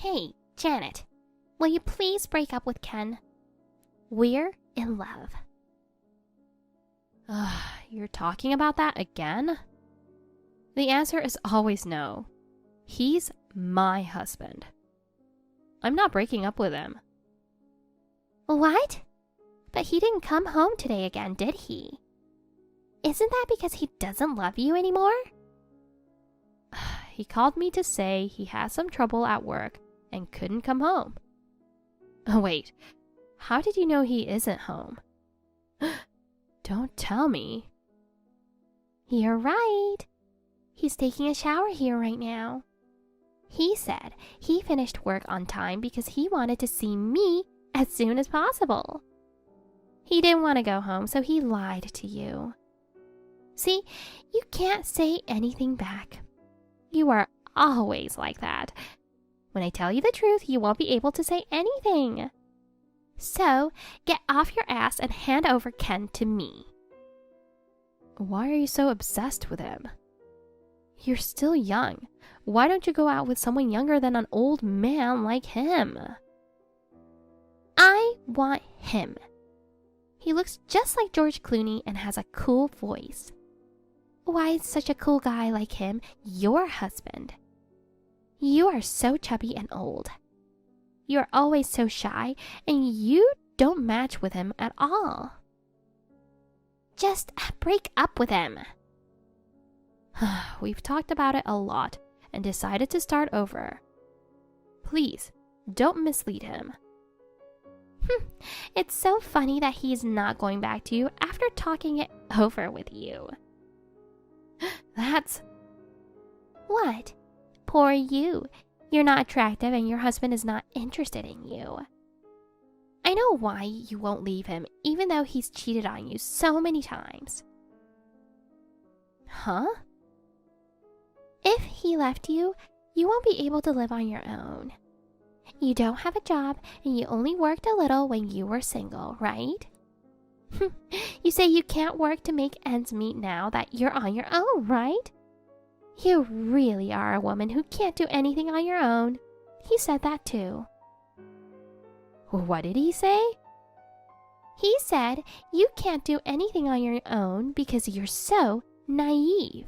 Hey, Janet, will you please break up with Ken? We're in love. You're talking about that again? The answer is always no. He's my husband. I'm not breaking up with him. What? But he didn't come home today again, did he? Isn't that because he doesn't love you anymore? He called me to say he had some trouble at work and couldn't come home. Oh, wait. How did you know he isn't home? Don't tell me. You're right. He's taking a shower here right now. He said he finished work on time because he wanted to see me as soon as possible. He didn't want to go home, so he lied to you. See, you can't say anything back. You are always like that. When I tell you the truth, you won't be able to say anything. So, get off your ass and hand over Ken to me. Why are you so obsessed with him? You're still young. Why don't you go out with someone younger than an old man like him? I want him. He looks just like George Clooney and has a cool voice. Why is such a cool guy like him your husband? You are so chubby and old. You're always so shy, and you don't match with him at all. Just break up with him. We've talked about it a lot and decided to start over. Please, don't mislead him. It's so funny that he's not going back to you after talking it over with you. That's... What? Poor you. You're not attractive and your husband is not interested in you. I know why you won't leave him, even though he's cheated on you so many times. Huh? If he left you, you won't be able to live on your own. You don't have a job and you only worked a little when you were single, right? You say you can't work to make ends meet now that you're on your own, right? You really are a woman who can't do anything on your own. He said that too. What did he say? He said you can't do anything on your own because you're so naive.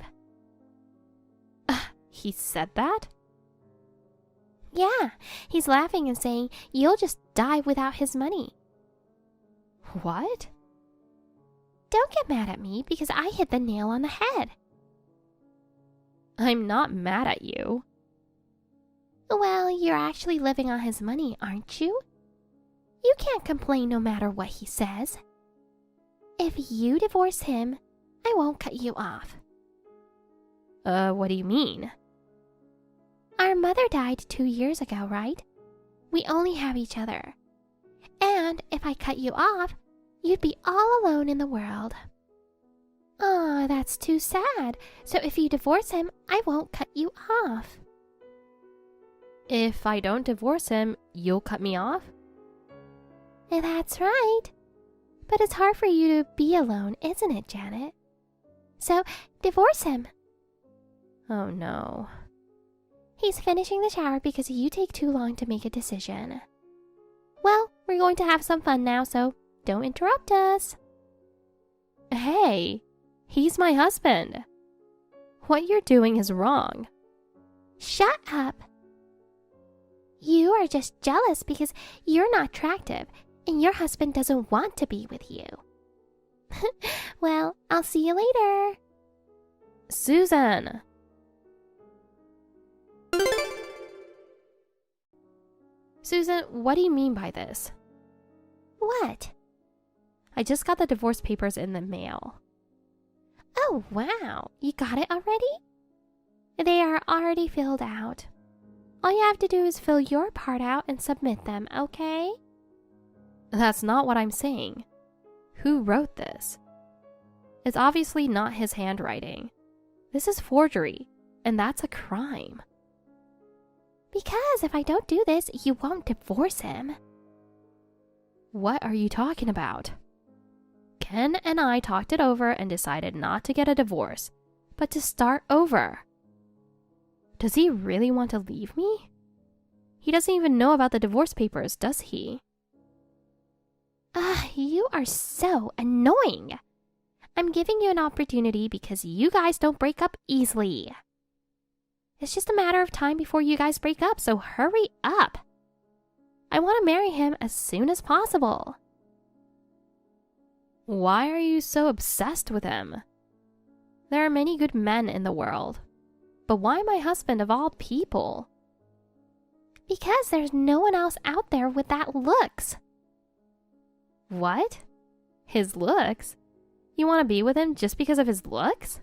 He said that? Yeah, he's laughing and saying you'll just die without his money. What? Don't get mad at me because I hit the nail on the head. I'm not mad at you. Well, you're actually living on his money, aren't you? You can't complain no matter what he says. If you divorce him, I won't cut you off. What do you mean? Our mother died 2 years ago, right? We only have each other. And if I cut you off, you'd be all alone in the world. Aw, that's too sad. So if you divorce him, I won't cut you off. If I don't divorce him, you'll cut me off? That's right. But it's hard for you to be alone, isn't it, Janet? So, divorce him. Oh no. He's finishing the shower because you take too long to make a decision. Well, we're going to have some fun now, so don't interrupt us. Hey, he's my husband. What you're doing is wrong. Shut up. You are just jealous because you're not attractive and your husband doesn't want to be with you. Well, I'll see you later. Susan! Susan, what do you mean by this? What? I just got the divorce papers in the mail. Oh, wow. You got it already? They are already filled out. All you have to do is fill your part out and submit them, okay? That's not what I'm saying. Who wrote this? It's obviously not his handwriting. This is forgery, and that's a crime. Because if I don't do this, you won't divorce him. What are you talking about? Ken and I talked it over and decided not to get a divorce, but to start over. Does he really want to leave me? He doesn't even know about the divorce papers, does he? You are so annoying. I'm giving you an opportunity because you guys don't break up easily. It's just a matter of time before you guys break up, so hurry up. I want to marry him as soon as possible. Why are you so obsessed with him? There are many good men in the world. But why my husband of all people? Because there's no one else out there with that looks. What? His looks? You want to be with him just because of his looks?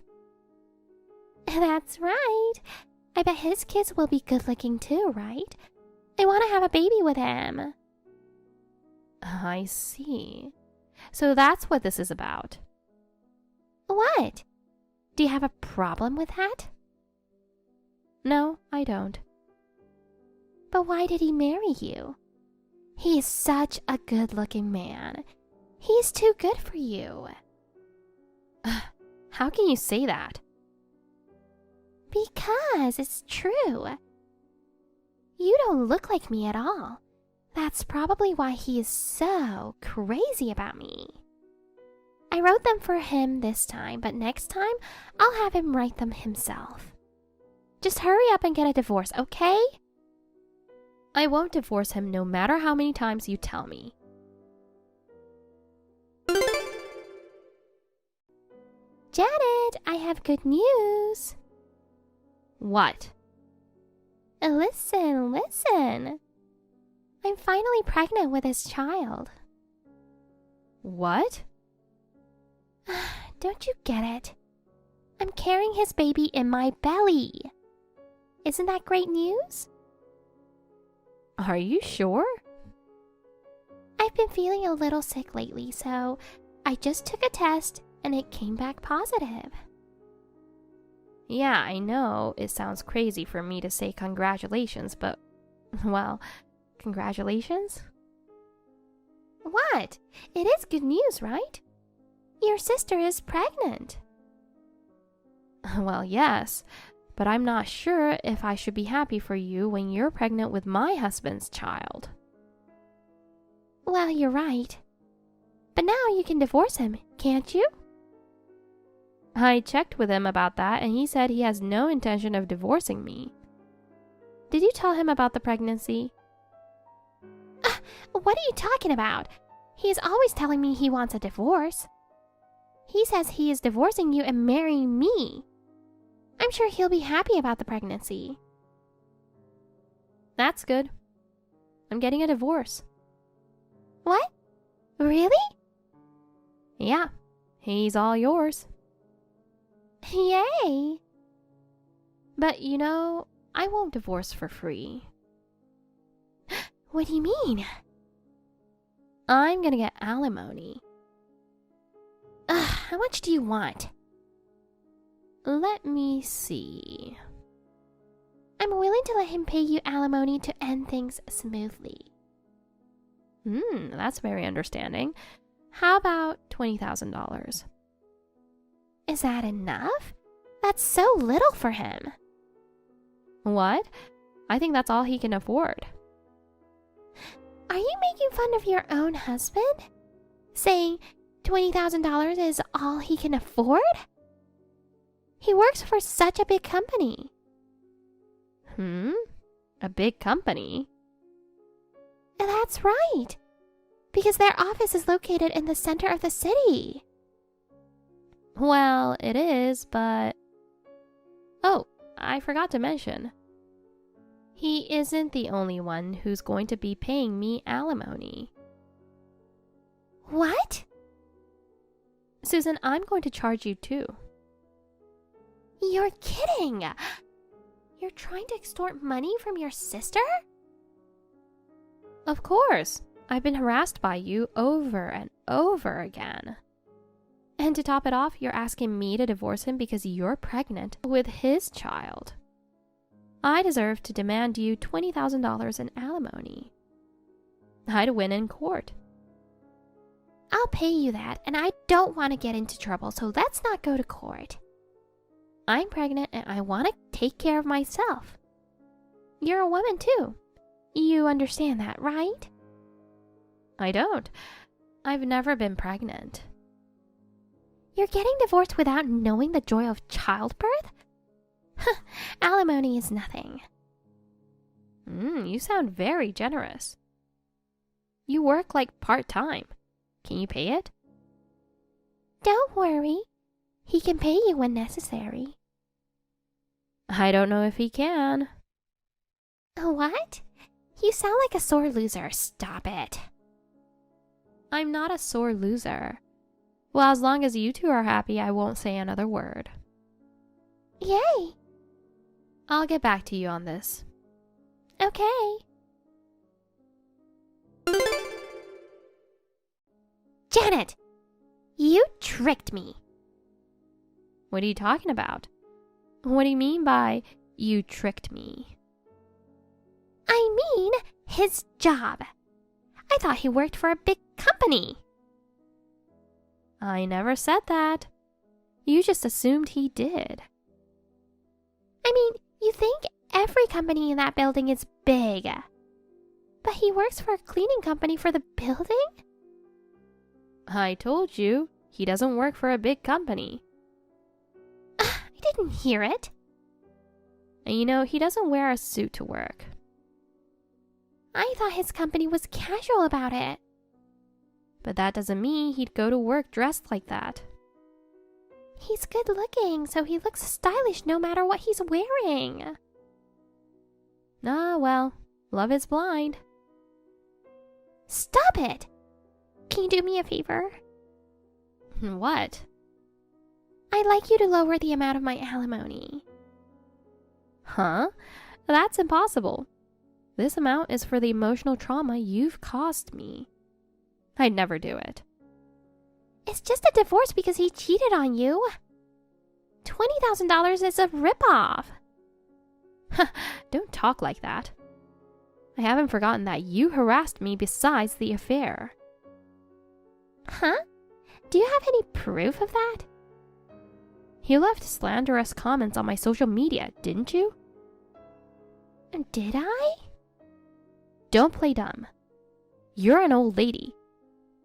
That's right. I bet his kids will be good looking too, right? I want to have a baby with him. I see. So that's what this is about. What? Do you have a problem with that? No, I don't. But why did he marry you? He is such a good-looking man. He's too good for you. How can you say that? Because it's true. You don't look like me at all. That's probably why he is so crazy about me. I wrote them for him this time, but next time I'll have him write them himself. Just hurry up and get a divorce, okay? I won't divorce him no matter how many times you tell me. Janet, I have good news. What? Listen. I'm finally pregnant with his child. What? Don't you get it? I'm carrying his baby in my belly. Isn't that great news? Are you sure? I've been feeling a little sick lately, so I just took a test and it came back positive. Yeah, I know it sounds crazy for me to say congratulations, but, well, congratulations? What? It is good news, right? Your sister is pregnant. Well, yes, but I'm not sure if I should be happy for you when you're pregnant with my husband's child. Well, you're right. But now you can divorce him, can't you? I checked with him about that and he said he has no intention of divorcing me. Did you tell him about the pregnancy? What are you talking about? He is always telling me he wants a divorce. He says he is divorcing you and marrying me. I'm sure he'll be happy about the pregnancy. That's good. I'm getting a divorce. What? Really? Yeah, he's all yours. Yay! But you know, I won't divorce for free. What do you mean? I'm gonna get alimony. How much do you want? Let me see. I'm willing to let him pay you alimony to end things smoothly. That's very understanding. How about $20,000? Is that enough? That's so little for him. What? I think that's all he can afford. Are you making fun of your own husband? Saying $20,000 is all he can afford? He works for such a big company. A big company? That's right. Because their office is located in the center of the city. Well, it is, but... Oh, I forgot to mention. He isn't the only one who's going to be paying me alimony. What? Susan, I'm going to charge you too. You're kidding! You're trying to extort money from your sister? Of course. I've been harassed by you over and over again. And to top it off, you're asking me to divorce him because you're pregnant with his child. I deserve to demand you $20,000 in alimony. I'd win in court. I'll pay you that, and I don't want to get into trouble, so let's not go to court. I'm pregnant and I want to take care of myself. You're a woman too. You understand that, right? I don't. I've never been pregnant. You're getting divorced without knowing the joy of childbirth? Alimony is nothing. You sound very generous. You work like part-time. Can you pay it? Don't worry. He can pay you when necessary. I don't know if he can. What? You sound like a sore loser. Stop it. I'm not a sore loser. Well, as long as you two are happy, I won't say another word. Yay! I'll get back to you on this. Okay. Janet! You tricked me. What are you talking about? What do you mean by, you tricked me? I mean, his job. I thought he worked for a big company. I never said that. You just assumed he did. I mean, you think every company in that building is big. But he works for a cleaning company for the building? I told you, he doesn't work for a big company. I didn't hear it. And you know, he doesn't wear a suit to work. I thought his company was casual about it. But that doesn't mean he'd go to work dressed like that. He's good looking, so he looks stylish no matter what he's wearing. Ah, well, love is blind. Stop it! Can you do me a favor? What? I'd like you to lower the amount of my alimony. Huh? That's impossible. This amount is for the emotional trauma you've caused me. I'd never do it. It's just a divorce because he cheated on you. $20,000 is a ripoff. Don't talk like that. I haven't forgotten that you harassed me besides the affair. Huh? Do you have any proof of that? You left slanderous comments on my social media, didn't you? Did I? Don't play dumb. You're an old lady.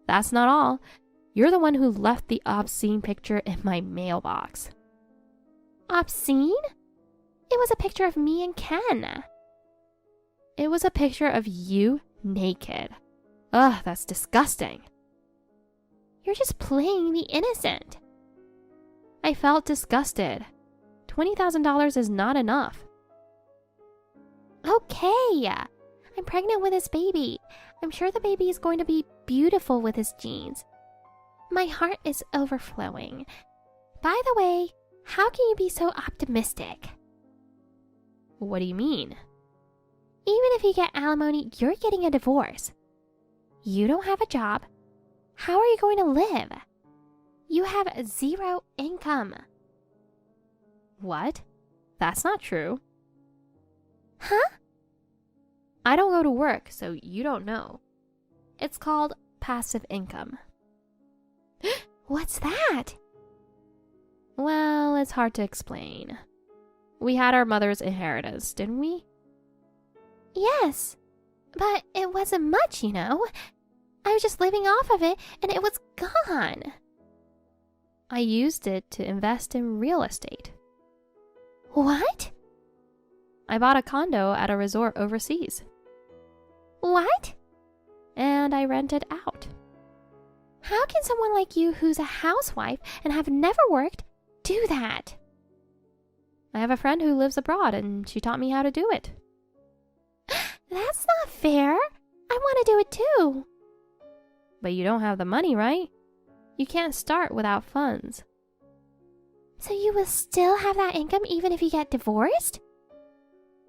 That's not all. You're the one who left the obscene picture in my mailbox. Obscene? It was a picture of me and Ken. It was a picture of you naked. Ugh, that's disgusting. You're just playing the innocent. I felt disgusted. $20,000 is not enough. Okay. I'm pregnant with his baby. I'm sure the baby is going to be beautiful with his genes. My heart is overflowing. By the way, how can you be so optimistic? What do you mean? Even if you get alimony, you're getting a divorce. You don't have a job. How are you going to live? You have zero income. What? That's not true. Huh? I don't go to work, so you don't know. It's called passive income. What's that? Well, it's hard to explain. We had our mother's inheritance, didn't we? Yes, but it wasn't much, you know. I was just living off of it, and it was gone. I used it to invest in real estate. What? I bought a condo at a resort overseas. What? And I rented out. How can someone like you who's a housewife and have never worked do that? I have a friend who lives abroad and she taught me how to do it. That's not fair. I want to do it too. But you don't have the money, right? You can't start without funds. So you will still have that income even if you get divorced?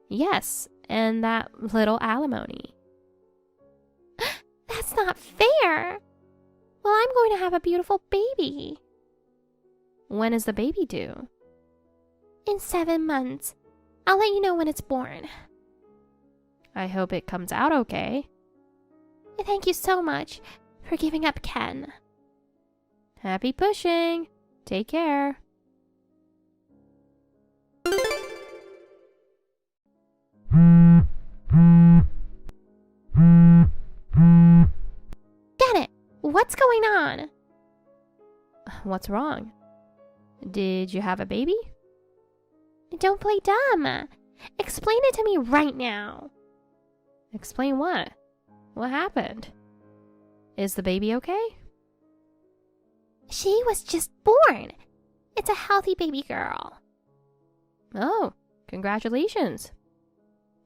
Yes, and that little alimony. That's not fair. Well, I'm going to have a beautiful baby. When is the baby due? In 7 months. I'll let you know when it's born. I hope it comes out okay. Thank you so much for giving up Ken. Happy pushing. Take care. What's wrong? Did you have a baby? Don't play dumb. Explain it to me right now. Explain what? What happened? Is the baby okay? She was just born. It's a healthy baby girl. Oh, congratulations.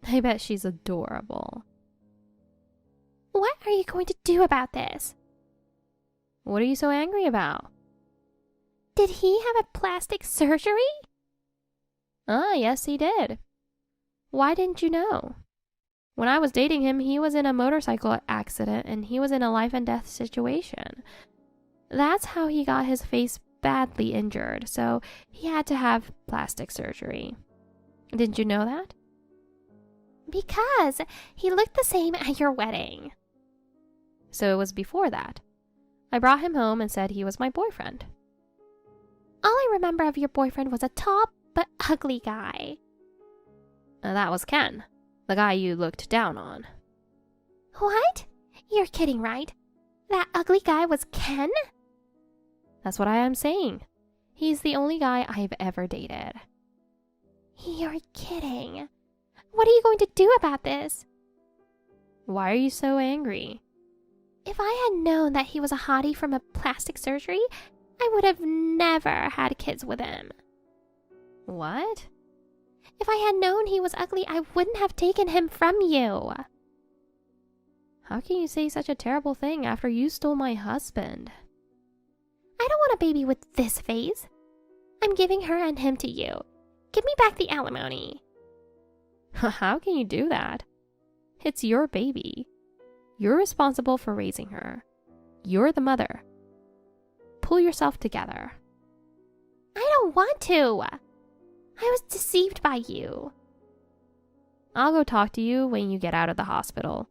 I bet she's adorable. What are you going to do about this? What are you so angry about? Did he have a plastic surgery? Ah, yes, he did. Why didn't you know? When I was dating him, he was in a motorcycle accident and he was in a life and death situation. That's how he got his face badly injured, so he had to have plastic surgery. Didn't you know that? Because he looked the same at your wedding. So it was before that. I brought him home and said he was my boyfriend. All I remember of your boyfriend was a tall but ugly guy. That was Ken, the guy you looked down on. What? You're kidding, right? That ugly guy was Ken? That's what I am saying. He's the only guy I've ever dated. You're kidding. What are you going to do about this? Why are you so angry? If I had known that he was a hottie from a plastic surgery, I would have never had kids with him. What? If I had known he was ugly, I wouldn't have taken him from you. How can you say such a terrible thing after you stole my husband? I don't want a baby with this face. I'm giving her and him to you. Give me back the alimony. How can you do that? It's your baby. You're responsible for raising her. You're the mother. Pull yourself together. I don't want to. I was deceived by you. I'll go talk to you when you get out of the hospital.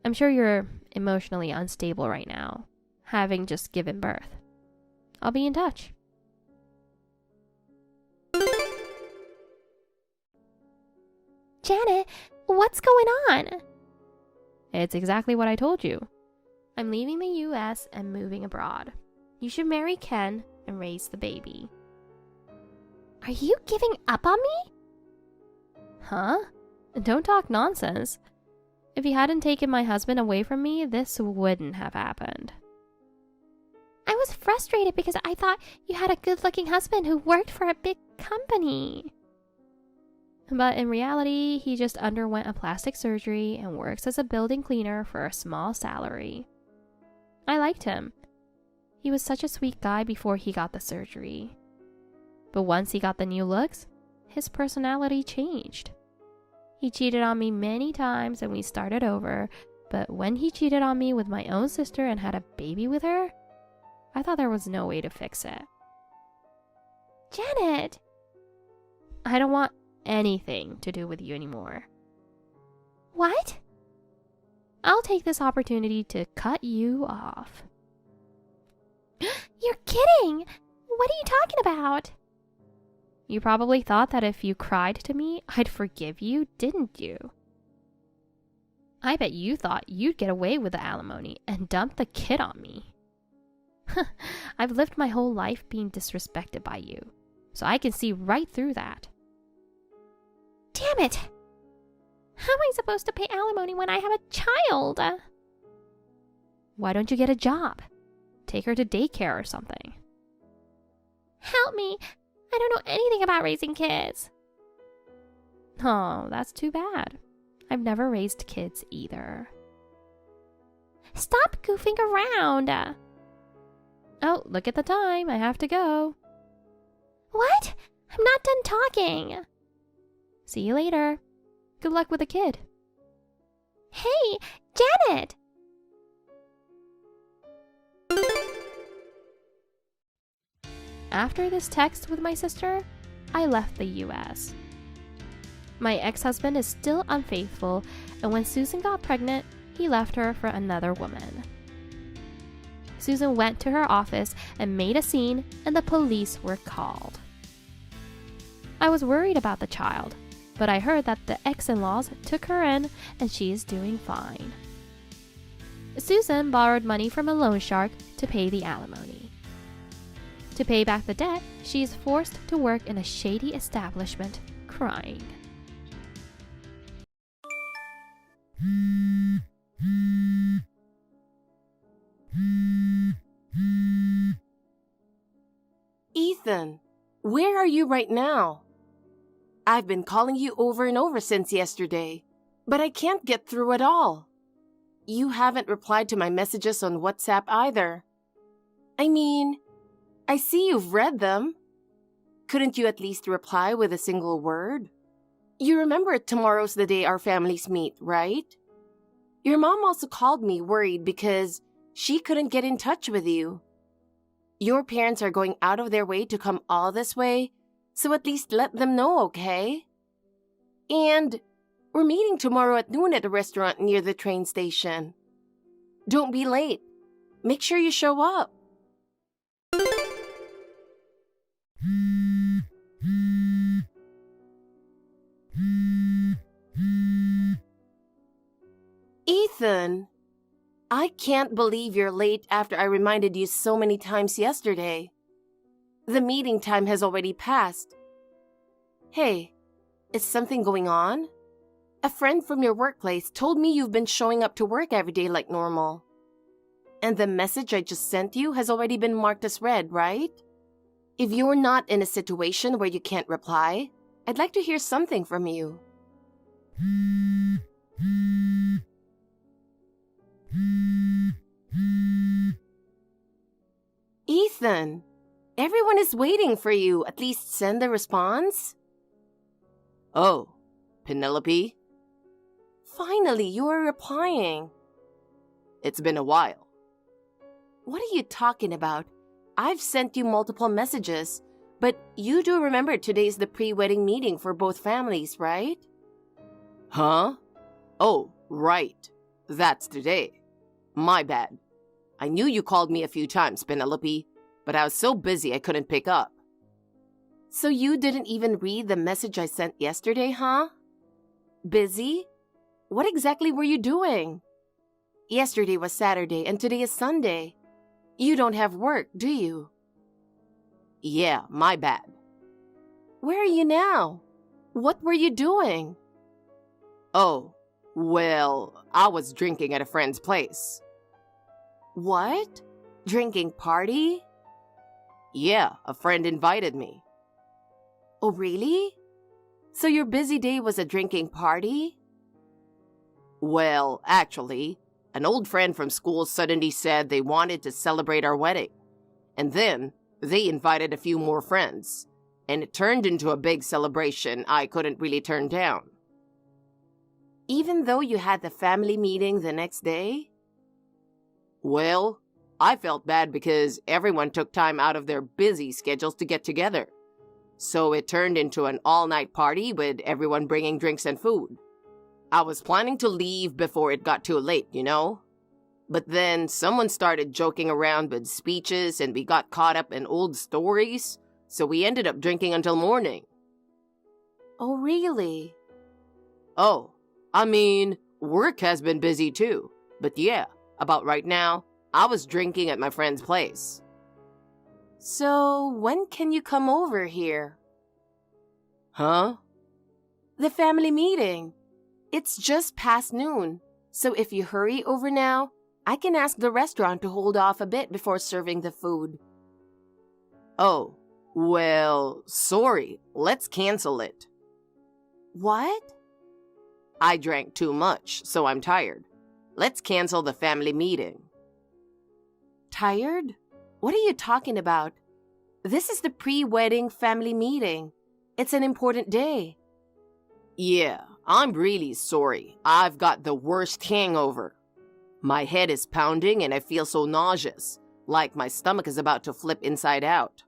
I'm sure you're emotionally unstable right now, having just given birth. I'll be in touch. Janet, what's going on? It's exactly what I told you. I'm leaving the US and moving abroad. You should marry Ken and raise the baby. Are you giving up on me? Huh? Don't talk nonsense. If you hadn't taken my husband away from me, this wouldn't have happened. I was frustrated because I thought you had a good-looking husband who worked for a big company. But in reality, he just underwent a plastic surgery and works as a building cleaner for a small salary. I liked him. He was such a sweet guy before he got the surgery. But once he got the new looks, his personality changed. He cheated on me many times and we started over, but when he cheated on me with my own sister and had a baby with her, I thought there was no way to fix it. Janet! I don't want anything to do with you anymore. What? I'll take this opportunity to cut you off. You're kidding! What are you talking about? You probably thought that if you cried to me, I'd forgive you, didn't you? I bet you thought you'd get away with the alimony and dump the kid on me. I've lived my whole life being disrespected by you, so I can see right through that. Damn it! How am I supposed to pay alimony when I have a child? Why don't you get a job? Take her to daycare or something. Help me! I don't know anything about raising kids. Oh, that's too bad. I've never raised kids either. Stop goofing around. Oh, look at the time. I have to go. What? I'm not done talking. See you later. Good luck with the kid. Hey, Janet! After this text with my sister, I left the US. My ex-husband is still unfaithful, and when Susan got pregnant, he left her for another woman. Susan went to her office and made a scene, and the police were called. I was worried about the child, but I heard that the ex-in-laws took her in and she is doing fine. Susan borrowed money from a loan shark to pay the alimony. To pay back the debt, she is forced to work in a shady establishment, crying. Ethan, where are you right now? I've been calling you over and over since yesterday, but I can't get through at all. You haven't replied to my messages on WhatsApp either. I mean, I see you've read them. Couldn't you at least reply with a single word? You remember tomorrow's the day our families meet, right? Your mom also called me worried because she couldn't get in touch with you. Your parents are going out of their way to come all this way, so at least let them know, okay? And we're meeting tomorrow at noon at a restaurant near the train station. Don't be late. Make sure you show up. Ethan, I can't believe you're late after I reminded you so many times yesterday. The meeting time has already passed. Hey, is something going on? A friend from your workplace told me you've been showing up to work every day like normal. And the message I just sent you has already been marked as read, right? If you're not in a situation where you can't reply, I'd like to hear something from you. Ethan, everyone is waiting for you. At least send a response. Oh, Penelope? Finally, you are replying. It's been a while. What are you talking about? I've sent you multiple messages, but you do remember today's the pre-wedding meeting for both families, right? Huh? Oh, right. That's today. My bad. I knew you called me a few times, Penelope, but I was so busy I couldn't pick up. So you didn't even read the message I sent yesterday, huh? Busy? What exactly were you doing? Yesterday was Saturday and today is Sunday. You don't have work, do you? Yeah, my bad. Where are you now? What were you doing? Oh, well, I was drinking at a friend's place. What? Drinking party? Yeah, a friend invited me. Oh, really? So your busy day was a drinking party? Well, actually, an old friend from school suddenly said they wanted to celebrate our wedding. And then they invited a few more friends. And it turned into a big celebration I couldn't really turn down. Even though you had the family meeting the next day? Well, I felt bad because everyone took time out of their busy schedules to get together. So it turned into an all-night party with everyone bringing drinks and food. I was planning to leave before it got too late, you know? But then someone started joking around with speeches and we got caught up in old stories, so we ended up drinking until morning. Oh, really? Oh, I mean, work has been busy too. But yeah, about right now, I was drinking at my friend's place. So, when can you come over here? Huh? The family meeting. It's just past noon, so if you hurry over now, I can ask the restaurant to hold off a bit before serving the food. Oh, well, sorry. Let's cancel it. What? I drank too much, so I'm tired. Let's cancel the family meeting. Tired? What are you talking about? This is the pre-wedding family meeting. It's an important day. Yeah, I'm really sorry. I've got the worst hangover. My head is pounding and I feel so nauseous, like my stomach is about to flip inside out.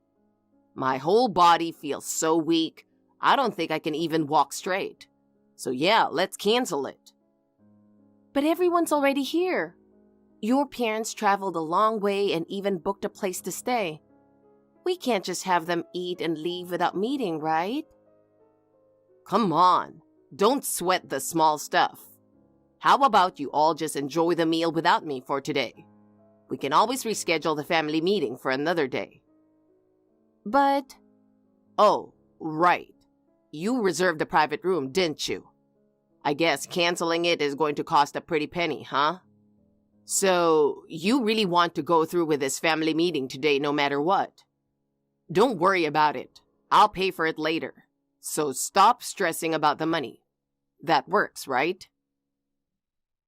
My whole body feels so weak, I don't think I can even walk straight. So yeah, let's cancel it. But everyone's already here. Your parents traveled a long way and even booked a place to stay. We can't just have them eat and leave without meeting, right? Come on, don't sweat the small stuff. How about you all just enjoy the meal without me for today? We can always reschedule the family meeting for another day. But... Oh, right. You reserved a private room, didn't you? I guess canceling it is going to cost a pretty penny, huh? So, you really want to go through with this family meeting today no matter what? Don't worry about it. I'll pay for it later. So stop stressing about the money. That works, right?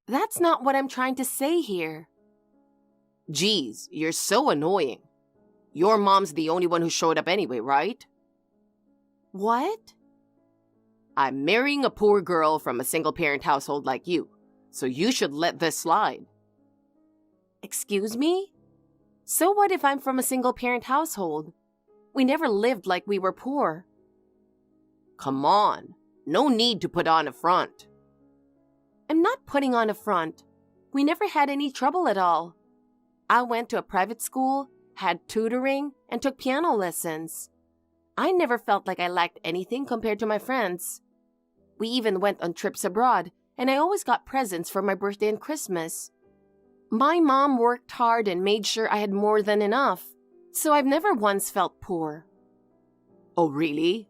That's not what I'm trying to say here. Geez, you're so annoying. Your mom's the only one who showed up anyway, right? What? I'm marrying a poor girl from a single-parent household like you, so you should let this slide. Excuse me? So what if I'm from a single-parent household? We never lived like we were poor. Come on, no need to put on a front. I'm not putting on a front. We never had any trouble at all. I went to a private school, had tutoring, and took piano lessons. I never felt like I lacked anything compared to my friends. We even went on trips abroad, and I always got presents for my birthday and Christmas. My mom worked hard and made sure I had more than enough, so I've never once felt poor. Oh, really?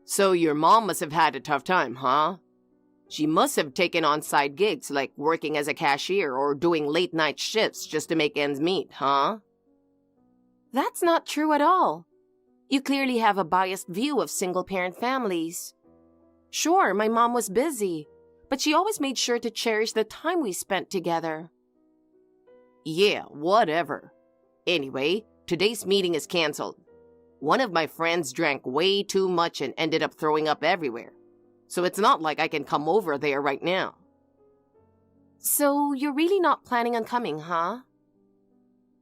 So your mom must have had a tough time, huh? She must have taken on side gigs like working as a cashier or doing late-night shifts just to make ends meet, huh? That's not true at all. You clearly have a biased view of single-parent families. Sure, my mom was busy, but she always made sure to cherish the time we spent together. Yeah, whatever. Anyway, today's meeting is canceled. One of my friends drank way too much and ended up throwing up everywhere. So it's not like I can come over there right now. So you're really not planning on coming, huh?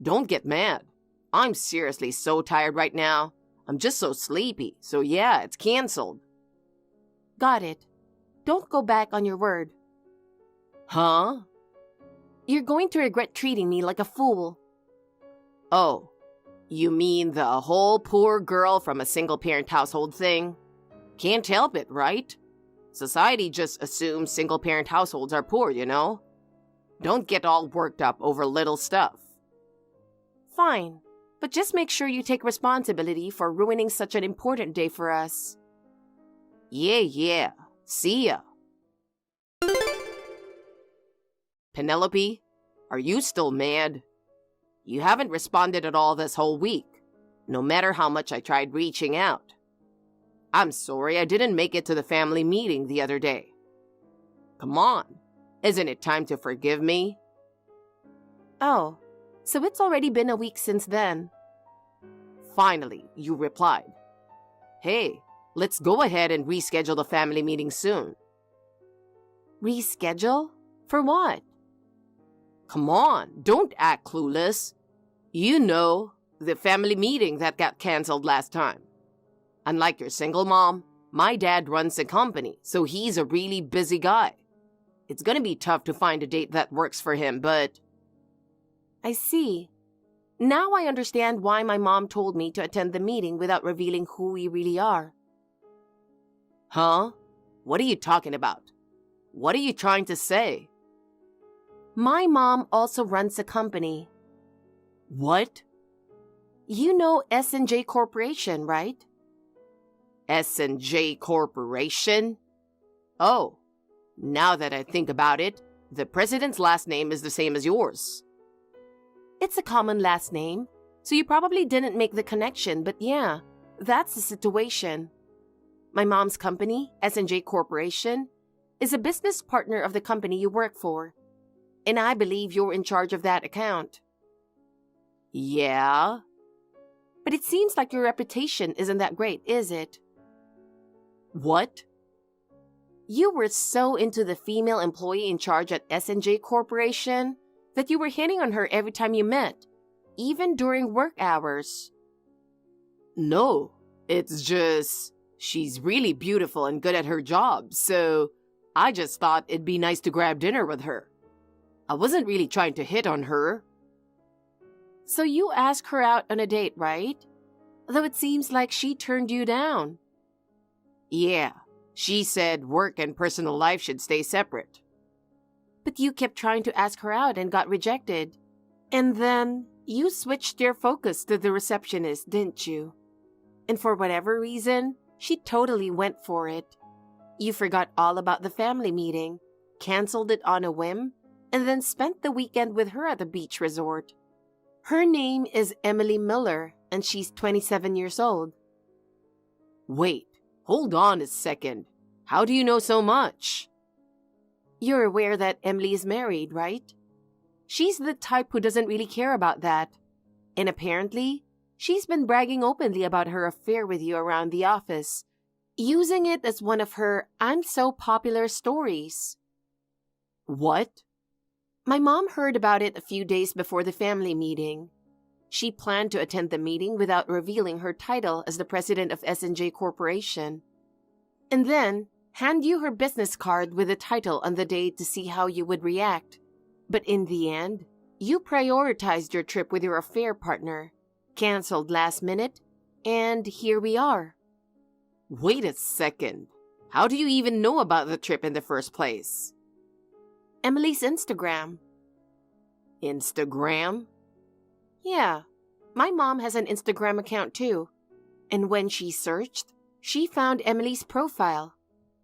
Don't get mad. I'm seriously so tired right now. I'm just so sleepy. So yeah, it's canceled. Got it. Don't go back on your word. Huh? You're going to regret treating me like a fool. Oh, you mean the whole poor girl from a single-parent household thing? Can't help it, right? Society just assumes single-parent households are poor, you know? Don't get all worked up over little stuff. Fine, but just make sure you take responsibility for ruining such an important day for us. Yeah. See ya. Penelope, are you still mad? You haven't responded at all this whole week, no matter how much I tried reaching out. I'm sorry I didn't make it to the family meeting the other day. Come on, isn't it time to forgive me? Oh, so it's already been a week since then. Finally, you replied. Hey, let's go ahead and reschedule the family meeting soon. Reschedule? For what? Come on, don't act clueless. You know, the family meeting that got canceled last time. Unlike your single mom, my dad runs a company, so he's a really busy guy. It's gonna be tough to find a date that works for him, but... I see. Now I understand why my mom told me to attend the meeting without revealing who we really are. Huh? What are you talking about? What are you trying to say? My mom also runs a company. What? You know S&J Corporation, right? S&J Corporation? Oh, now that I think about it, the president's last name is the same as yours. It's a common last name, so you probably didn't make the connection, but yeah, that's the situation. My mom's company, S&J Corporation, is a business partner of the company you work for, and I believe you're in charge of that account. Yeah? But it seems like your reputation isn't that great, is it? What? You were so into the female employee in charge at S&J Corporation that you were hitting on her every time you met, even during work hours. No, it's just she's really beautiful and good at her job, so I just thought it'd be nice to grab dinner with her. I wasn't really trying to hit on her. So you asked her out on a date, right? Though it seems like she turned you down. Yeah, she said work and personal life should stay separate. But you kept trying to ask her out and got rejected. And then you switched your focus to the receptionist, didn't you? And for whatever reason, she totally went for it. You forgot all about the family meeting, canceled it on a whim, and then spent the weekend with her at the beach resort. Her name is Emily Miller, and she's 27 years old. Wait, hold on a second. How do you know so much? You're aware that Emily is married, right? She's the type who doesn't really care about that. And apparently, she's been bragging openly about her affair with you around the office, using it as one of her "I'm so popular" stories. What? My mom heard about it a few days before the family meeting. She planned to attend the meeting without revealing her title as the president of S&J Corporation, and then hand you her business card with the title on the day to see how you would react. But in the end, you prioritized your trip with your affair partner, canceled last minute, and here we are. Wait a second. How do you even know about the trip in the first place? Emily's Instagram. Instagram? Yeah, my mom has an Instagram account too. And when she searched, she found Emily's profile.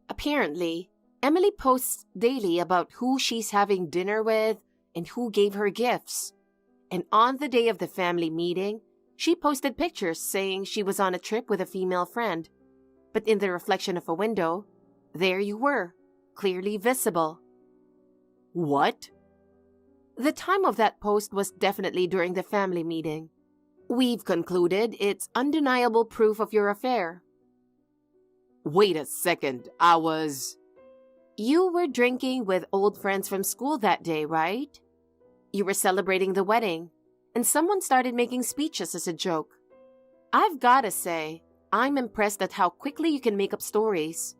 Apparently, Emily posts daily about who she's having dinner with and who gave her gifts. And on the day of the family meeting, she posted pictures saying she was on a trip with a female friend. But in the reflection of a window, there you were, clearly visible. What? The time of that post was definitely during the family meeting. We've concluded it's undeniable proof of your affair. Wait a second, You were drinking with old friends from school that day, right? You were celebrating the wedding, and someone started making speeches as a joke. I've gotta say, I'm impressed at how quickly you can make up stories.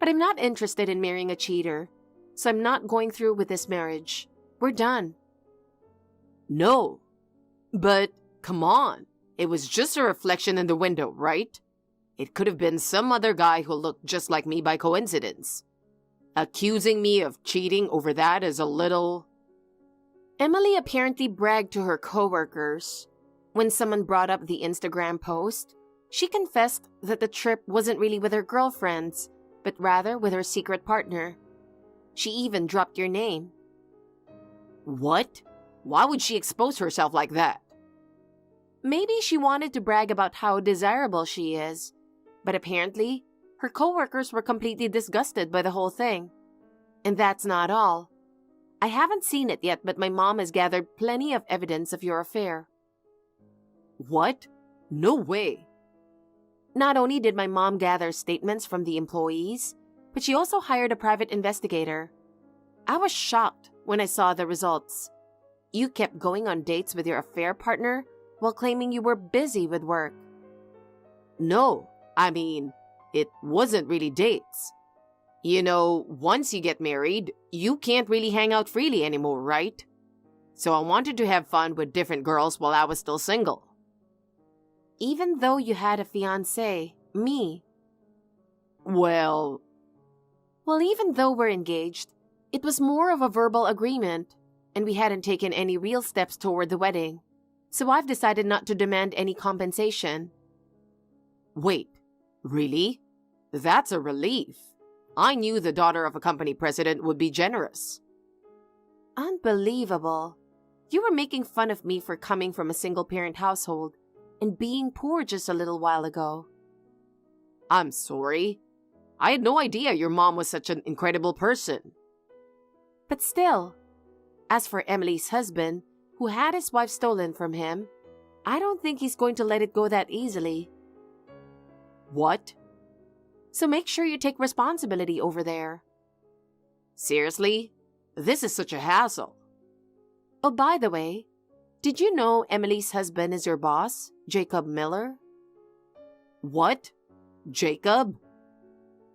But I'm not interested in marrying a cheater, so I'm not going through with this marriage. We're done. No. But, come on. It was just a reflection in the window, right? It could have been some other guy who looked just like me by coincidence. Accusing me of cheating over that is a little... Emily apparently bragged to her coworkers. When someone brought up the Instagram post, she confessed that the trip wasn't really with her girlfriends, but rather with her secret partner. She even dropped your name. What? Why would she expose herself like that? Maybe she wanted to brag about how desirable she is, but apparently, her coworkers were completely disgusted by the whole thing. And that's not all. I haven't seen it yet, but my mom has gathered plenty of evidence of your affair. What? No way. Not only did my mom gather statements from the employees, but she also hired a private investigator. I was shocked when I saw the results. You kept going on dates with your affair partner while claiming you were busy with work. No, it wasn't really dates. You know, once you get married, you can't really hang out freely anymore, right? So I wanted to have fun with different girls while I was still single. Even though you had a fiancé, me. Well, even though we're engaged, it was more of a verbal agreement, and we hadn't taken any real steps toward the wedding. So I've decided not to demand any compensation. Wait, really? That's a relief. I knew the daughter of a company president would be generous. Unbelievable. You were making fun of me for coming from a single-parent household and being poor just a little while ago. I'm sorry. I had no idea your mom was such an incredible person. But still, as for Emily's husband, who had his wife stolen from him, I don't think he's going to let it go that easily. What? So make sure you take responsibility over there. Seriously? This is such a hassle. Oh, by the way, did you know Emily's husband is your boss, Jacob Miller? What? Jacob?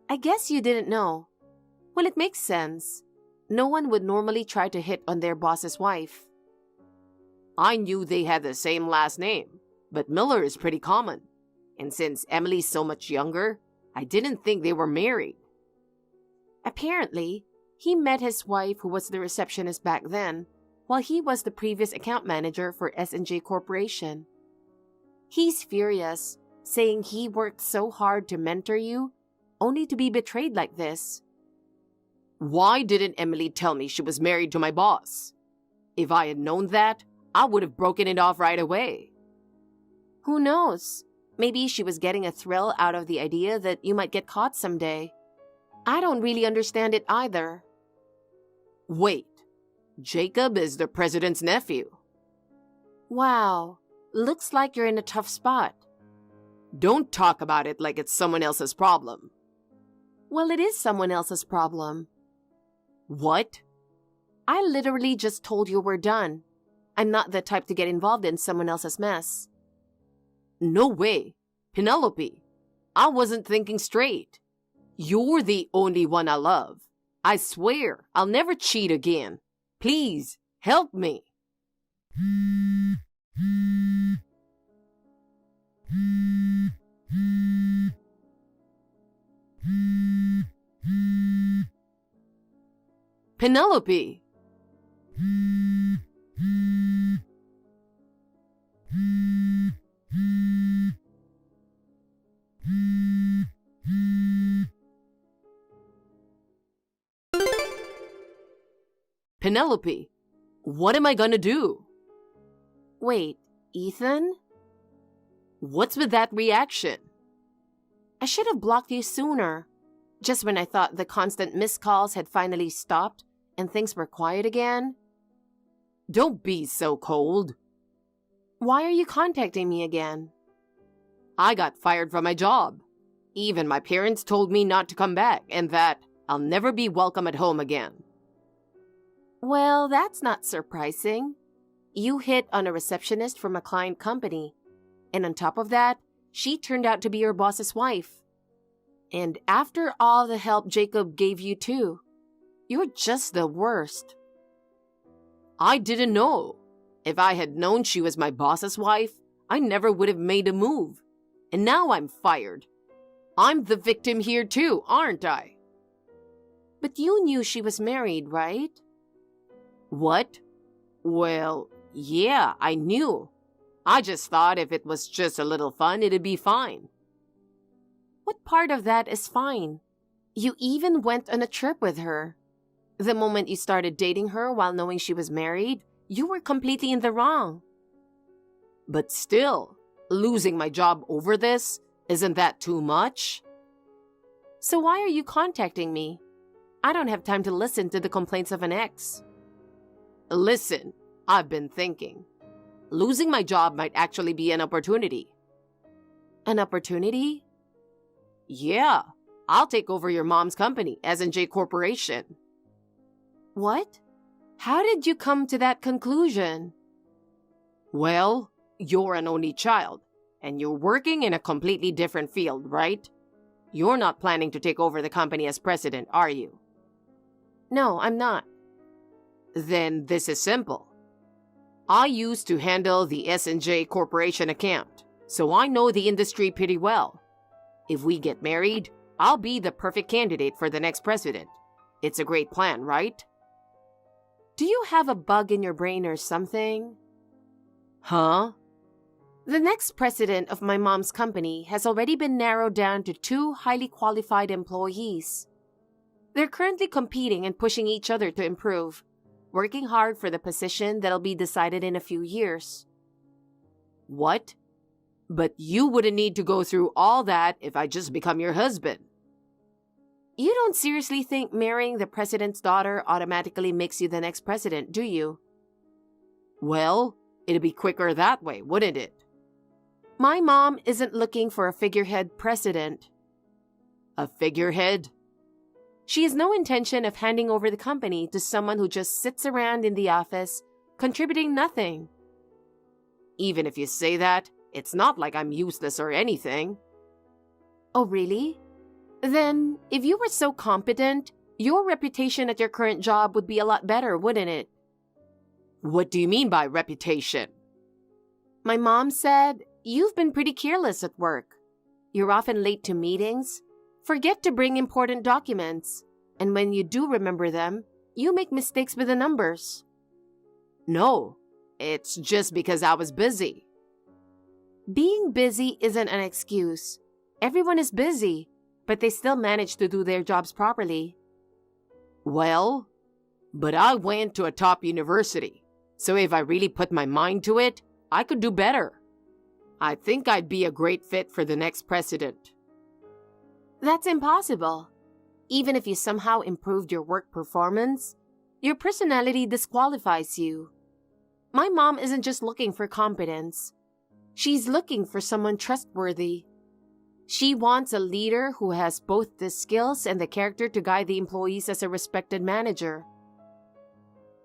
I guess you didn't know. Well, it makes sense. No one would normally try to hit on their boss's wife. I knew they had the same last name, but Miller is pretty common. And since Emily's so much younger, I didn't think they were married. Apparently, he met his wife, who was the receptionist back then, while he was the previous account manager for S&J Corporation. He's furious, saying he worked so hard to mentor you, only to be betrayed like this. Why didn't Emily tell me she was married to my boss? If I had known that, I would have broken it off right away. Who knows? Maybe she was getting a thrill out of the idea that you might get caught someday. I don't really understand it either. Wait, Jacob is the president's nephew. Wow, looks like you're in a tough spot. Don't talk about it like it's someone else's problem. Well, it is someone else's problem. What? I literally just told you we're done. I'm not the type to get involved in someone else's mess. No way. Penelope, I wasn't thinking straight. You're the only one I love. I swear I'll never cheat again. Please, help me. Penelope! Penelope, what am I gonna do? Wait, Ethan? What's with that reaction? I should have blocked you sooner. Just when I thought the constant missed calls had finally stopped and things were quiet again. Don't be so cold. Why are you contacting me again? I got fired from my job. Even my parents told me not to come back and that I'll never be welcome at home again. Well, that's not surprising. You hit on a receptionist from a client company. And on top of that, she turned out to be your boss's wife. And after all the help Jacob gave you too, you're just the worst. I didn't know. If I had known she was my boss's wife, I never would have made a move. And now I'm fired. I'm the victim here too, aren't I? But you knew she was married, right? What? Well, yeah, I knew. I just thought if it was just a little fun, it'd be fine. What part of that is fine? You even went on a trip with her. The moment you started dating her while knowing she was married, you were completely in the wrong. But still, losing my job over this, isn't that too much? So why are you contacting me? I don't have time to listen to the complaints of an ex. Listen, I've been thinking. Losing my job might actually be an opportunity. An opportunity? Yeah, I'll take over your mom's company, S&J Corporation. What? How did you come to that conclusion? Well, you're an only child, and you're working in a completely different field, right? You're not planning to take over the company as president, are you? No, I'm not. Then this is simple. I used to handle the S&J Corporation account, so I know the industry pretty well. If we get married, I'll be the perfect candidate for the next president. It's a great plan, right? Do you have a bug in your brain or something? Huh? The next president of my mom's company has already been narrowed down to 2 highly qualified employees. They're currently competing and pushing each other to improve, working hard for the position that'll be decided in a few years. What? But you wouldn't need to go through all that if I just become your husband. You don't seriously think marrying the president's daughter automatically makes you the next president, do you? Well, it'd be quicker that way, wouldn't it? My mom isn't looking for a figurehead president. A figurehead? She has no intention of handing over the company to someone who just sits around in the office, contributing nothing. Even if you say that, it's not like I'm useless or anything. Oh, really? Then, if you were so competent, your reputation at your current job would be a lot better, wouldn't it? What do you mean by reputation? My mom said, you've been pretty careless at work. You're often late to meetings, forget to bring important documents, and when you do remember them, you make mistakes with the numbers. No, it's just because I was busy. Being busy isn't an excuse. Everyone is busy, but they still manage to do their jobs properly. Well, but I went to a top university, so if I really put my mind to it, I could do better. I think I'd be a great fit for the next president. That's impossible. Even if you somehow improved your work performance, your personality disqualifies you. My mom isn't just looking for competence. She's looking for someone trustworthy. She wants a leader who has both the skills and the character to guide the employees as a respected manager.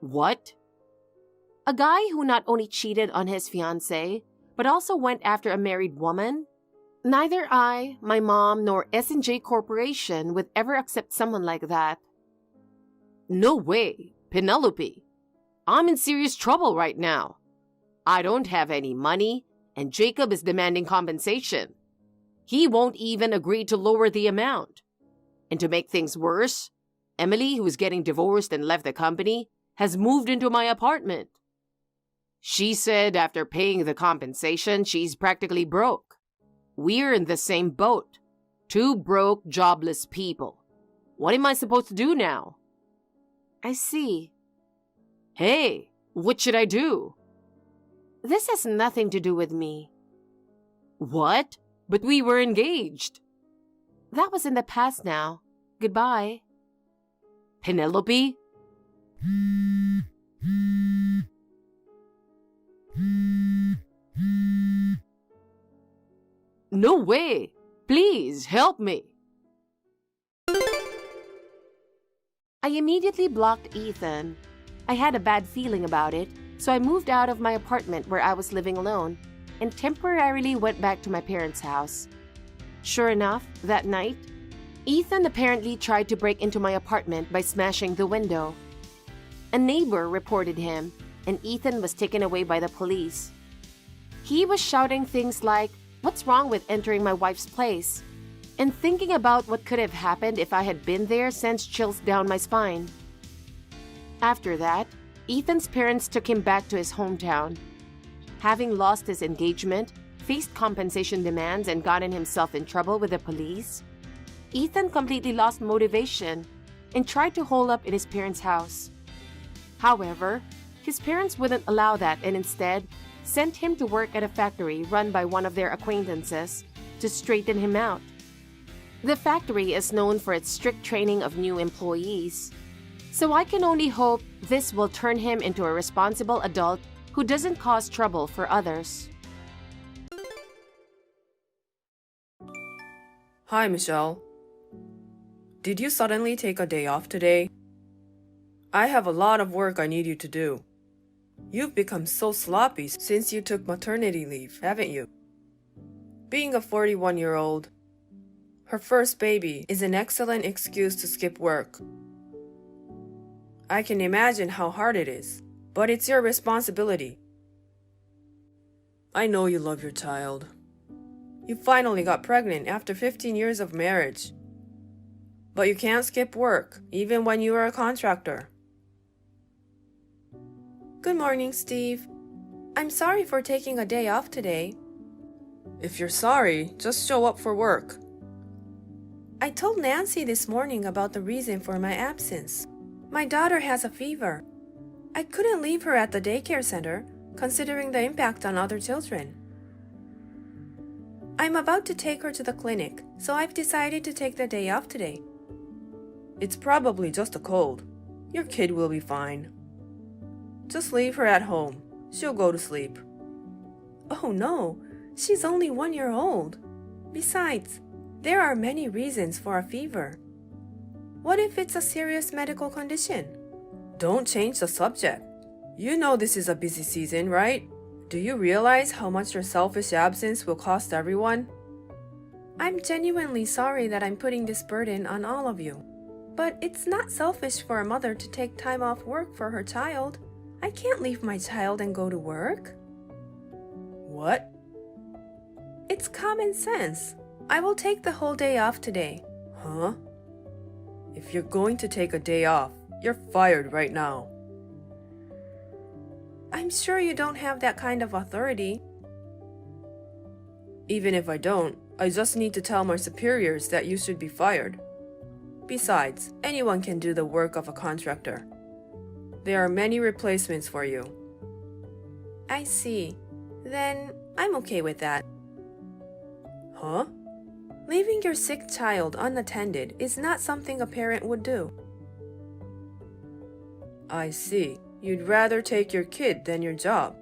What? A guy who not only cheated on his fiancée, but also went after a married woman? Neither I, my mom, nor S&J Corporation would ever accept someone like that. No way, Penelope. I'm in serious trouble right now. I don't have any money, and Jacob is demanding compensation. He won't even agree to lower the amount. And to make things worse, Emily, who is getting divorced and left the company, has moved into my apartment. She said after paying the compensation, she's practically broke. We're in the same boat. Two broke, jobless people. What am I supposed to do now? I see. Hey, what should I do? This has nothing to do with me. What? But we were engaged. That was in the past now. Goodbye. Penelope? No way! Please help me! I immediately blocked Ethan. I had a bad feeling about it, so I moved out of my apartment where I was living alone and temporarily went back to my parents' house. Sure enough, that night, Ethan apparently tried to break into my apartment by smashing the window. A neighbor reported him, and Ethan was taken away by the police. He was shouting things like, "What's wrong with entering my wife's place?" And thinking about what could have happened if I had been there sends chills down my spine. After that, Ethan's parents took him back to his hometown. Having lost his engagement, faced compensation demands, and gotten himself in trouble with the police, Ethan completely lost motivation and tried to hole up in his parents' house. However, his parents wouldn't allow that and instead sent him to work at a factory run by one of their acquaintances to straighten him out. The factory is known for its strict training of new employees, so I can only hope this will turn him into a responsible adult who doesn't cause trouble for others. Hi, Michelle. Did you suddenly take a day off today? I have a lot of work I need you to do. You've become so sloppy since you took maternity leave, haven't you? Being a 41-year-old, her first baby is an excellent excuse to skip work. I can imagine how hard it is, but it's your responsibility. I know you love your child. You finally got pregnant after 15 years of marriage. But you can't skip work, even when you are a contractor. Good morning, Steve. I'm sorry for taking a day off today. If you're sorry, just show up for work. I told Nancy this morning about the reason for my absence. My daughter has a fever. I couldn't leave her at the daycare center, considering the impact on other children. I'm about to take her to the clinic, so I've decided to take the day off today. It's probably just a cold. Your kid will be fine. Just leave her at home. She'll go to sleep. Oh no, she's only 1 year old. Besides, there are many reasons for a fever. What if it's a serious medical condition? Don't change the subject. You know this is a busy season, right? Do you realize how much your selfish absence will cost everyone? I'm genuinely sorry that I'm putting this burden on all of you. But it's not selfish for a mother to take time off work for her child. I can't leave my child and go to work. What? It's common sense. I will take the whole day off today. Huh? If you're going to take a day off, you're fired right now. I'm sure you don't have that kind of authority. Even if I don't, I just need to tell my superiors that you should be fired. Besides, anyone can do the work of a contractor. There are many replacements for you. I see. Then I'm okay with that. Huh? Leaving your sick child unattended is not something a parent would do. I see. You'd rather take your kid than your job.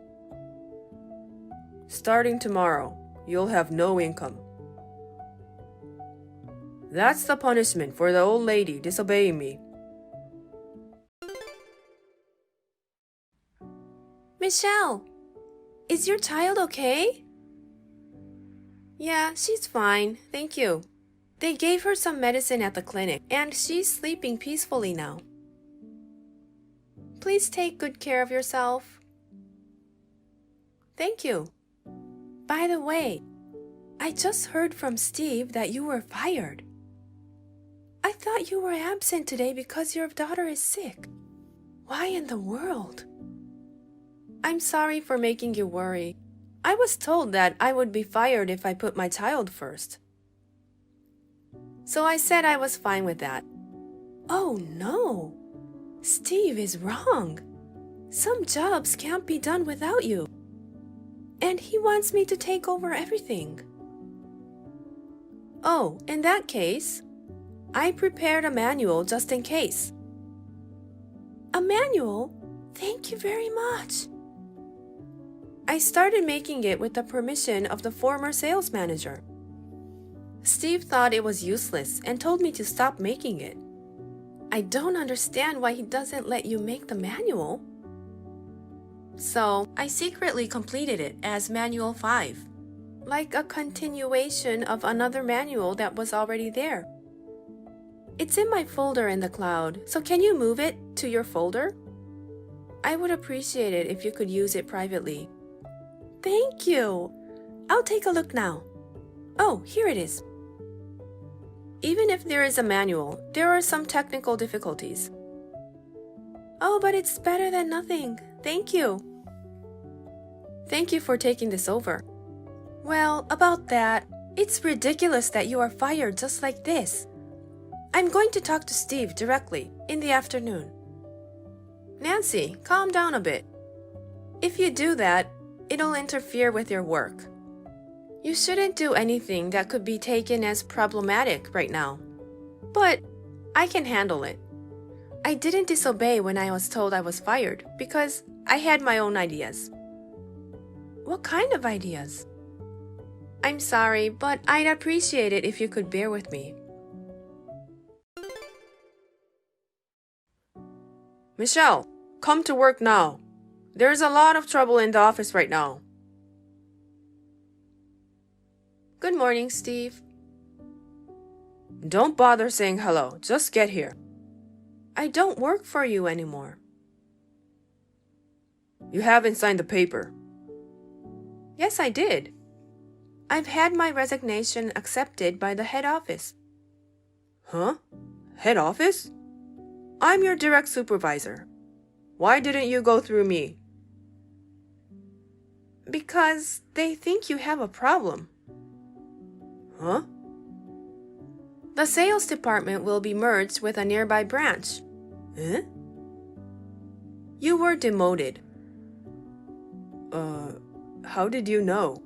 Starting tomorrow, you'll have no income. That's the punishment for the old lady disobeying me. Michelle, is your child okay? Yeah, she's fine, thank you. They gave her some medicine at the clinic, and she's sleeping peacefully now. Please take good care of yourself. Thank you. By the way, I just heard from Steve that you were fired. I thought you were absent today because your daughter is sick. Why in the world? I'm sorry for making you worry. I was told that I would be fired if I put my child first. So I said I was fine with that. Oh no! Steve is wrong. Some jobs can't be done without you. And he wants me to take over everything. Oh, in that case, I prepared a manual just in case. A manual? Thank you very much. I started making it with the permission of the former sales manager. Steve thought it was useless and told me to stop making it. I don't understand why he doesn't let you make the manual. So I secretly completed it as Manual 5, like a continuation of another manual that was already there. It's in my folder in the cloud, so can you move it to your folder? I would appreciate it if you could use it privately. Thank you. I'll take a look now. Oh, here it is. Even if there is a manual, there are some technical difficulties. Oh, but it's better than nothing. Thank you. Thank you for taking this over. Well, about that, it's ridiculous that you are fired just like this. I'm going to talk to Steve directly in the afternoon. Nancy, calm down a bit. If you do that, it'll interfere with your work. You shouldn't do anything that could be taken as problematic right now. But I can handle it. I didn't disobey when I was told I was fired because I had my own ideas. What kind of ideas? I'm sorry, but I'd appreciate it if you could bear with me. Michelle, come to work now. There's a lot of trouble in the office right now. Good morning, Steve. Don't bother saying hello. Just get here. I don't work for you anymore. You haven't signed the paper. Yes, I did. I've had my resignation accepted by the head office. Huh? Head office? I'm your direct supervisor. Why didn't you go through me? Because they think you have a problem. Huh? The sales department will be merged with a nearby branch. Eh? You were demoted. How did you know?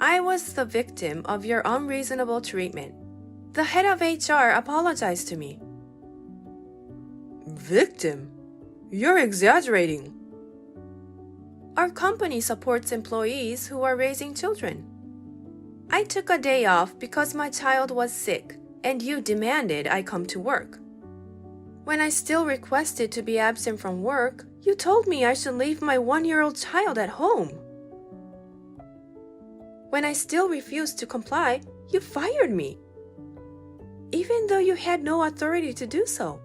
I was the victim of your unreasonable treatment. The head of HR apologized to me. Victim? You're exaggerating. Our company supports employees who are raising children. I took a day off because my child was sick, and you demanded I come to work. When I still requested to be absent from work, you told me I should leave my 1-year-old child at home. When I still refused to comply, you fired me, even though you had no authority to do so.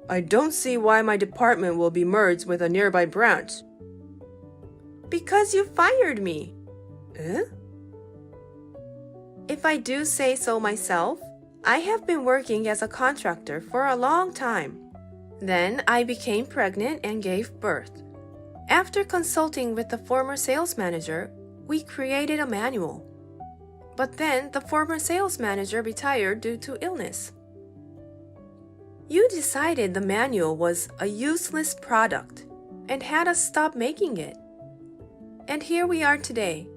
I don't see why my department will be merged with a nearby branch. Because you fired me. Eh? If I do say so myself, I have been working as a contractor for a long time. Then I became pregnant and gave birth. After consulting with the former sales manager, we created a manual. But then the former sales manager retired due to illness. You decided the manual was a useless product and had us stop making it. And here we are today.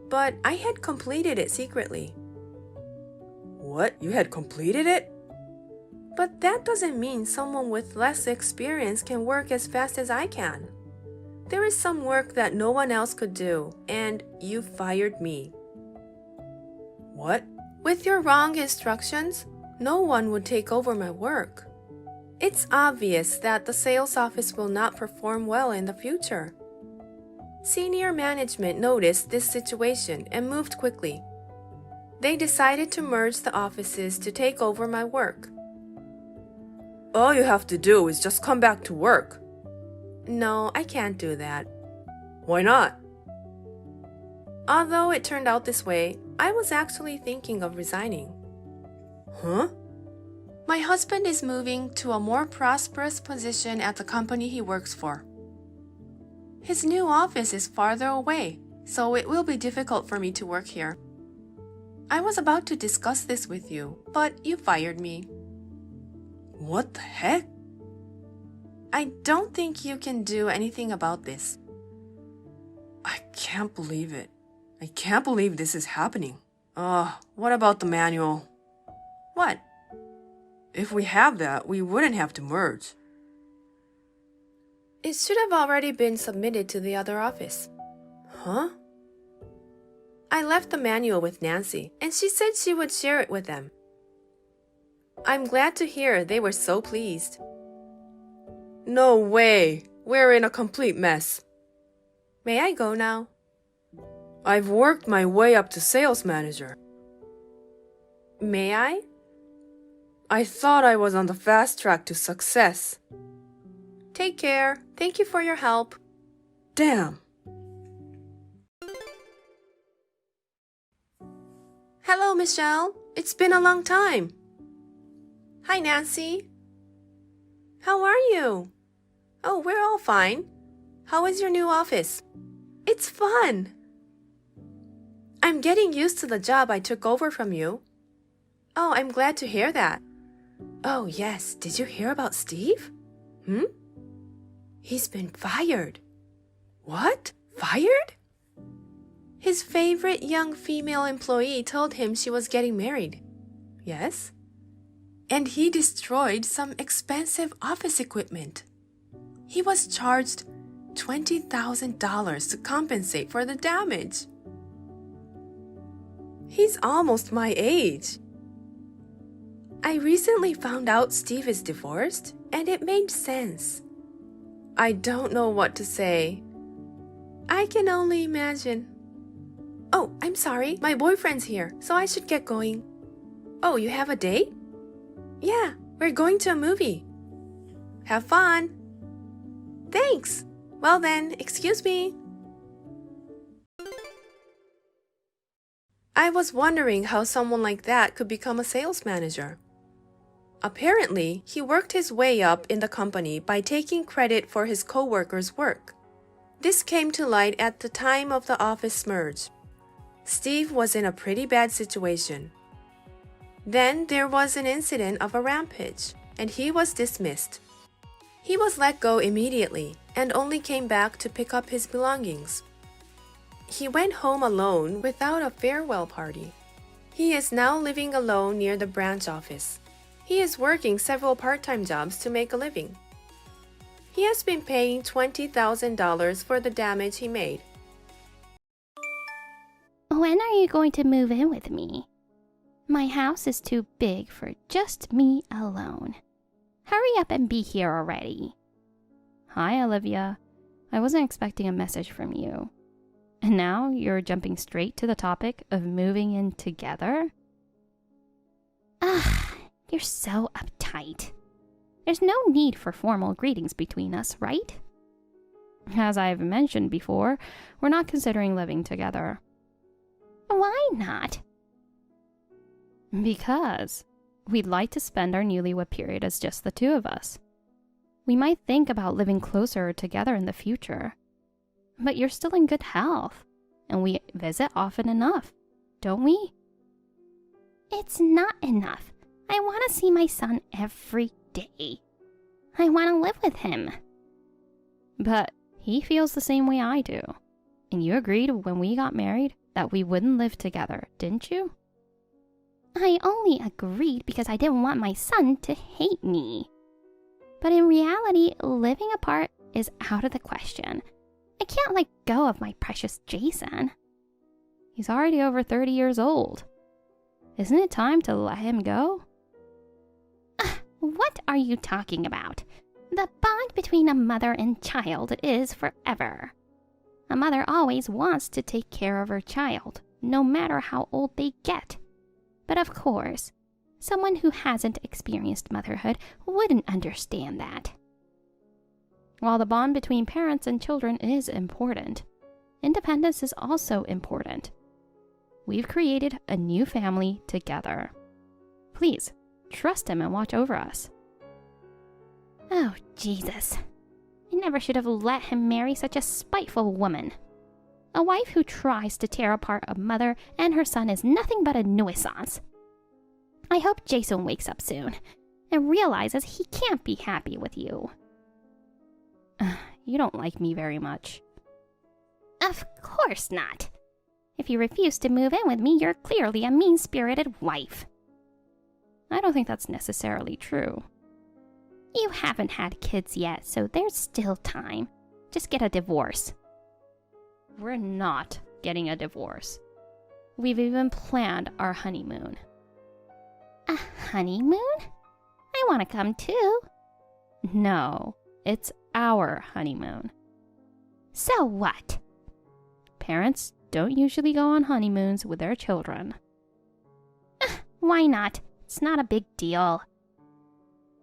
But I had completed it secretly. What? You had completed it? But that doesn't mean someone with less experience can work as fast as I can. There is some work that no one else could do, and you fired me. What? With your wrong instructions, no one would take over my work. It's obvious that the sales office will not perform well in the future. Senior management noticed this situation and moved quickly. They decided to merge the offices to take over my work. All you have to do is just come back to work. No, I can't do that. Why not? Although it turned out this way, I was actually thinking of resigning. Huh? My husband is moving to a more prosperous position at the company he works for. His new office is farther away, so it will be difficult for me to work here. I was about to discuss this with you, but you fired me. What the heck? I don't think you can do anything about this. I can't believe it. I can't believe this is happening. What about the manual? What? If we have that, we wouldn't have to merge. It should have already been submitted to the other office. Huh? I left the manual with Nancy, and she said she would share it with them. I'm glad to hear they were so pleased. No way! We're in a complete mess. May I go now? I've worked my way up to sales manager. May I? I thought I was on the fast track to success. Take care. Thank you for your help. Damn! Hello, Michelle. It's been a long time. Hi, Nancy. How are you? Oh, we're all fine. How is your new office? It's fun. I'm getting used to the job I took over from you. Oh, I'm glad to hear that. Oh, yes. Did you hear about Steve? He's been fired. What? Fired? His favorite young female employee told him she was getting married. Yes? And he destroyed some expensive office equipment. He was charged $20,000 to compensate for the damage. He's almost my age. I recently found out Steve is divorced, and it made sense. I don't know what to say. I can only imagine. Oh, I'm sorry. My boyfriend's here, so I should get going. Oh, you have a date? Yeah, we're going to a movie. Have fun. Thanks. Well then, excuse me. I was wondering how someone like that could become a sales manager. Apparently, he worked his way up in the company by taking credit for his co-workers' work. This came to light at the time of the office merge. Steve was in a pretty bad situation. Then there was an incident of a rampage, and he was dismissed. He was let go immediately and only came back to pick up his belongings. He went home alone without a farewell party. He is now living alone near the branch office. He is working several part-time jobs to make a living. He has been paying $20,000 for the damage he made. When are you going to move in with me? My house is too big for just me alone. Hurry up and be here already. Hi, Olivia. I wasn't expecting a message from you. And now you're jumping straight to the topic of moving in together? Ugh, you're so uptight. There's no need for formal greetings between us, right? As I've mentioned before, we're not considering living together. Why not? Because we'd like to spend our newlywed period as just the two of us. We might think about living closer together in the future. But you're still in good health. and we visit often enough, don't we? It's not enough. I want to see my son every day. I want to live with him. But he feels the same way I do. And you agreed when we got married that we wouldn't live together, didn't you? I only agreed because I didn't want my son to hate me. But in reality, living apart is out of the question. I can't let go of my precious Jason. He's already over 30 years old. Isn't it time to let him go? What are you talking about? The bond between a mother and child is forever. A mother always wants to take care of her child, no matter how old they get. But of course, someone who hasn't experienced motherhood wouldn't understand that. While the bond between parents and children is important, independence is also important. We've created a new family together. Please, trust him and watch over us. Oh, Jesus. I never should have let him marry such a spiteful woman. A wife who tries to tear apart a mother and her son is nothing but a nuisance. I hope Jason wakes up soon and realizes he can't be happy with you. You don't like me very much. Of course not. If you refuse to move in with me, you're clearly a mean-spirited wife. I don't think that's necessarily true. You haven't had kids yet, so there's still time. Just get a divorce. We're not getting a divorce. We've even planned our honeymoon. A honeymoon? I want to come too. No, it's our honeymoon. So what? Parents don't usually go on honeymoons with their children. Why not? It's not a big deal.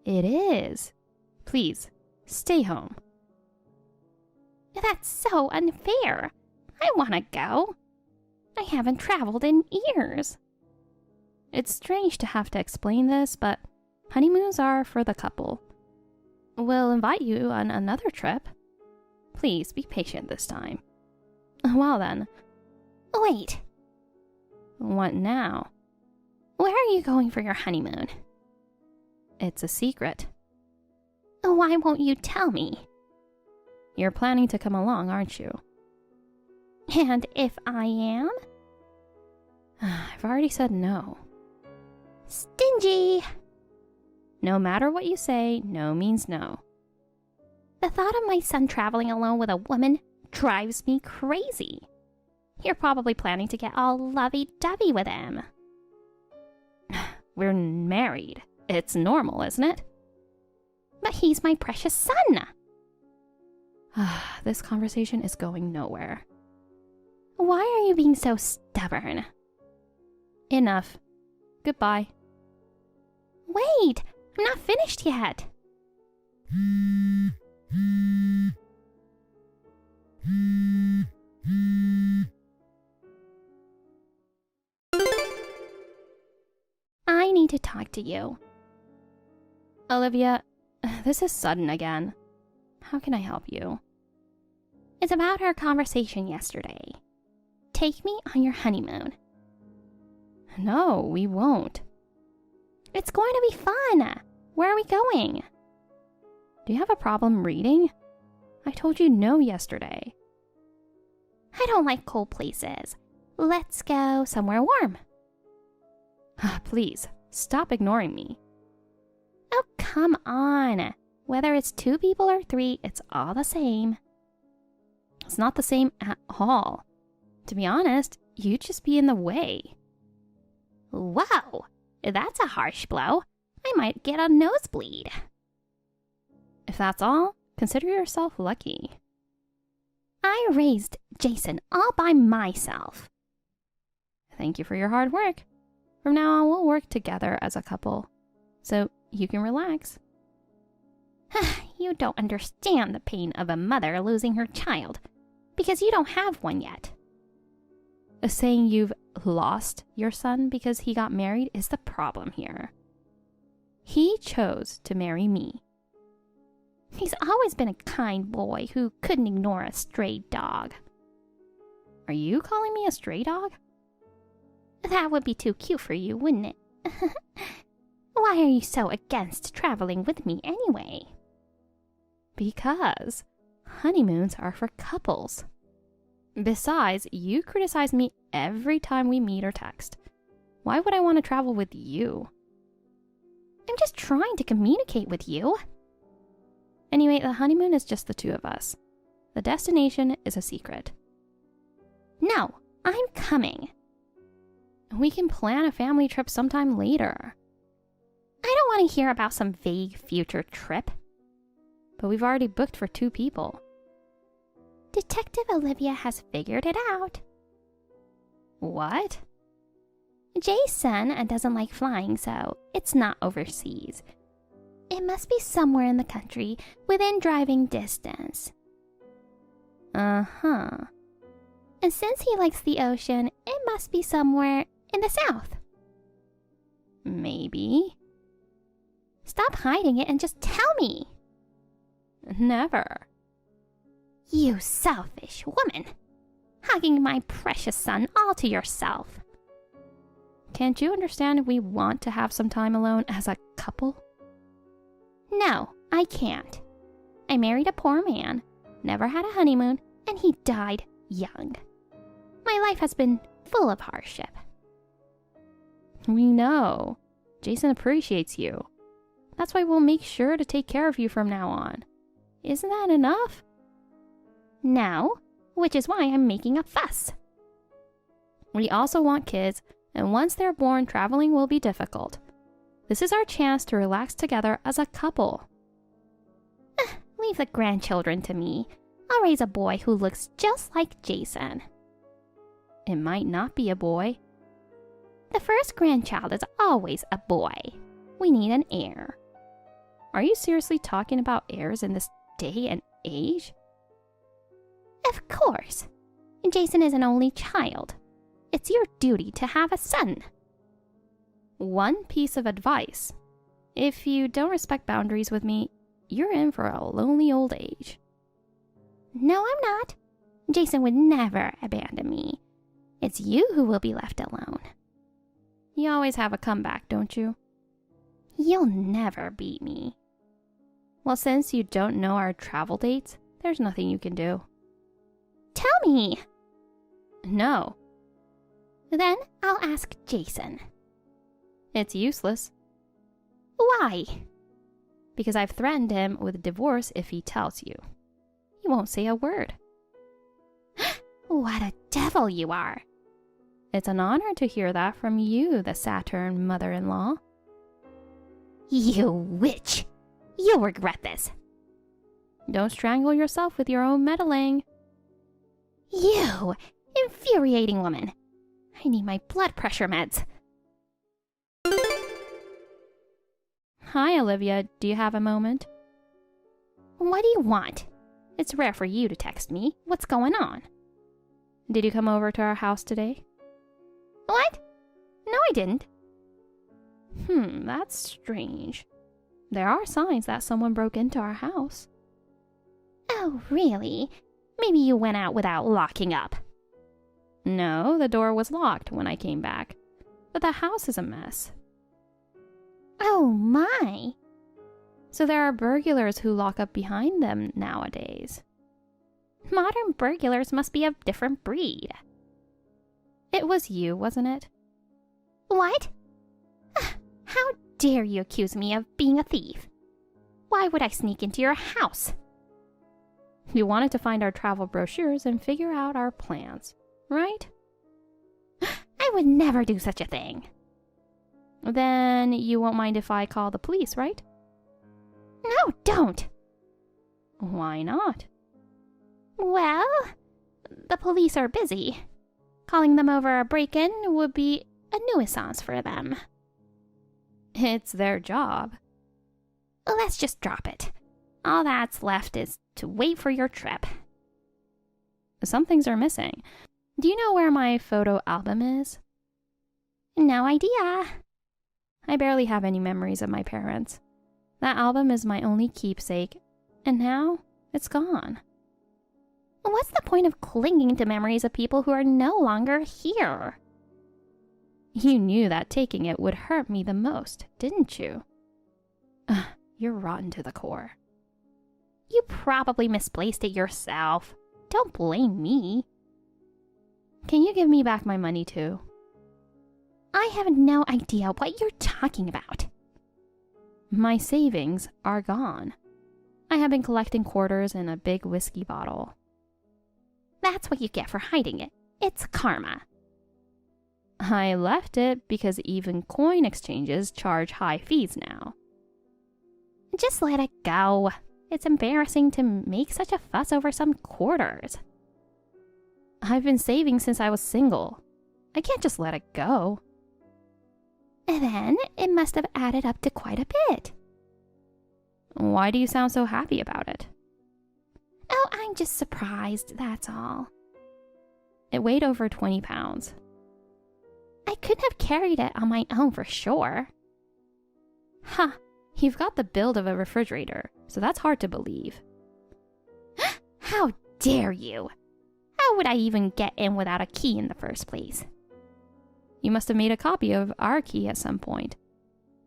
It is. Please, stay home. That's so unfair. I want to go. I haven't traveled in years. It's strange to have to explain this, but honeymoons are for the couple. We'll invite you on another trip. Please be patient this time. Well then. Wait. What now? Where are you going for your honeymoon? It's a secret. Why won't you tell me? You're planning to come along, aren't you? And if I am? I've already said no. Stingy! No matter what you say, no means no. The thought of my son traveling alone with a woman drives me crazy. You're probably planning to get all lovey-dovey with him. We're married. It's normal, isn't it? But he's my precious son. This conversation is going nowhere. Why are you being so stubborn? Enough. Goodbye. Wait, I'm not finished yet. I need to talk to you. Olivia, this is sudden again. How can I help you? It's about our conversation yesterday. Take me on your honeymoon. No, we won't. It's going to be fun. Where are we going? Do you have a problem reading? I told you no yesterday. I don't like cold places. Let's go somewhere warm. Please, stop ignoring me. Oh, come on. Whether it's 2 people or 3, it's all the same. It's not the same at all. To be honest, you'd just be in the way. Whoa, that's a harsh blow. I might get a nosebleed. If that's all, consider yourself lucky. I raised Jason all by myself. Thank you for your hard work. From now on, we'll work together as a couple, so you can relax. You don't understand the pain of a mother losing her child, because you don't have one yet. Saying you've lost your son because he got married is the problem here. He chose to marry me. He's always been a kind boy who couldn't ignore a stray dog. Are you calling me a stray dog? That would be too cute for you, wouldn't it? Why are you so against traveling with me anyway? Because honeymoons are for couples. Besides, you criticize me every time we meet or text. Why would I want to travel with you? I'm just trying to communicate with you. Anyway, the honeymoon is just the two of us. The destination is a secret. No, I'm coming. We can plan a family trip sometime later. I don't want to hear about some vague future trip. But we've already booked for 2 people. Detective Olivia has figured it out. What? Jason doesn't like flying, so it's not overseas. It must be somewhere in the country within driving distance. Uh-huh. And since he likes the ocean, it must be somewhere in the south. Maybe. Stop hiding it and just tell me. Never. You selfish woman. Hugging my precious son all to yourself. Can't you understand we want to have some time alone as a couple? No, I can't. I married a poor man, never had a honeymoon, and he died young. My life has been full of hardship. We know. Jason appreciates you. That's why we'll make sure to take care of you from now on. Isn't that enough? No, which is why I'm making a fuss. We also want kids, and once they're born, traveling will be difficult. This is our chance to relax together as a couple. Leave the grandchildren to me. I'll raise a boy who looks just like Jason. It might not be a boy. The first grandchild is always a boy. We need an heir. Are you seriously talking about heirs in this day and age? Of course. Jason is an only child. It's your duty to have a son. One piece of advice. If you don't respect boundaries with me, you're in for a lonely old age. No, I'm not. Jason would never abandon me. It's you who will be left alone. You always have a comeback, don't you? You'll never beat me. Well, since you don't know our travel dates, there's nothing you can do. Tell me! No. Then I'll ask Jason. It's useless. Why? Because I've threatened him with divorce if he tells you. He won't say a word. What a devil you are! It's an honor to hear that from you, the Saturn mother-in-law. You witch! You'll regret this. Don't strangle yourself with your own meddling. You infuriating woman. I need my blood pressure meds. Hi, Olivia. Do you have a moment? What do you want? It's rare for you to text me. What's going on? Did you come over to our house today? What? No, I didn't. That's strange. There are signs that someone broke into our house. Oh, really? Maybe you went out without locking up. No, the door was locked when I came back. But the house is a mess. Oh, my. So there are burglars who lock up behind them nowadays. Modern burglars must be of different breed. It was you, wasn't it? What? How dare you accuse me of being a thief? Why would I sneak into your house? You wanted to find our travel brochures and figure out our plans, right? I would never do such a thing. Then you won't mind if I call the police, right? No, don't. Why not? Well, the police are busy. Calling them over a break-in would be a nuisance for them. It's their job. Let's just drop it. All that's left is to wait for your trip. Some things are missing. Do you know where my photo album is? No idea. I barely have any memories of my parents. That album is my only keepsake, and now it's gone. What's the point of clinging to memories of people who are no longer here? You knew that taking it would hurt me the most, didn't you? You're rotten to the core. You probably misplaced it yourself. Don't blame me. Can you give me back my money too? I have no idea what you're talking about. My savings are gone. I have been collecting quarters in a big whiskey bottle. That's what you get for hiding it. It's karma. I left it because even coin exchanges charge high fees now. Just let it go. It's embarrassing to make such a fuss over some quarters. I've been saving since I was single. I can't just let it go. Then it must have added up to quite a bit. Why do you sound so happy about it? Oh, I'm just surprised, that's all. It weighed over 20 pounds. I couldn't have carried it on my own for sure. Huh, you've got the build of a refrigerator, so that's hard to believe. How dare you? How would I even get in without a key in the first place? You must have made a copy of our key at some point.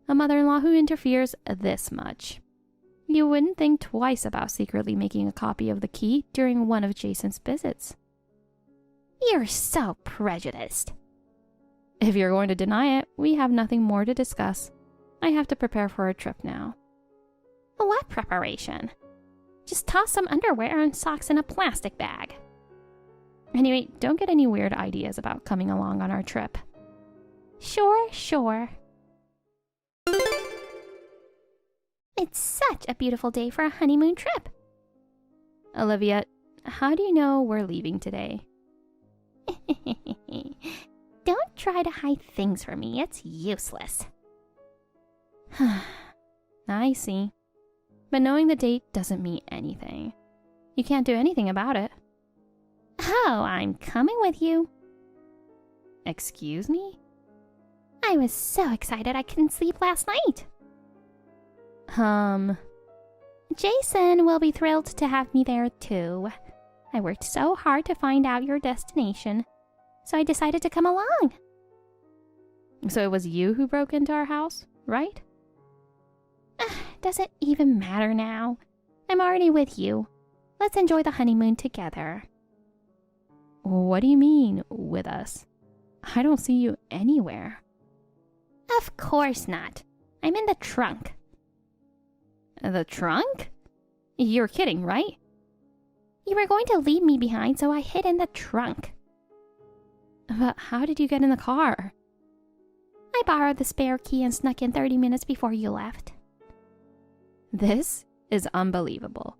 A mother-in-law who interferes this much. You wouldn't think twice about secretly making a copy of the key during one of Jason's visits. You're so prejudiced. If you're going to deny it, we have nothing more to discuss. I have to prepare for a trip now. What preparation? Just toss some underwear and socks in a plastic bag. Anyway, don't get any weird ideas about coming along on our trip. Sure. It's such a beautiful day for a honeymoon trip. Olivia, how do you know we're leaving today? Don't try to hide things from me. It's useless. I see. But knowing the date doesn't mean anything. You can't do anything about it. Oh, I'm coming with you. Excuse me? I was so excited I couldn't sleep last night. Jason will be thrilled to have me there too. I worked so hard to find out your destination, so I decided to come along. So it was you who broke into our house, right? Does it even matter now? I'm already with you. Let's enjoy the honeymoon together. What do you mean, with us? I don't see you anywhere. Of course not. I'm in the trunk. The trunk? You're kidding, right? You were going to leave me behind, so I hid in the trunk. But how did you get in the car? I borrowed the spare key and snuck in 30 minutes before you left. This is unbelievable.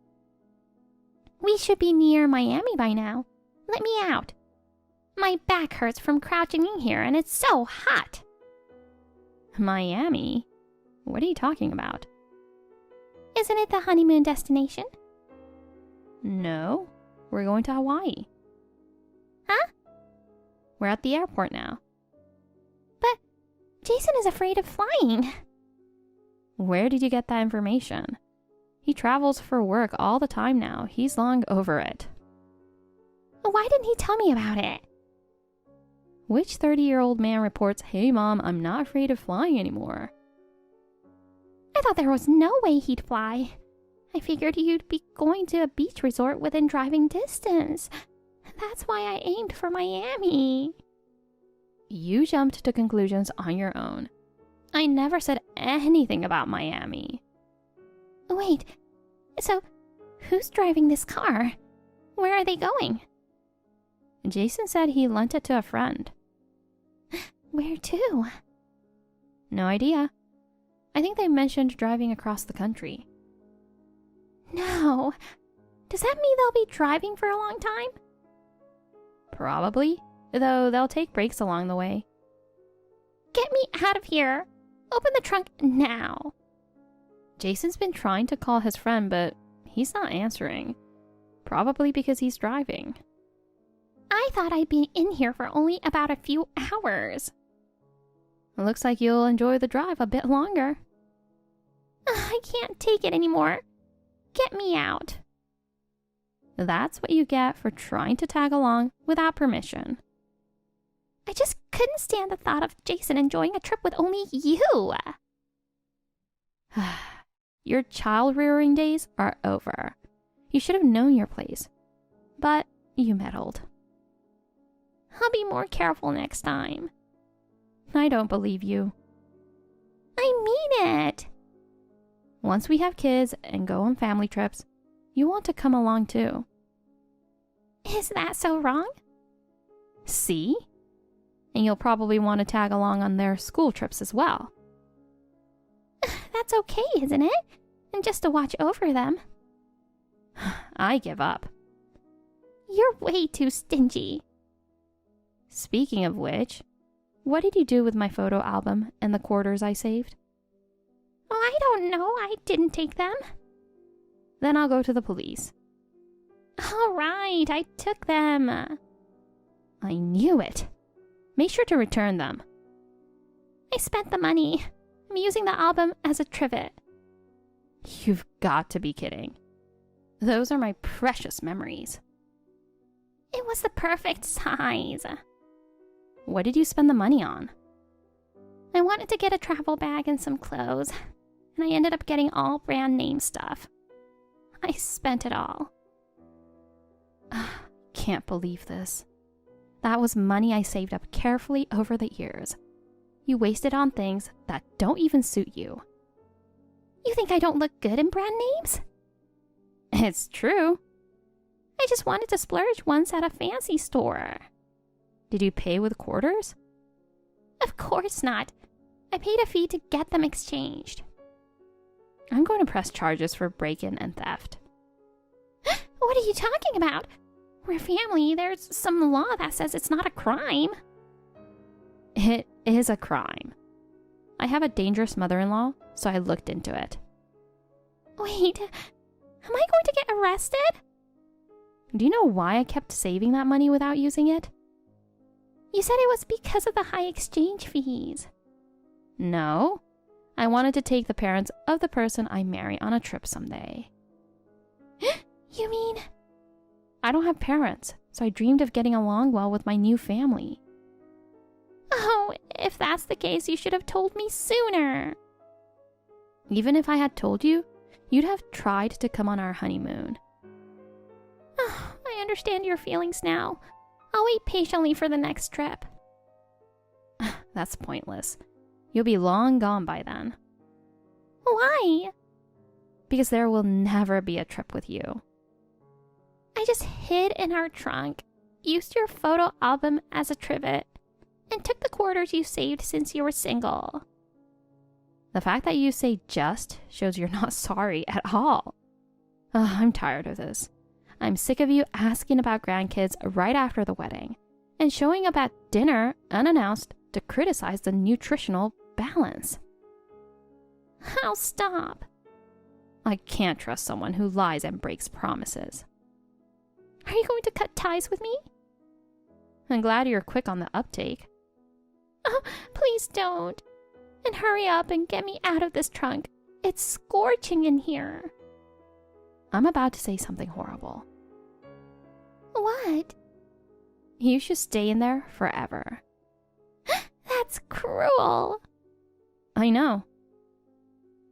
We should be near Miami by now. Let me out. My back hurts from crouching in here, and it's so hot. Miami? What are you talking about? Isn't it the honeymoon destination? No, we're going to Hawaii. Huh? We're at the airport now. But Jason is afraid of flying. Where did you get that information? He travels for work all the time now. He's long over it. Why didn't he tell me about it? Which 30-year-old man reports, "Hey mom, I'm not afraid of flying anymore"? I thought there was no way he'd fly. I figured you'd be going to a beach resort within driving distance. That's why I aimed for Miami. You jumped to conclusions on your own. I never said anything about Miami. Wait, so who's driving this car? Where are they going? Jason said he lent it to a friend. Where to? No idea. I think they mentioned driving across the country. No. Does that mean they'll be driving for a long time? Probably, though they'll take breaks along the way. Get me out of here. Open the trunk now. Jason's been trying to call his friend, but he's not answering. Probably because he's driving. I thought I'd be in here for only about a few hours. Looks like you'll enjoy the drive a bit longer. I can't take it anymore. Get me out. That's what you get for trying to tag along without permission. I just couldn't stand the thought of Jason enjoying a trip with only you. Your child-rearing days are over. You should have known your place. But you meddled. I'll be more careful next time. I don't believe you. I mean it. Once we have kids and go on family trips, you want to come along too. Is that so wrong? See? And you'll probably want to tag along on their school trips as well. That's okay, isn't it? And just to watch over them. I give up. You're way too stingy. Speaking of which, what did you do with my photo album and the quarters I saved? Oh, I don't know. I didn't take them. Then I'll go to the police. All right, I took them. I knew it. Make sure to return them. I spent the money. I'm using the album as a trivet. You've got to be kidding. Those are my precious memories. It was the perfect size. What did you spend the money on? I wanted to get a travel bag and some clothes, and I ended up getting all brand name stuff. I spent it all. Can't believe this. That was money I saved up carefully over the years. You wasted on things that don't even suit you. You think I don't look good in brand names? It's true. I just wanted to splurge once at a fancy store. Did you pay with quarters? Of course not. I paid a fee to get them exchanged. I'm going to press charges for break-in and theft. What are you talking about? We're family. There's some law that says it's not a crime. It is a crime. I have a dangerous mother-in-law, so I looked into it. Wait, am I going to get arrested? Do you know why I kept saving that money without using it? You said it was because of the high exchange fees. No. I wanted to take the parents of the person I marry on a trip someday. You mean? I don't have parents, so I dreamed of getting along well with my new family. Oh, if that's the case, you should have told me sooner. Even if I had told you, you'd have tried to come on our honeymoon. Oh, I understand your feelings now. I'll wait patiently for the next trip. That's pointless. You'll be long gone by then. Why? Because there will never be a trip with you. I just hid in our trunk, used your photo album as a trivet, and took the quarters you saved since you were single. The fact that you say just shows you're not sorry at all. I'm tired of this. I'm sick of you asking about grandkids right after the wedding and showing up at dinner unannounced to criticize the nutritional balance. I'll stop. I can't trust someone who lies and breaks promises. Are you going to cut ties with me? I'm glad you're quick on the uptake. Oh, please don't. And hurry up and get me out of this trunk. It's scorching in here. I'm about to say something horrible. What? You should stay in there forever. That's cruel. I know.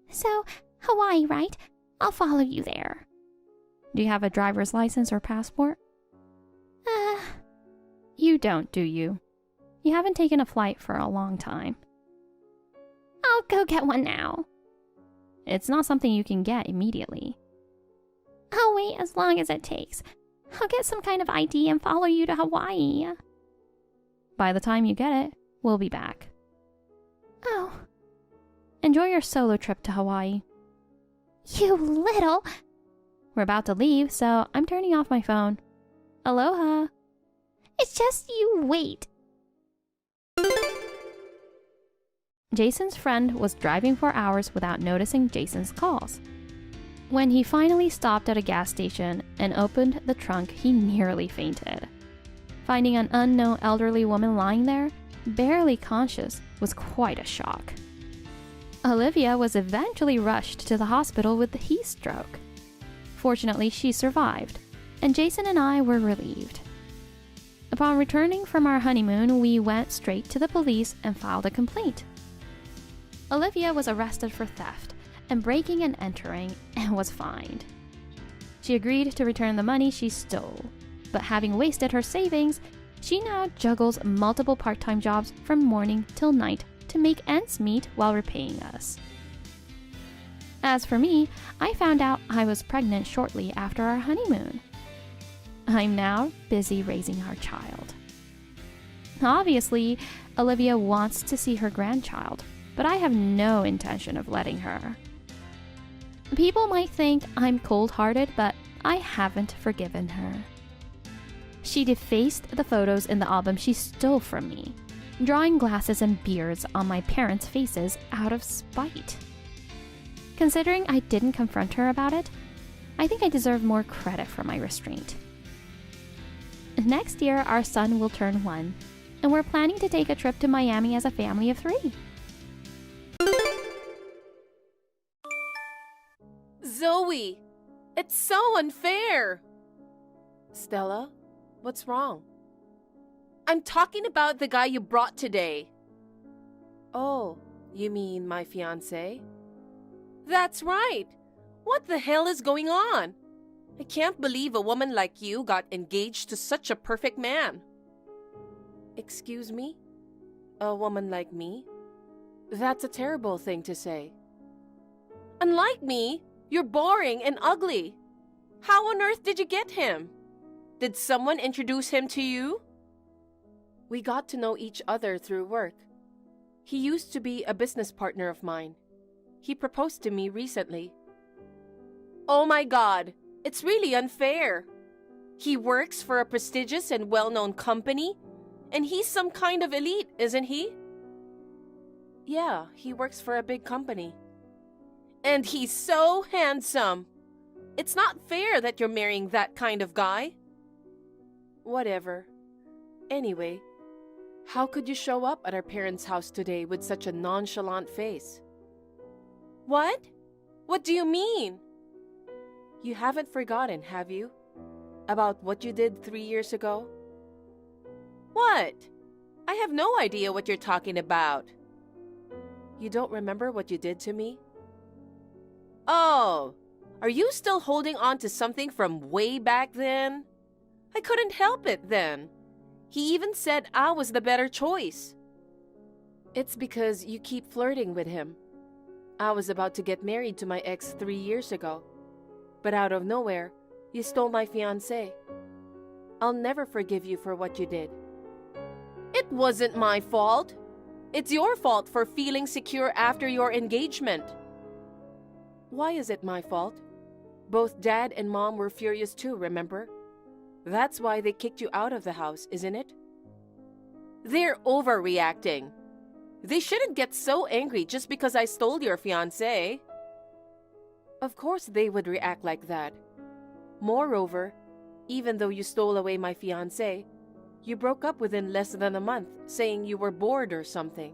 So, Hawaii, right? I'll follow you there. Do you have a driver's license or passport? You don't, do you? You haven't taken a flight for a long time. I'll go get one now. It's not something you can get immediately. I'll wait as long as it takes. I'll get some kind of ID and follow you to Hawaii. By the time you get it, we'll be back. Oh. Enjoy your solo trip to Hawaii. You little... We're about to leave, so I'm turning off my phone. Aloha. It's just you wait. Jason's friend was driving for hours without noticing Jason's calls. When he finally stopped at a gas station and opened the trunk, he nearly fainted. Finding an unknown elderly woman lying there, barely conscious, was quite a shock. Olivia was eventually rushed to the hospital with heat stroke. Fortunately, she survived, and Jason and I were relieved. Upon returning from our honeymoon, we went straight to the police and filed a complaint. Olivia was arrested for theft and breaking and entering and was fined. She agreed to return the money she stole, but having wasted her savings, she now juggles multiple part-time jobs from morning till night to make ends meet while repaying us. As for me, I found out I was pregnant shortly after our honeymoon. I'm now busy raising our child. Obviously, Olivia wants to see her grandchild, but I have no intention of letting her. People might think I'm cold-hearted, but I haven't forgiven her. She defaced the photos in the album she stole from me, drawing glasses and beards on my parents' faces out of spite. Considering I didn't confront her about it, I think I deserve more credit for my restraint. Next year, our son will turn 1, and we're planning to take a trip to Miami as a family of 3. Zoe, it's so unfair. Stella, what's wrong? I'm talking about the guy you brought today. Oh, you mean my fiancé? That's right. What the hell is going on? I can't believe a woman like you got engaged to such a perfect man. Excuse me? A woman like me? That's a terrible thing to say. Unlike me, you're boring and ugly. How on earth did you get him? Did someone introduce him to you? We got to know each other through work. He used to be a business partner of mine. He proposed to me recently. Oh my God, it's really unfair. He works for a prestigious and well-known company, and he's some kind of elite, isn't he? Yeah, he works for a big company. And he's so handsome. It's not fair that you're marrying that kind of guy. Whatever. Anyway, how could you show up at our parents' house today with such a nonchalant face? What? What do you mean? You haven't forgotten, have you? About what you did 3 years ago? What? I have no idea what you're talking about. You don't remember what you did to me? Oh, are you still holding on to something from way back then? I couldn't help it then. He even said I was the better choice. It's because you keep flirting with him. I was about to get married to my ex 3 years ago. But out of nowhere, you stole my fiancé. I'll never forgive you for what you did. It wasn't my fault. It's your fault for feeling secure after your engagement. Why is it my fault? Both Dad and Mom were furious too, remember? That's why they kicked you out of the house, isn't it? They're overreacting. They shouldn't get so angry just because I stole your fiancé. Of course they would react like that. Moreover, even though you stole away my fiancé, you broke up within less than a month, saying you were bored or something.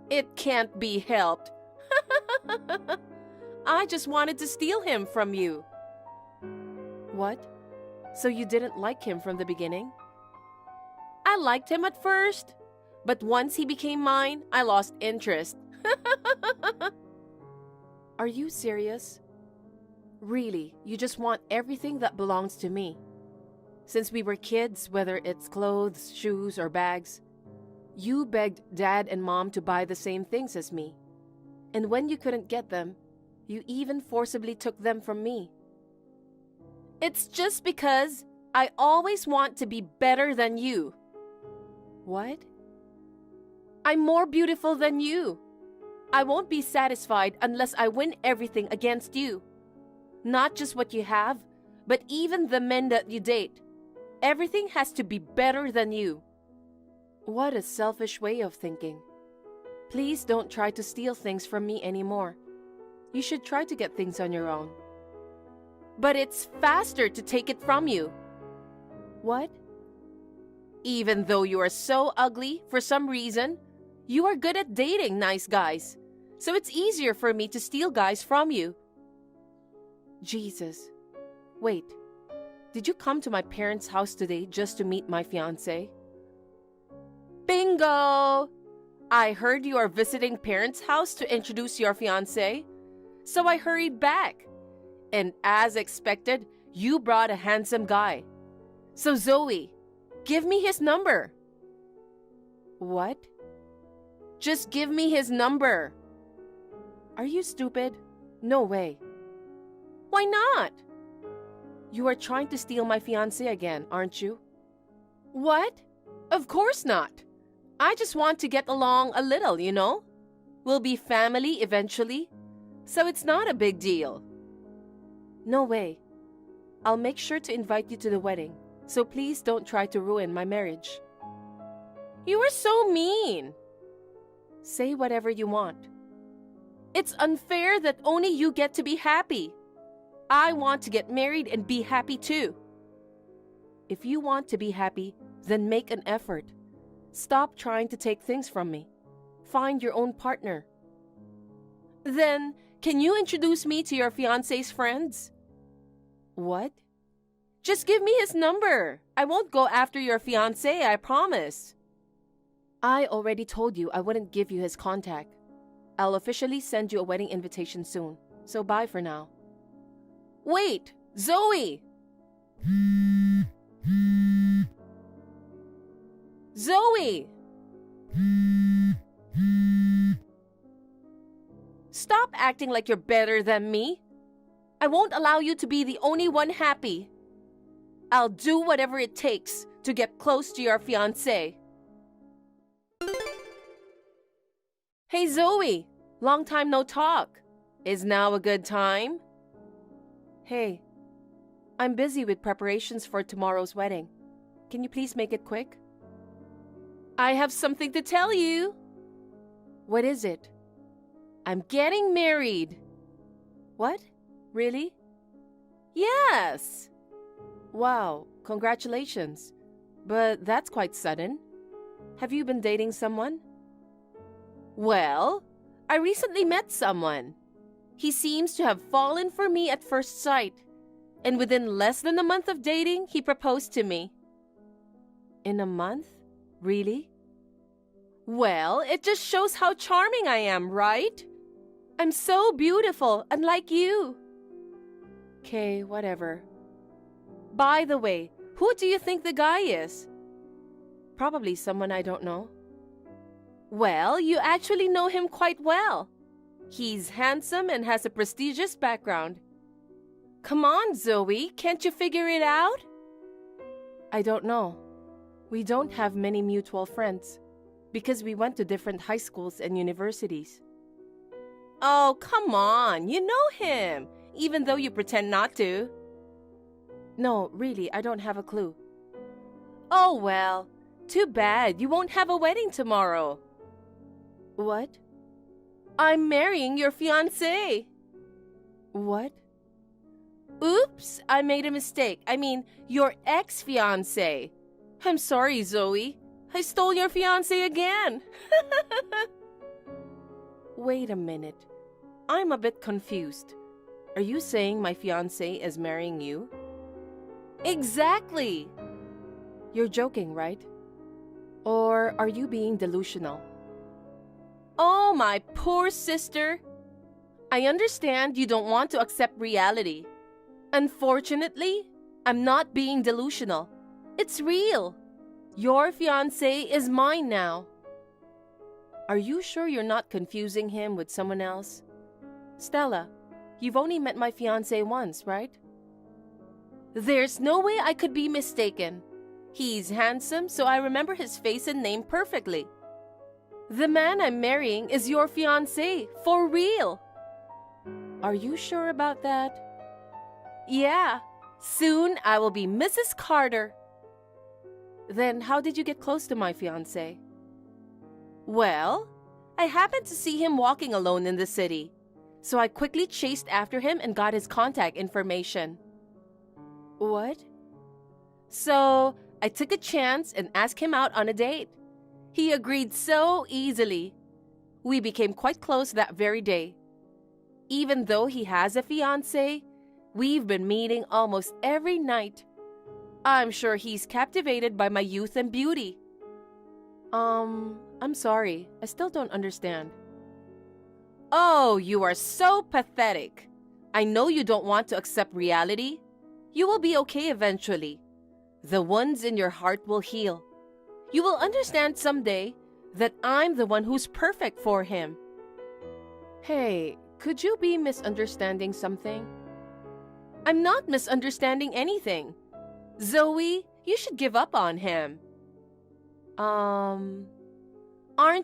It can't be helped. I just wanted to steal him from you. What? So you didn't like him from the beginning? I liked him at first, but once he became mine, I lost interest. Are you serious? Really, you just want everything that belongs to me. Since we were kids, whether it's clothes, shoes, or bags, you begged Dad and Mom to buy the same things as me. And when you couldn't get them, you even forcibly took them from me. It's just because I always want to be better than you. What? I'm more beautiful than you. I won't be satisfied unless I win everything against you. Not just what you have, but even the men that you date. Everything has to be better than you. What a selfish way of thinking. Please don't try to steal things from me anymore. You should try to get things on your own. But it's faster to take it from you. What? Even though you are so ugly, for some reason, you are good at dating nice guys. So it's easier for me to steal guys from you. Jesus. Wait. Did you come to my parents' house today just to meet my fiancé? Bingo! I heard you are visiting parents' house to introduce your fiancé, so I hurried back. And as expected, you brought a handsome guy. So Zoe, give me his number. What? Just give me his number. Are you stupid? No way. Why not? You are trying to steal my fiancé again, aren't you? What? Of course not. I just want to get along a little, you know? We'll be family eventually, so it's not a big deal. No way. I'll make sure to invite you to the wedding, so please don't try to ruin my marriage. You are so mean. Say whatever you want. It's unfair that only you get to be happy. I want to get married and be happy too. If you want to be happy, then make an effort. Stop trying to take things from me. Find your own partner. Then, can you introduce me to your fiancé's friends? What? Just give me his number. I won't go after your fiancé, I promise. I already told you I wouldn't give you his contact. I'll officially send you a wedding invitation soon, so bye for now. Wait, Zoe! Zoe! Stop acting like you're better than me. I won't allow you to be the only one happy. I'll do whatever it takes to get close to your fiancé. Hey Zoe, long time no talk. Is now a good time? Hey, I'm busy with preparations for tomorrow's wedding. Can you please make it quick? I have something to tell you. What is it? I'm getting married. What? Really? Yes. Wow, congratulations. But that's quite sudden. Have you been dating someone? Well, I recently met someone. He seems to have fallen for me at first sight. And within less than a month of dating, he proposed to me. In a month? Really? Well, it just shows how charming I am, right? I'm so beautiful, unlike you. Okay, whatever. By the way, who do you think the guy is? Probably someone I don't know. Well, you actually know him quite well. He's handsome and has a prestigious background. Come on, Zoe, can't you figure it out? I don't know. We don't have many mutual friends because we went to different high schools and universities. Oh, come on, you know him, even though you pretend not to. No, really, I don't have a clue. Oh, well, too bad you won't have a wedding tomorrow. What? I'm marrying your fiancé. What? Oops, I made a mistake. I mean, your ex-fiancé. I'm sorry, Zoe. I stole your fiancé again. Wait a minute. I'm a bit confused. Are you saying my fiancé is marrying you? Exactly. You're joking, right? Or are you being delusional? Oh, my poor sister. I understand you don't want to accept reality. Unfortunately, I'm not being delusional. It's real. Your fiancé is mine now. Are you sure you're not confusing him with someone else? Stella, you've only met my fiancé once, right? There's no way I could be mistaken. He's handsome, so I remember his face and name perfectly. The man I'm marrying is your fiancé, for real. Are you sure about that? Yeah, soon I will be Mrs. Carter. Then how did you get close to my fiancé? Well, I happened to see him walking alone in the city, so I quickly chased after him and got his contact information. What? So I took a chance and asked him out on a date. He agreed so easily. We became quite close that very day. Even though he has a fiancé, we've been meeting almost every night, I'm sure he's captivated by my youth and beauty. I'm sorry. I still don't understand. Oh, you are so pathetic. I know you don't want to accept reality. You will be okay eventually. The wounds in your heart will heal. You will understand someday that I'm the one who's perfect for him. Hey, could you be misunderstanding something? I'm not misunderstanding anything. Zoe, you should give up on him. Aren't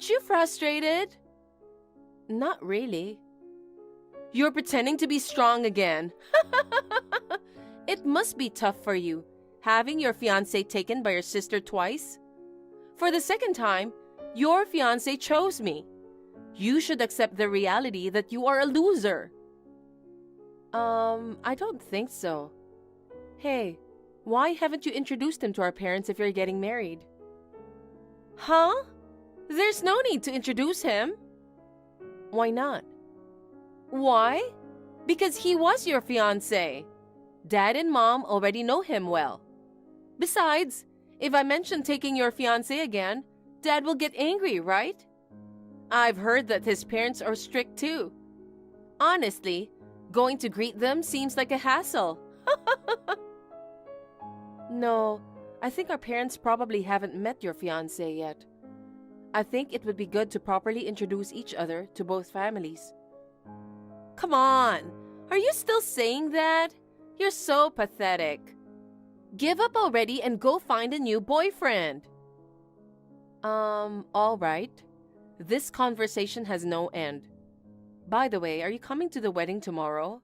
you frustrated? Not really. You're pretending to be strong again. It must be tough for you, having your fiancé taken by your sister twice. For the second time, your fiancé chose me. You should accept the reality that you are a loser. I don't think so. Hey, why haven't you introduced him to our parents if you're getting married? Huh? There's no need to introduce him. Why not? Why? Because he was your fiancé. Dad and Mom already know him well. Besides, if I mention taking your fiancé again, Dad will get angry, right? I've heard that his parents are strict too. Honestly, going to greet them seems like a hassle. No, I think our parents probably haven't met your fiancé yet. I think it would be good to properly introduce each other to both families. Come on, are you still saying that? You're so pathetic. Give up already and go find a new boyfriend. All right. This conversation has no end. By the way, are you coming to the wedding tomorrow?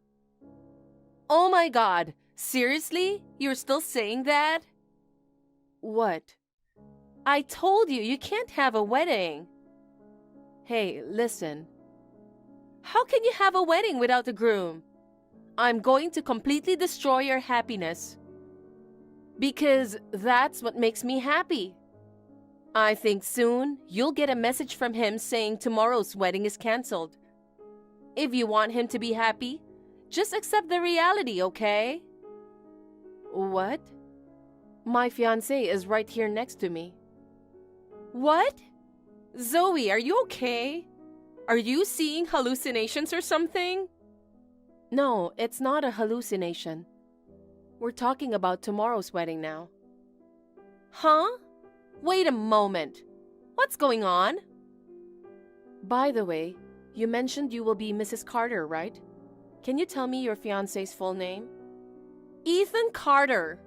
Oh my God, seriously? You're still saying that? What? I told you, you can't have a wedding. Hey, listen. How can you have a wedding without a groom? I'm going to completely destroy your happiness. Because that's what makes me happy. I think soon you'll get a message from him saying tomorrow's wedding is canceled. If you want him to be happy, just accept the reality, okay? What? My fiancé is right here next to me. What? Zoe, are you okay? Are you seeing hallucinations or something? No, it's not a hallucination. We're talking about tomorrow's wedding now. Huh? Wait a moment. What's going on? By the way, you mentioned you will be Mrs. Carter, right? Can you tell me your fiancé's full name? Ethan Carter.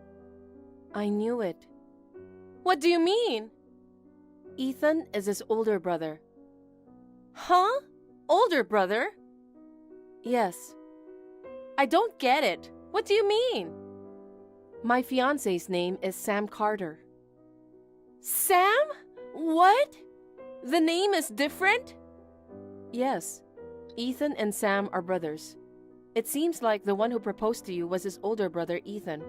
I knew it. What do you mean? Ethan is his older brother. Huh? Older brother? Yes. I don't get it. What do you mean? My fiancé's name is Sam Carter. Sam? What? The name is different? Yes. Ethan and Sam are brothers. It seems like the one who proposed to you was his older brother, Ethan.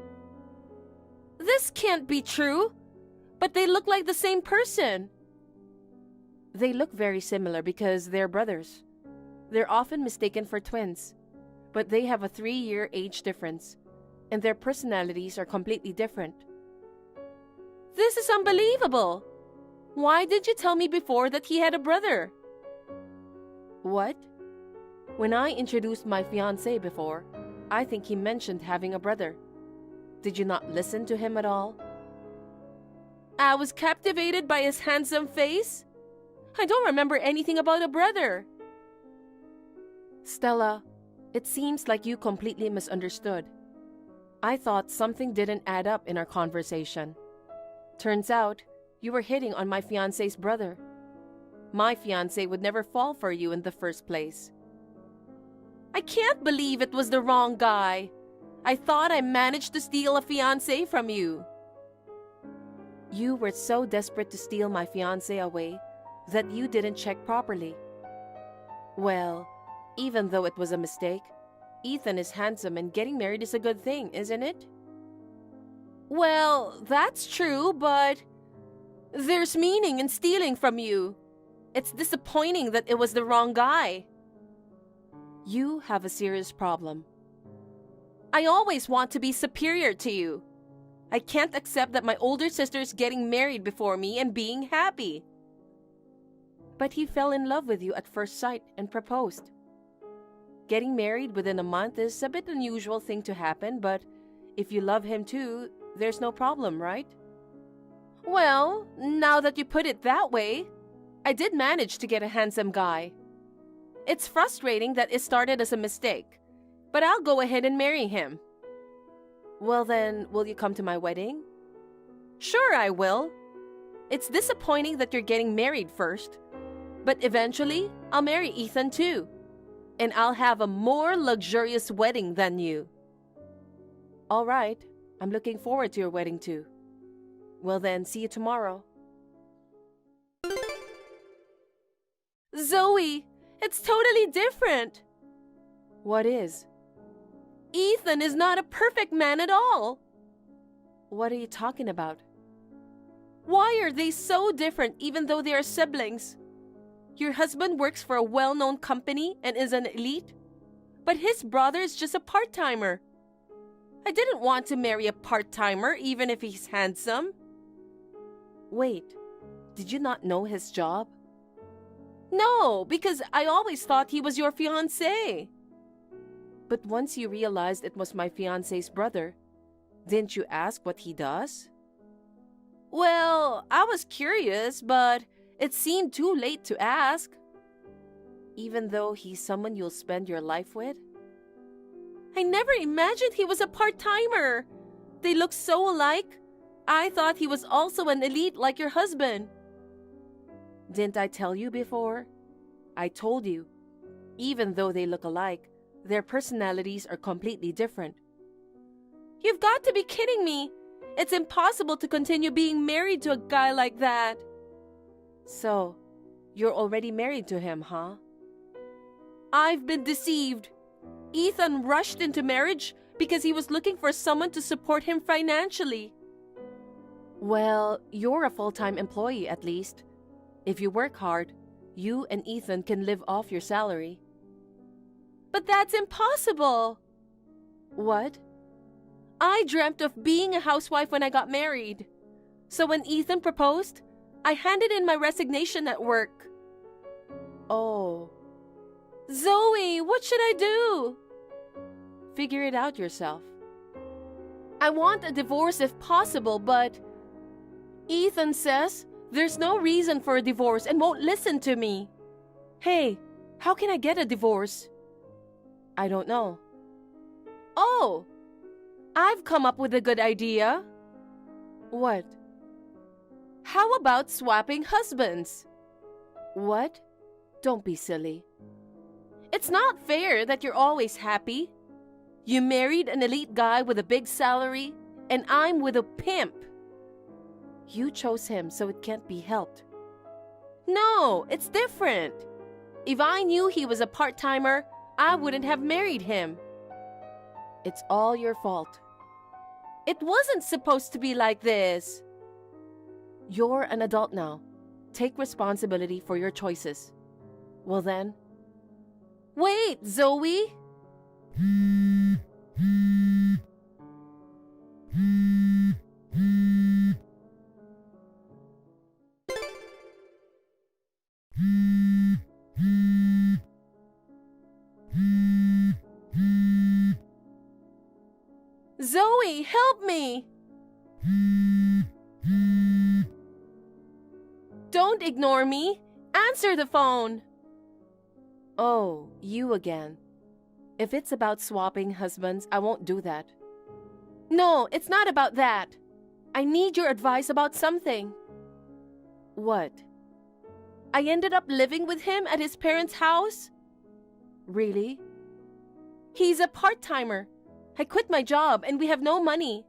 This can't be true. But they look like the same person. They look very similar because they're brothers. They're often mistaken for twins, but they have a 3-year age difference, and their personalities are completely different. This is unbelievable! Why did you tell me before that he had a brother? What? When I introduced my fiancé before, I think he mentioned having a brother. Did you not listen to him at all? I was captivated by his handsome face. I don't remember anything about a brother. Stella, it seems like you completely misunderstood. I thought something didn't add up in our conversation. Turns out, you were hitting on my fiancé's brother. My fiancé would never fall for you in the first place. I can't believe it was the wrong guy. I thought I managed to steal a fiancé from you. You were so desperate to steal my fiancé away that you didn't check properly. Well, even though it was a mistake, Ethan is handsome and getting married is a good thing, isn't it? Well, that's true, but there's meaning in stealing from you. It's disappointing that it was the wrong guy. You have a serious problem. I always want to be superior to you. I can't accept that my older sister is getting married before me and being happy. But he fell in love with you at first sight and proposed. Getting married within a month is a bit unusual thing to happen, but if you love him too, there's no problem, right? Well, now that you put it that way, I did manage to get a handsome guy. It's frustrating that it started as a mistake, but I'll go ahead and marry him. Well then, will you come to my wedding? Sure, I will. It's disappointing that you're getting married first, but eventually, I'll marry Ethan too. And I'll have a more luxurious wedding than you. All right, I'm looking forward to your wedding too. Well then, see you tomorrow. Zoe, it's totally different. What is? Ethan is not a perfect man at all. What are you talking about? Why are they so different even though they are siblings? Your husband works for a well-known company and is an elite, but his brother is just a part-timer. I didn't want to marry a part-timer even if he's handsome. Wait, did you not know his job? No, because I always thought he was your fiancé. But once you realized it was my fiancé's brother, didn't you ask what he does? Well, I was curious, but it seemed too late to ask. Even though he's someone you'll spend your life with? I never imagined he was a part-timer. They look so alike. I thought he was also an elite like your husband. Didn't I tell you before? I told you. Even though they look alike, their personalities are completely different. You've got to be kidding me. It's impossible to continue being married to a guy like that. So, you're already married to him, huh? I've been deceived. Ethan rushed into marriage because he was looking for someone to support him financially. Well, you're a full-time employee at least. If you work hard, you and Ethan can live off your salary. But that's impossible. What? I dreamt of being a housewife when I got married. So when Ethan proposed, I handed in my resignation at work. Oh. Zoe, what should I do? Figure it out yourself. I want a divorce if possible, but Ethan says there's no reason for a divorce and won't listen to me. Hey, how can I get a divorce? I don't know. Oh, I've come up with a good idea. What? How about swapping husbands? What? Don't be silly. It's not fair that you're always happy. You married an elite guy with a big salary, and I'm with a pimp. You chose him, so it can't be helped. No, it's different. If I knew he was a part-timer, I wouldn't have married him. It's all your fault. It wasn't supposed to be like this. You're an adult now. Take responsibility for your choices. Well then. Wait, Zoe! Zoe, help me! Don't ignore me. Answer the phone. Oh, you again. If it's about swapping husbands, I won't do that. No, it's not about that. I need your advice about something. What? I ended up living with him at his parents' house. Really? He's a part-timer. I quit my job and we have no money.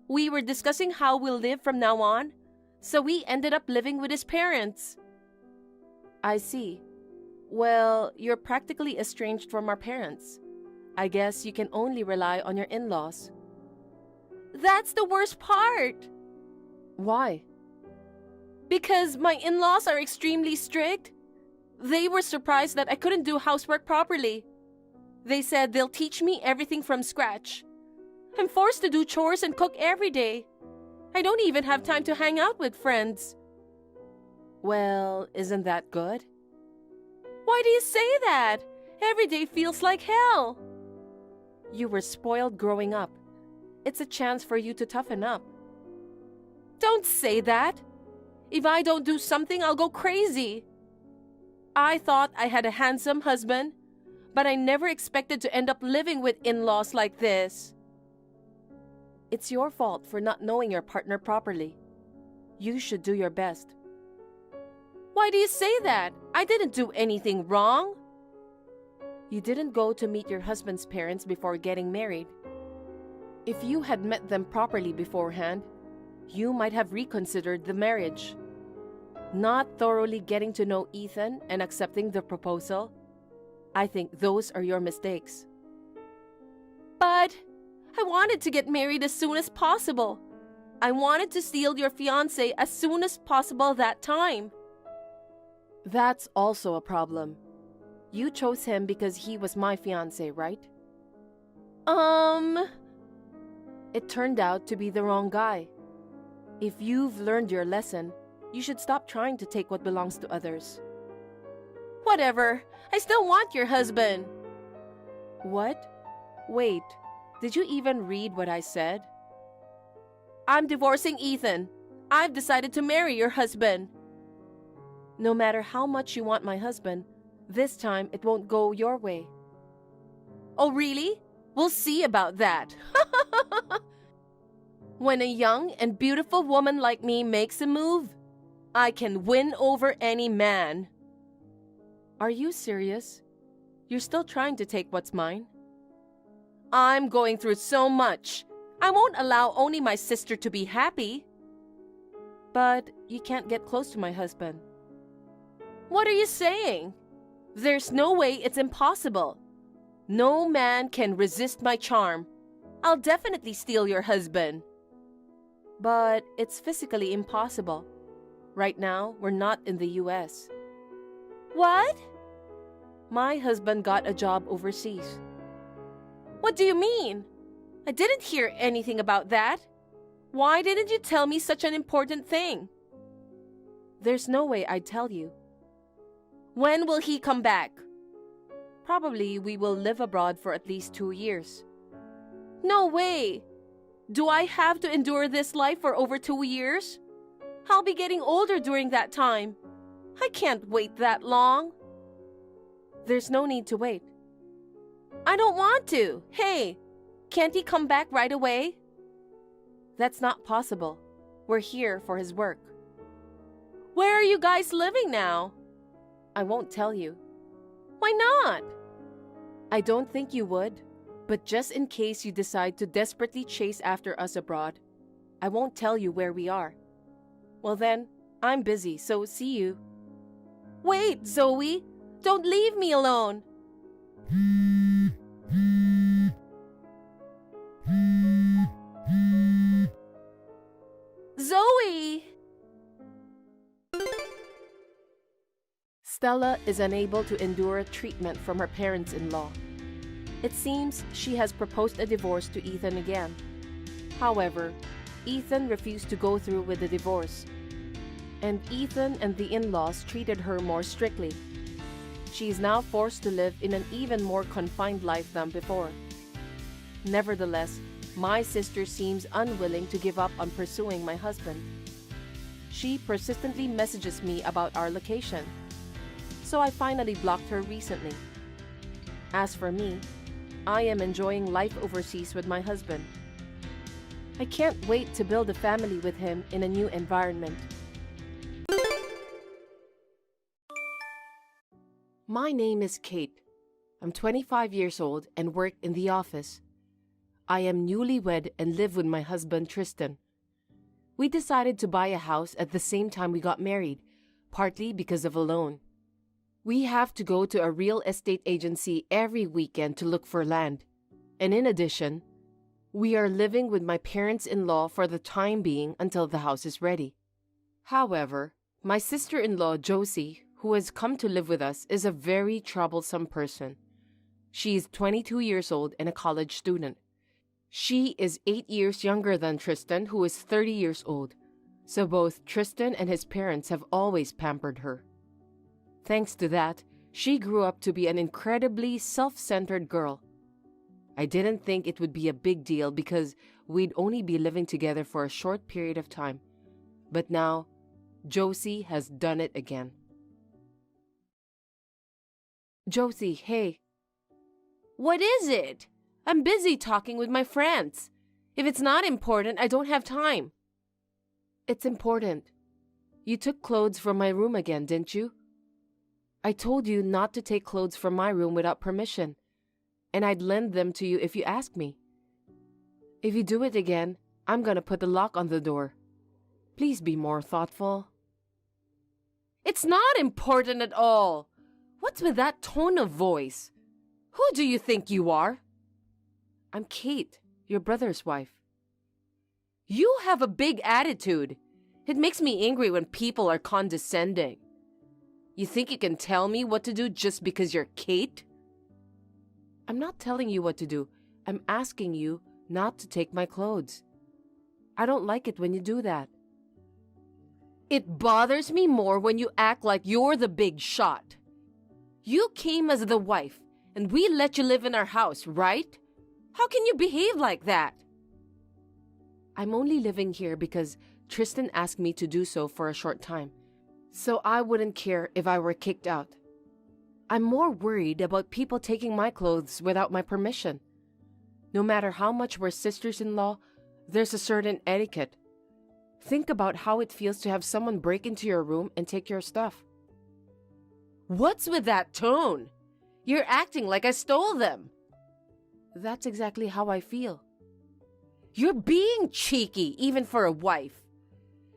We were discussing how we'll live from now on, so we ended up living with his parents. I see. Well, you're practically estranged from our parents. I guess you can only rely on your in-laws. That's the worst part. Why? Because my in-laws are extremely strict. They were surprised that I couldn't do housework properly. They said they'll teach me everything from scratch. I'm forced to do chores and cook every day. I don't even have time to hang out with friends. Well, isn't that good? Why do you say that? Every day feels like hell. You were spoiled growing up. It's a chance for you to toughen up. Don't say that. If I don't do something, I'll go crazy. I thought I had a handsome husband, but I never expected to end up living with in-laws like this. It's your fault for not knowing your partner properly. You should do your best. Why do you say that? I didn't do anything wrong. You didn't go to meet your husband's parents before getting married. If you had met them properly beforehand, you might have reconsidered the marriage. Not thoroughly getting to know Ethan and accepting the proposal, I think those are your mistakes. But I wanted to get married as soon as possible. I wanted to steal your fiancé as soon as possible that time. That's also a problem. You chose him because he was my fiancé, right? It turned out to be the wrong guy. If you've learned your lesson, you should stop trying to take what belongs to others. Whatever. I still want your husband. What? Wait, did you even read what I said? I'm divorcing Ethan. I've decided to marry your husband. No matter how much you want my husband, this time it won't go your way. Oh, really? We'll see about that. When a young and beautiful woman like me makes a move, I can win over any man. Are you serious? You're still trying to take what's mine? I'm going through so much. I won't allow only my sister to be happy. But you can't get close to my husband. What are you saying? There's no way, it's impossible. No man can resist my charm. I'll definitely steal your husband. But it's physically impossible. Right now, we're not in the US. What? My husband got a job overseas. What do you mean? I didn't hear anything about that. Why didn't you tell me such an important thing? There's no way I'd tell you. When will he come back? Probably we will live abroad for at least 2 years. No way! Do I have to endure this life for over 2 years? I'll be getting older during that time. I can't wait that long. There's no need to wait. I don't want to. Hey, can't he come back right away? That's not possible. We're here for his work. Where are you guys living now? I won't tell you. Why not? I don't think you would, but just in case you decide to desperately chase after us abroad, I won't tell you where we are. Well then, I'm busy, so see you. Wait, Zoe! Don't leave me alone! Zoe! Stella is unable to endure treatment from her parents-in-law. It seems she has proposed a divorce to Ethan again. However, Ethan refused to go through with the divorce, and Ethan and the in-laws treated her more strictly. She is now forced to live in an even more confined life than before. Nevertheless, my sister seems unwilling to give up on pursuing my husband. She persistently messages me about our location, so I finally blocked her recently. As for me, I am enjoying life overseas with my husband. I can't wait to build a family with him in a new environment. My name is Kate. I'm 25 years old and work in the office. I am newlywed and live with my husband Tristan. We decided to buy a house at the same time we got married, partly because of a loan. We have to go to a real estate agency every weekend to look for land. And in addition, we are living with my parents-in-law for the time being until the house is ready. However, my sister-in-law Josie, who has come to live with us, is a very troublesome person. She is 22 years old and a college student. She is 8 years younger than Tristan, who is 30 years old. So both Tristan and his parents have always pampered her. Thanks to that, she grew up to be an incredibly self-centered girl. I didn't think it would be a big deal because we'd only be living together for a short period of time. But now, Josie has done it again. Josie, hey. What is it? I'm busy talking with my friends. If it's not important, I don't have time. It's important. You took clothes from my room again, didn't you? I told you not to take clothes from my room without permission, and I'd lend them to you if you asked me. If you do it again, I'm gonna put the lock on the door. Please be more thoughtful. It's not important at all. What's with that tone of voice? Who do you think you are? I'm Kate, your brother's wife. You have a big attitude. It makes me angry when people are condescending. You think you can tell me what to do just because you're Kate? I'm not telling you what to do. I'm asking you not to take my clothes. I don't like it when you do that. It bothers me more when you act like you're the big shot. You came as the wife, and we let you live in our house, right? How can you behave like that? I'm only living here because Tristan asked me to do so for a short time, so I wouldn't care if I were kicked out. I'm more worried about people taking my clothes without my permission. No matter how much we're sisters-in-law, there's a certain etiquette. Think about how it feels to have someone break into your room and take your stuff. What's with that tone? You're acting like I stole them. That's exactly how I feel. You're being cheeky, even for a wife.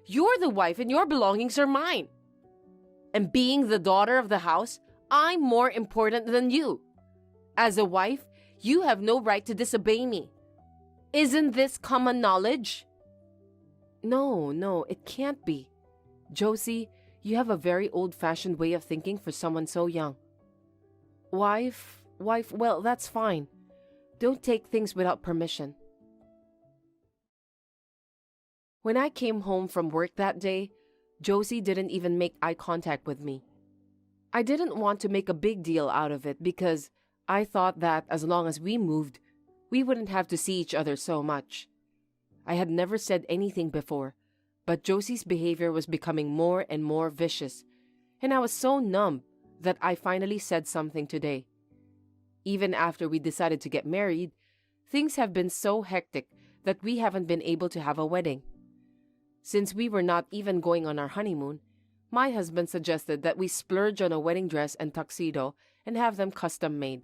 You're the wife and your belongings are mine. And being the daughter of the house, I'm more important than you. As a wife, you have no right to disobey me. Isn't this common knowledge? No, it can't be. Josie, you have a very old-fashioned way of thinking for someone so young. Wife, well, that's fine. Don't take things without permission. When I came home from work that day, Josie didn't even make eye contact with me. I didn't want to make a big deal out of it because I thought that as long as we moved, we wouldn't have to see each other so much. I had never said anything before, but Josie's behavior was becoming more and more vicious, and I was so numb that I finally said something today. Even after we decided to get married, things have been so hectic that we haven't been able to have a wedding. Since we were not even going on our honeymoon, my husband suggested that we splurge on a wedding dress and tuxedo and have them custom made.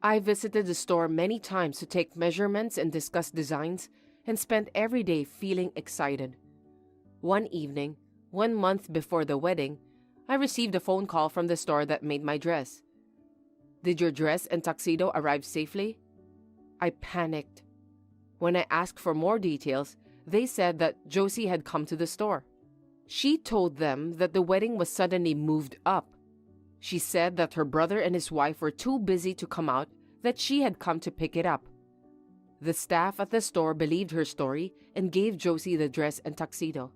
I visited the store many times to take measurements and discuss designs and spent every day feeling excited. One evening, 1 month before the wedding, I received a phone call from the store that made my dress. Did your dress and tuxedo arrive safely? I panicked. When I asked for more details, they said that Josie had come to the store. She told them that the wedding was suddenly moved up. She said that her brother and his wife were too busy to come out, that she had come to pick it up. The staff at the store believed her story and gave Josie the dress and tuxedo.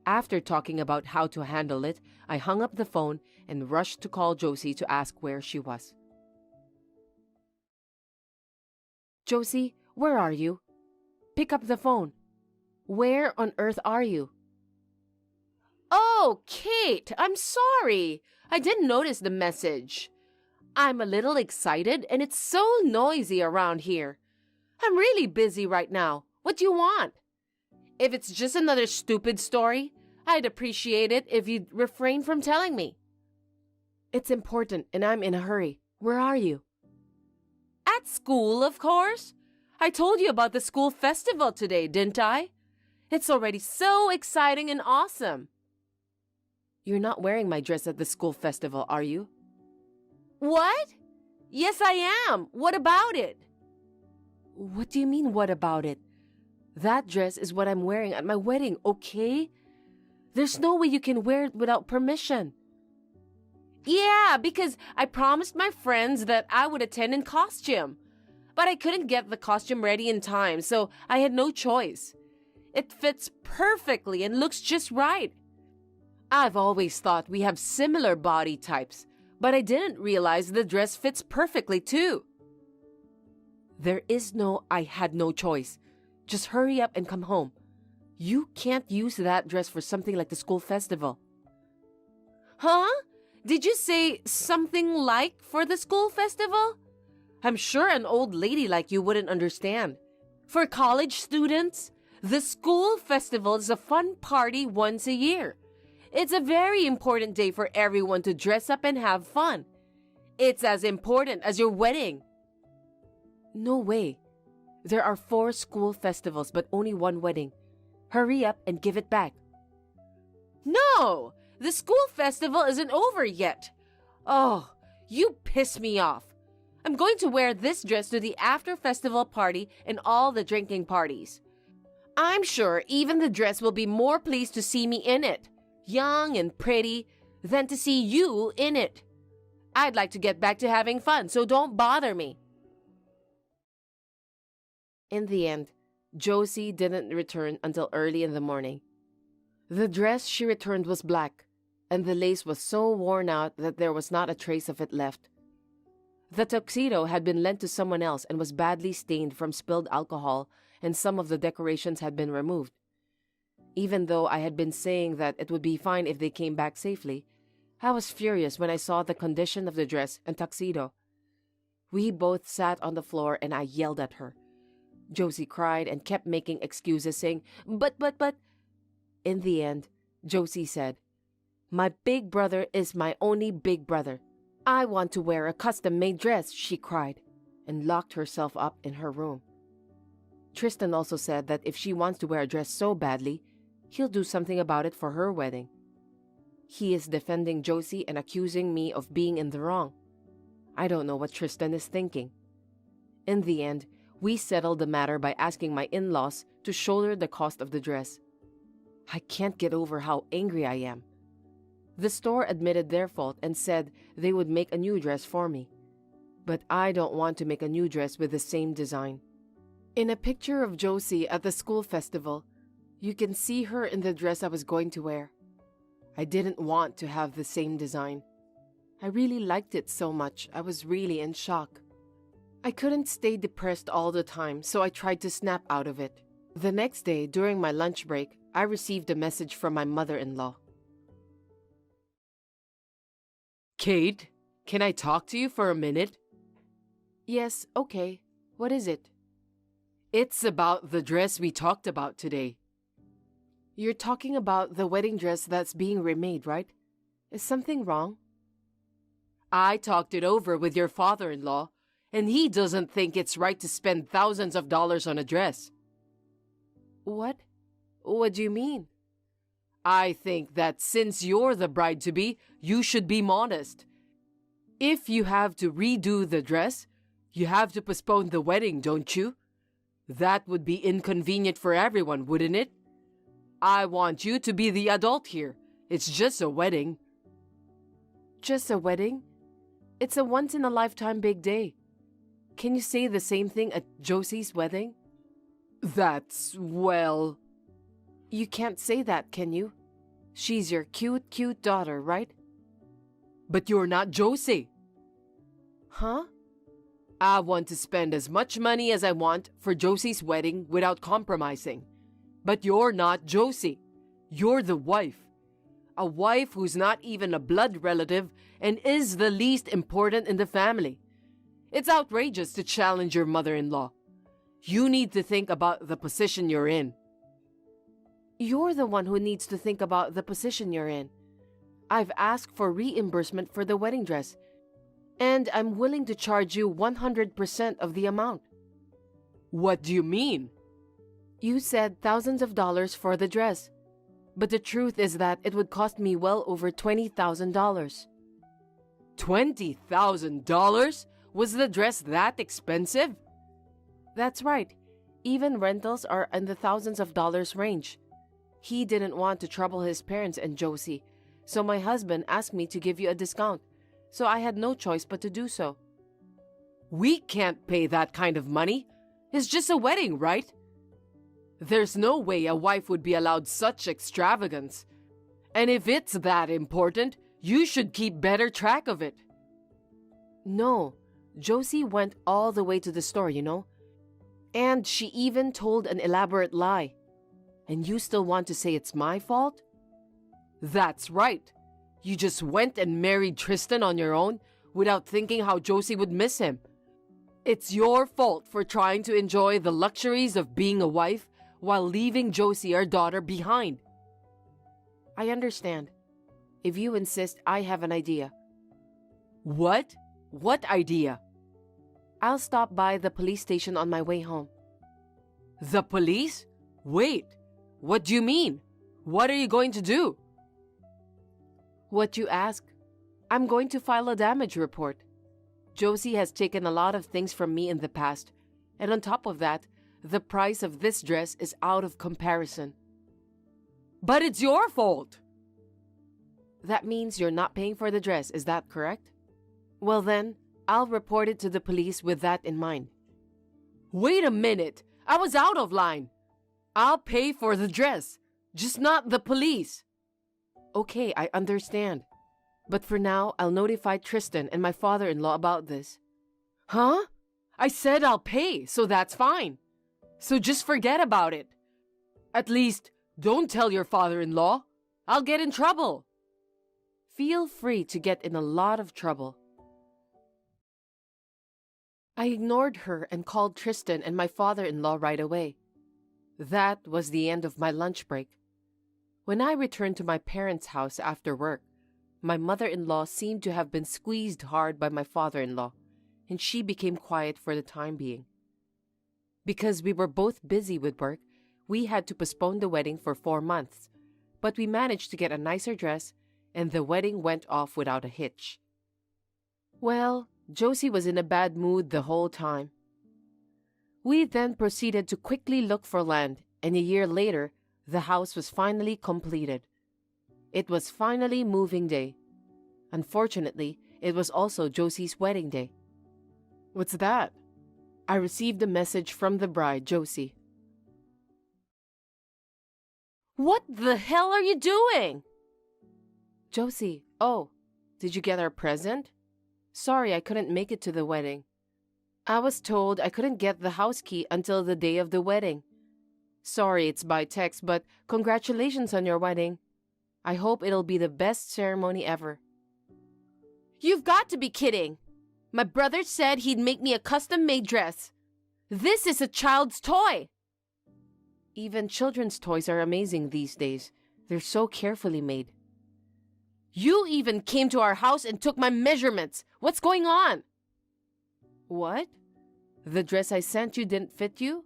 After talking about how to handle it, I hung up the phone and rushed to call Josie to ask where she was. Josie, where are you? Pick up the phone. Where on earth are you? Oh, Kate, I'm sorry. I didn't notice the message. I'm a little excited and it's so noisy around here. I'm really busy right now. What do you want? If it's just another stupid story, I'd appreciate it if you'd refrain from telling me. It's important and I'm in a hurry. Where are you? At school, of course. I told you about the school festival today, didn't I? It's already so exciting and awesome. You're not wearing my dress at the school festival, are you? What? Yes, I am. What about it? What do you mean, what about it? That dress is what I'm wearing at my wedding, okay? There's no way you can wear it without permission. Yeah, because I promised my friends that I would attend in costume. but I couldn't get the costume ready in time, so I had no choice. It fits perfectly and looks just right. I've always thought we have similar body types, but I didn't realize the dress fits perfectly too. There is no I had no choice. Just hurry up and come home. You can't use that dress for something like the school festival. Huh? Did you say something like for the school festival? I'm sure an old lady like you wouldn't understand. For college students, the school festival is a fun party once a year. It's a very important day for everyone to dress up and have fun. It's as important as your wedding. No way. There are 4 school festivals but only 1 wedding. Hurry up and give it back. No! The school festival isn't over yet. Oh, you piss me off. I'm going to wear this dress to the after-festival party and all the drinking parties. I'm sure even the dress will be more pleased to see me in it, young and pretty, than to see you in it. I'd like to get back to having fun, so don't bother me. In the end, Josie didn't return until early in the morning. The dress she returned was black, and the lace was so worn out that there was not a trace of it left. The tuxedo had been lent to someone else and was badly stained from spilled alcohol, and some of the decorations had been removed. Even though I had been saying that it would be fine if they came back safely, I was furious when I saw the condition of the dress and tuxedo. We both sat on the floor and I yelled at her. Josie cried and kept making excuses, saying, But. In the end, Josie said, "My big brother is my only big brother. I want to wear a custom-made dress," she cried, and locked herself up in her room. Tristan also said that if she wants to wear a dress so badly, he'll do something about it for her wedding. He is defending Josie and accusing me of being in the wrong. I don't know what Tristan is thinking. In the end, we settled the matter by asking my in-laws to shoulder the cost of the dress. I can't get over how angry I am. The store admitted their fault and said they would make a new dress for me. But I don't want to make a new dress with the same design. In a picture of Josie at the school festival, you can see her in the dress I was going to wear. I didn't want to have the same design. I really liked it so much, I was really in shock. I couldn't stay depressed all the time, so I tried to snap out of it. The next day, during my lunch break, I received a message from my mother-in-law. Kate, can I talk to you for a minute? Yes, okay. What is it? It's about the dress we talked about today. You're talking about the wedding dress that's being remade, right? Is something wrong? I talked it over with your father-in-law, and he doesn't think it's right to spend thousands of dollars on a dress. What? What do you mean? I think that since you're the bride-to-be, you should be modest. If you have to redo the dress, you have to postpone the wedding, don't you? That would be inconvenient for everyone, wouldn't it? I want you to be the adult here. It's just a wedding. Just a wedding? It's a once-in-a-lifetime big day. Can you say the same thing at Josie's wedding? Well... You can't say that, can you? She's your cute daughter, right? But you're not Josie. Huh? I want to spend as much money as I want for Josie's wedding without compromising. But you're not Josie. You're the wife. A wife who's not even a blood relative and is the least important in the family. It's outrageous to challenge your mother-in-law. You need to think about the position you're in. You're the one who needs to think about the position you're in. I've asked for reimbursement for the wedding dress, and I'm willing to charge you 100% of the amount. What do you mean? You said thousands of dollars for the dress, but the truth is that it would cost me well over $20,000. $20,000? Was the dress that expensive? That's right. Even rentals are in the thousands of dollars range. He didn't want to trouble his parents and Josie, so my husband asked me to give you a discount, so I had no choice but to do so. We can't pay that kind of money. It's just a wedding, right? There's no way a wife would be allowed such extravagance. And if it's that important, you should keep better track of it. No, Josie went all the way to the store, you know? And she even told an elaborate lie. And you still want to say it's my fault? That's right. You just went and married Tristan on your own without thinking how Josie would miss him. It's your fault for trying to enjoy the luxuries of being a wife while leaving Josie, our daughter, behind. I understand. If you insist, I have an idea. What? What idea? I'll stop by the police station on my way home. The police? Wait, what do you mean? What are you going to do? What you ask? I'm going to file a damage report. Josie has taken a lot of things from me in the past, and on top of that, the price of this dress is out of comparison. But it's your fault! That means you're not paying for the dress, is that correct? Well then, I'll report it to the police with that in mind. Wait a minute! I was out of line! I'll pay for the dress, just not the police! Okay, I understand. But for now, I'll notify Tristan and my father-in-law about this. Huh? I said I'll pay, so that's fine. So just forget about it. At least, don't tell your father-in-law. I'll get in trouble. Feel free to get in a lot of trouble. I ignored her and called Tristan and my father-in-law right away. That was the end of my lunch break. When I returned to my parents' house after work, my mother-in-law seemed to have been squeezed hard by my father-in-law, and she became quiet for the time being. Because we were both busy with work, we had to postpone the wedding for 4 months, but we managed to get a nicer dress, and the wedding went off without a hitch. Well, Josie was in a bad mood the whole time. We then proceeded to quickly look for land, and a year later, the house was finally completed. It was finally moving day. Unfortunately, it was also Josie's wedding day. What's that? I received a message from the bride, Josie. What the hell are you doing? Josie, oh, did you get our present? Sorry, I couldn't make it to the wedding. I was told I couldn't get the house key until the day of the wedding. Sorry, it's by text, but congratulations on your wedding. I hope it'll be the best ceremony ever. You've got to be kidding. My brother said he'd make me a custom-made dress. This is a child's toy. Even children's toys are amazing these days. They're so carefully made. You even came to our house and took my measurements. What's going on? What? The dress I sent you didn't fit you?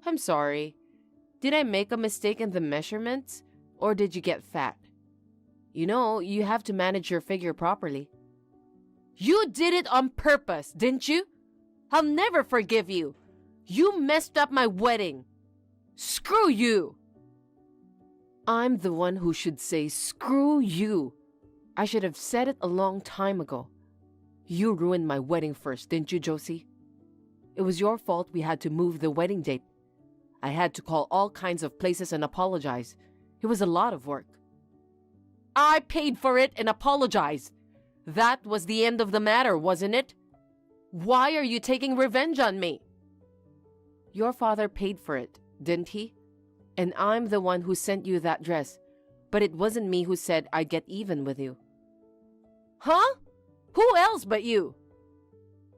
I'm sorry. Did I make a mistake in the measurements? Or did you get fat? You know, you have to manage your figure properly. You did it on purpose, didn't you? I'll never forgive you. You messed up my wedding. Screw you. I'm the one who should say screw you. I should have said it a long time ago. You ruined my wedding first, didn't you, Josie? It was your fault we had to move the wedding date. I had to call all kinds of places and apologize. It was a lot of work. I paid for it and apologized. That was the end of the matter, wasn't it? Why are you taking revenge on me? Your father paid for it, didn't he? And I'm the one who sent you that dress. But it wasn't me who said I'd get even with you. Huh? Who else but you?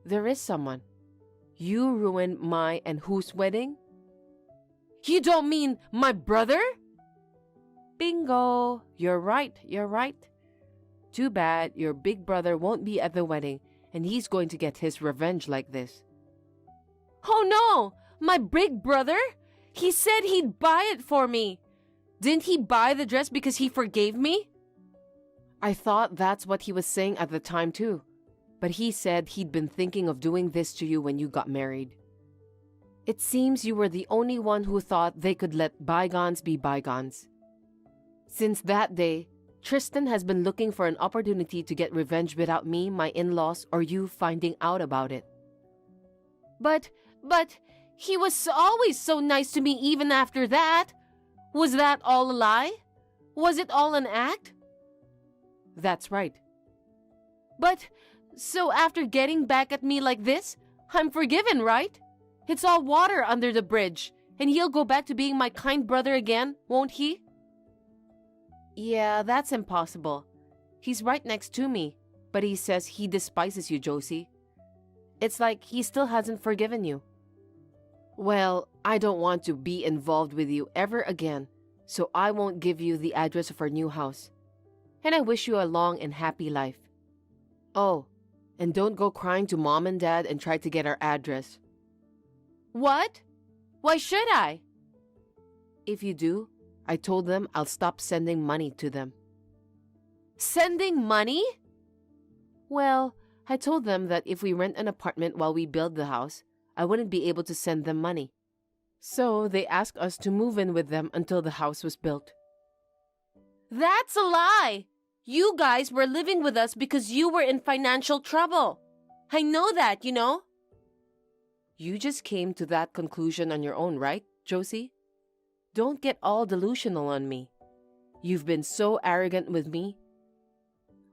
There is someone. You ruined my and whose wedding? You don't mean my brother? Bingo! You're right, you're right. Too bad your big brother won't be at the wedding and he's going to get his revenge like this. Oh no! My big brother? He said he'd buy it for me. Didn't he buy the dress because he forgave me? I thought that's what he was saying at the time too. But he said he'd been thinking of doing this to you when you got married. It seems you were the only one who thought they could let bygones be bygones. Since that day, Tristan has been looking for an opportunity to get revenge without me, my in-laws, or you finding out about it. But he was always so nice to me even after that. Was that all a lie? Was it all an act? That's right. But, so after getting back at me like this, I'm forgiven, right? It's all water under the bridge, and he'll go back to being my kind brother again, won't he? Yeah, that's impossible. He's right next to me, but he says he despises you, Josie. It's like he still hasn't forgiven you. Well, I don't want to be involved with you ever again, so I won't give you the address of our new house. And I wish you a long and happy life. Oh, and don't go crying to Mom and Dad and try to get our address. What? Why should I? If you do, I told them I'll stop sending money to them. Sending money? Well, I told them that if we rent an apartment while we build the house, I wouldn't be able to send them money. So they asked us to move in with them until the house was built. That's a lie! You guys were living with us because you were in financial trouble. I know that, you know. You just came to that conclusion on your own, right, Josie? Don't get all delusional on me. You've been so arrogant with me.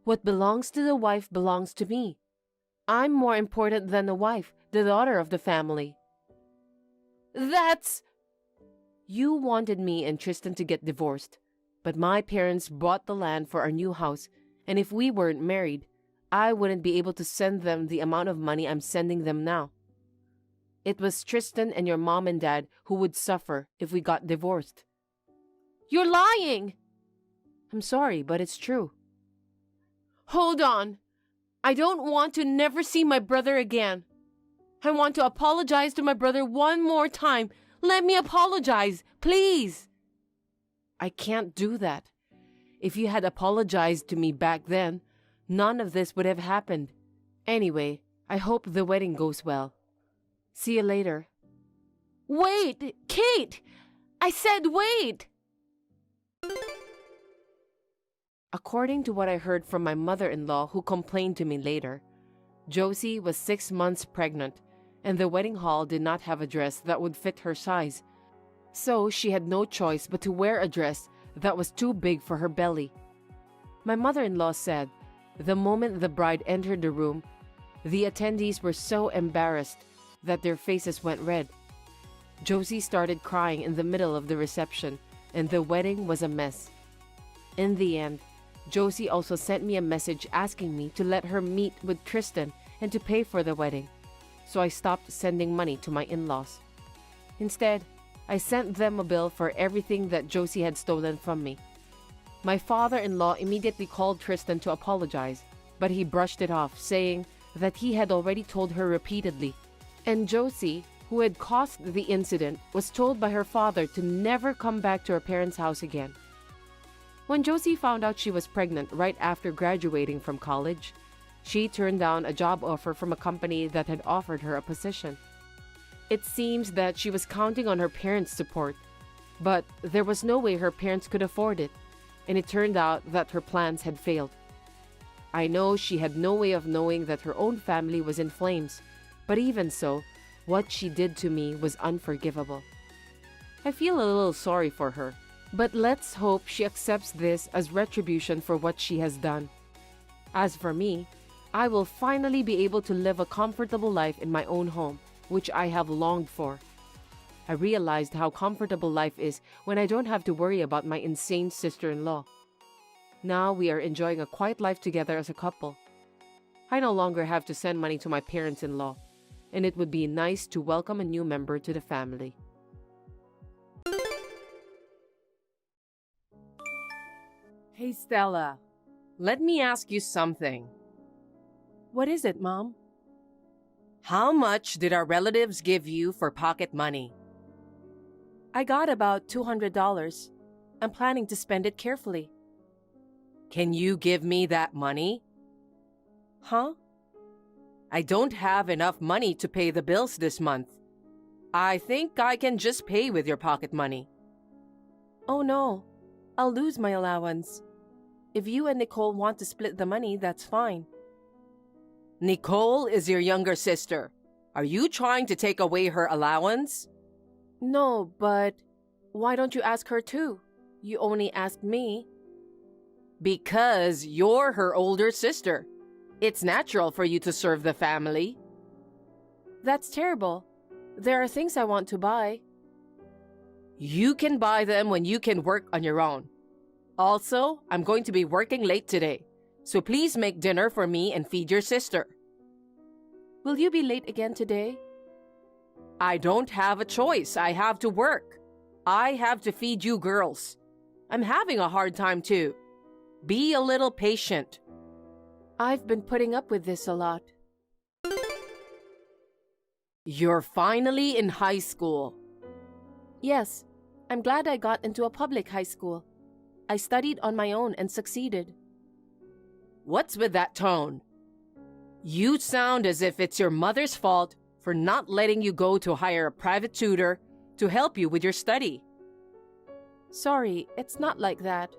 What belongs to the wife belongs to me. I'm more important than the wife, the daughter of the family. That's... You wanted me and Tristan to get divorced, but my parents bought the land for our new house, and if we weren't married, I wouldn't be able to send them the amount of money I'm sending them now. It was Tristan and your mom and dad who would suffer if we got divorced. You're lying! I'm sorry, but it's true. Hold on. I don't want to never see my brother again. I want to apologize to my brother one more time. Let me apologize, please. I can't do that. If you had apologized to me back then, none of this would have happened. Anyway, I hope the wedding goes well. See you later. Wait, Kate! I said wait! According to what I heard from my mother-in-law who complained to me later, Josie was 6 months pregnant, and the wedding hall did not have a dress that would fit her size. So she had no choice but to wear a dress that was too big for her belly. My mother-in-law said, the moment the bride entered the room, the attendees were so embarrassed that their faces went red. Josie started crying in the middle of the reception, and the wedding was a mess. In the end, Josie also sent me a message asking me to let her meet with Tristan and to pay for the wedding. So I stopped sending money to my in-laws. Instead, I sent them a bill for everything that Josie had stolen from me. My father-in-law immediately called Tristan to apologize, but he brushed it off, saying that he had already told her repeatedly. And Josie, who had caused the incident, was told by her father to never come back to her parents' house again. When Josie found out she was pregnant right after graduating from college, she turned down a job offer from a company that had offered her a position. It seems that she was counting on her parents' support, but there was no way her parents could afford it, and it turned out that her plans had failed. I know she had no way of knowing that her own family was in flames, but even so, what she did to me was unforgivable. I feel a little sorry for her, but let's hope she accepts this as retribution for what she has done. As for me, I will finally be able to live a comfortable life in my own home, which I have longed for. I realized how comfortable life is when I don't have to worry about my insane sister-in-law. Now we are enjoying a quiet life together as a couple. I no longer have to send money to my parents-in-law, and it would be nice to welcome a new member to the family. Hey, Stella. Let me ask you something. What is it, Mom? How much did our relatives give you for pocket money? I got about $200. I'm planning to spend it carefully. Can you give me that money? Huh? I don't have enough money to pay the bills this month. I think I can just pay with your pocket money. Oh no, I'll lose my allowance. If you and Nicole want to split the money, that's fine. Nicole is your younger sister. Are you trying to take away her allowance? No, but why don't you ask her too? You only asked me. Because you're her older sister. It's natural for you to serve the family. That's terrible. There are things I want to buy. You can buy them when you can work on your own. Also, I'm going to be working late today, so please make dinner for me and feed your sister. Will you be late again today? I don't have a choice. I have to work. I have to feed you girls. I'm having a hard time too. Be a little patient. I've been putting up with this a lot. You're finally in high school. Yes, I'm glad I got into a public high school. I studied on my own and succeeded. What's with that tone? You sound as if it's your mother's fault for not letting you go to hire a private tutor to help you with your study. Sorry, it's not like that.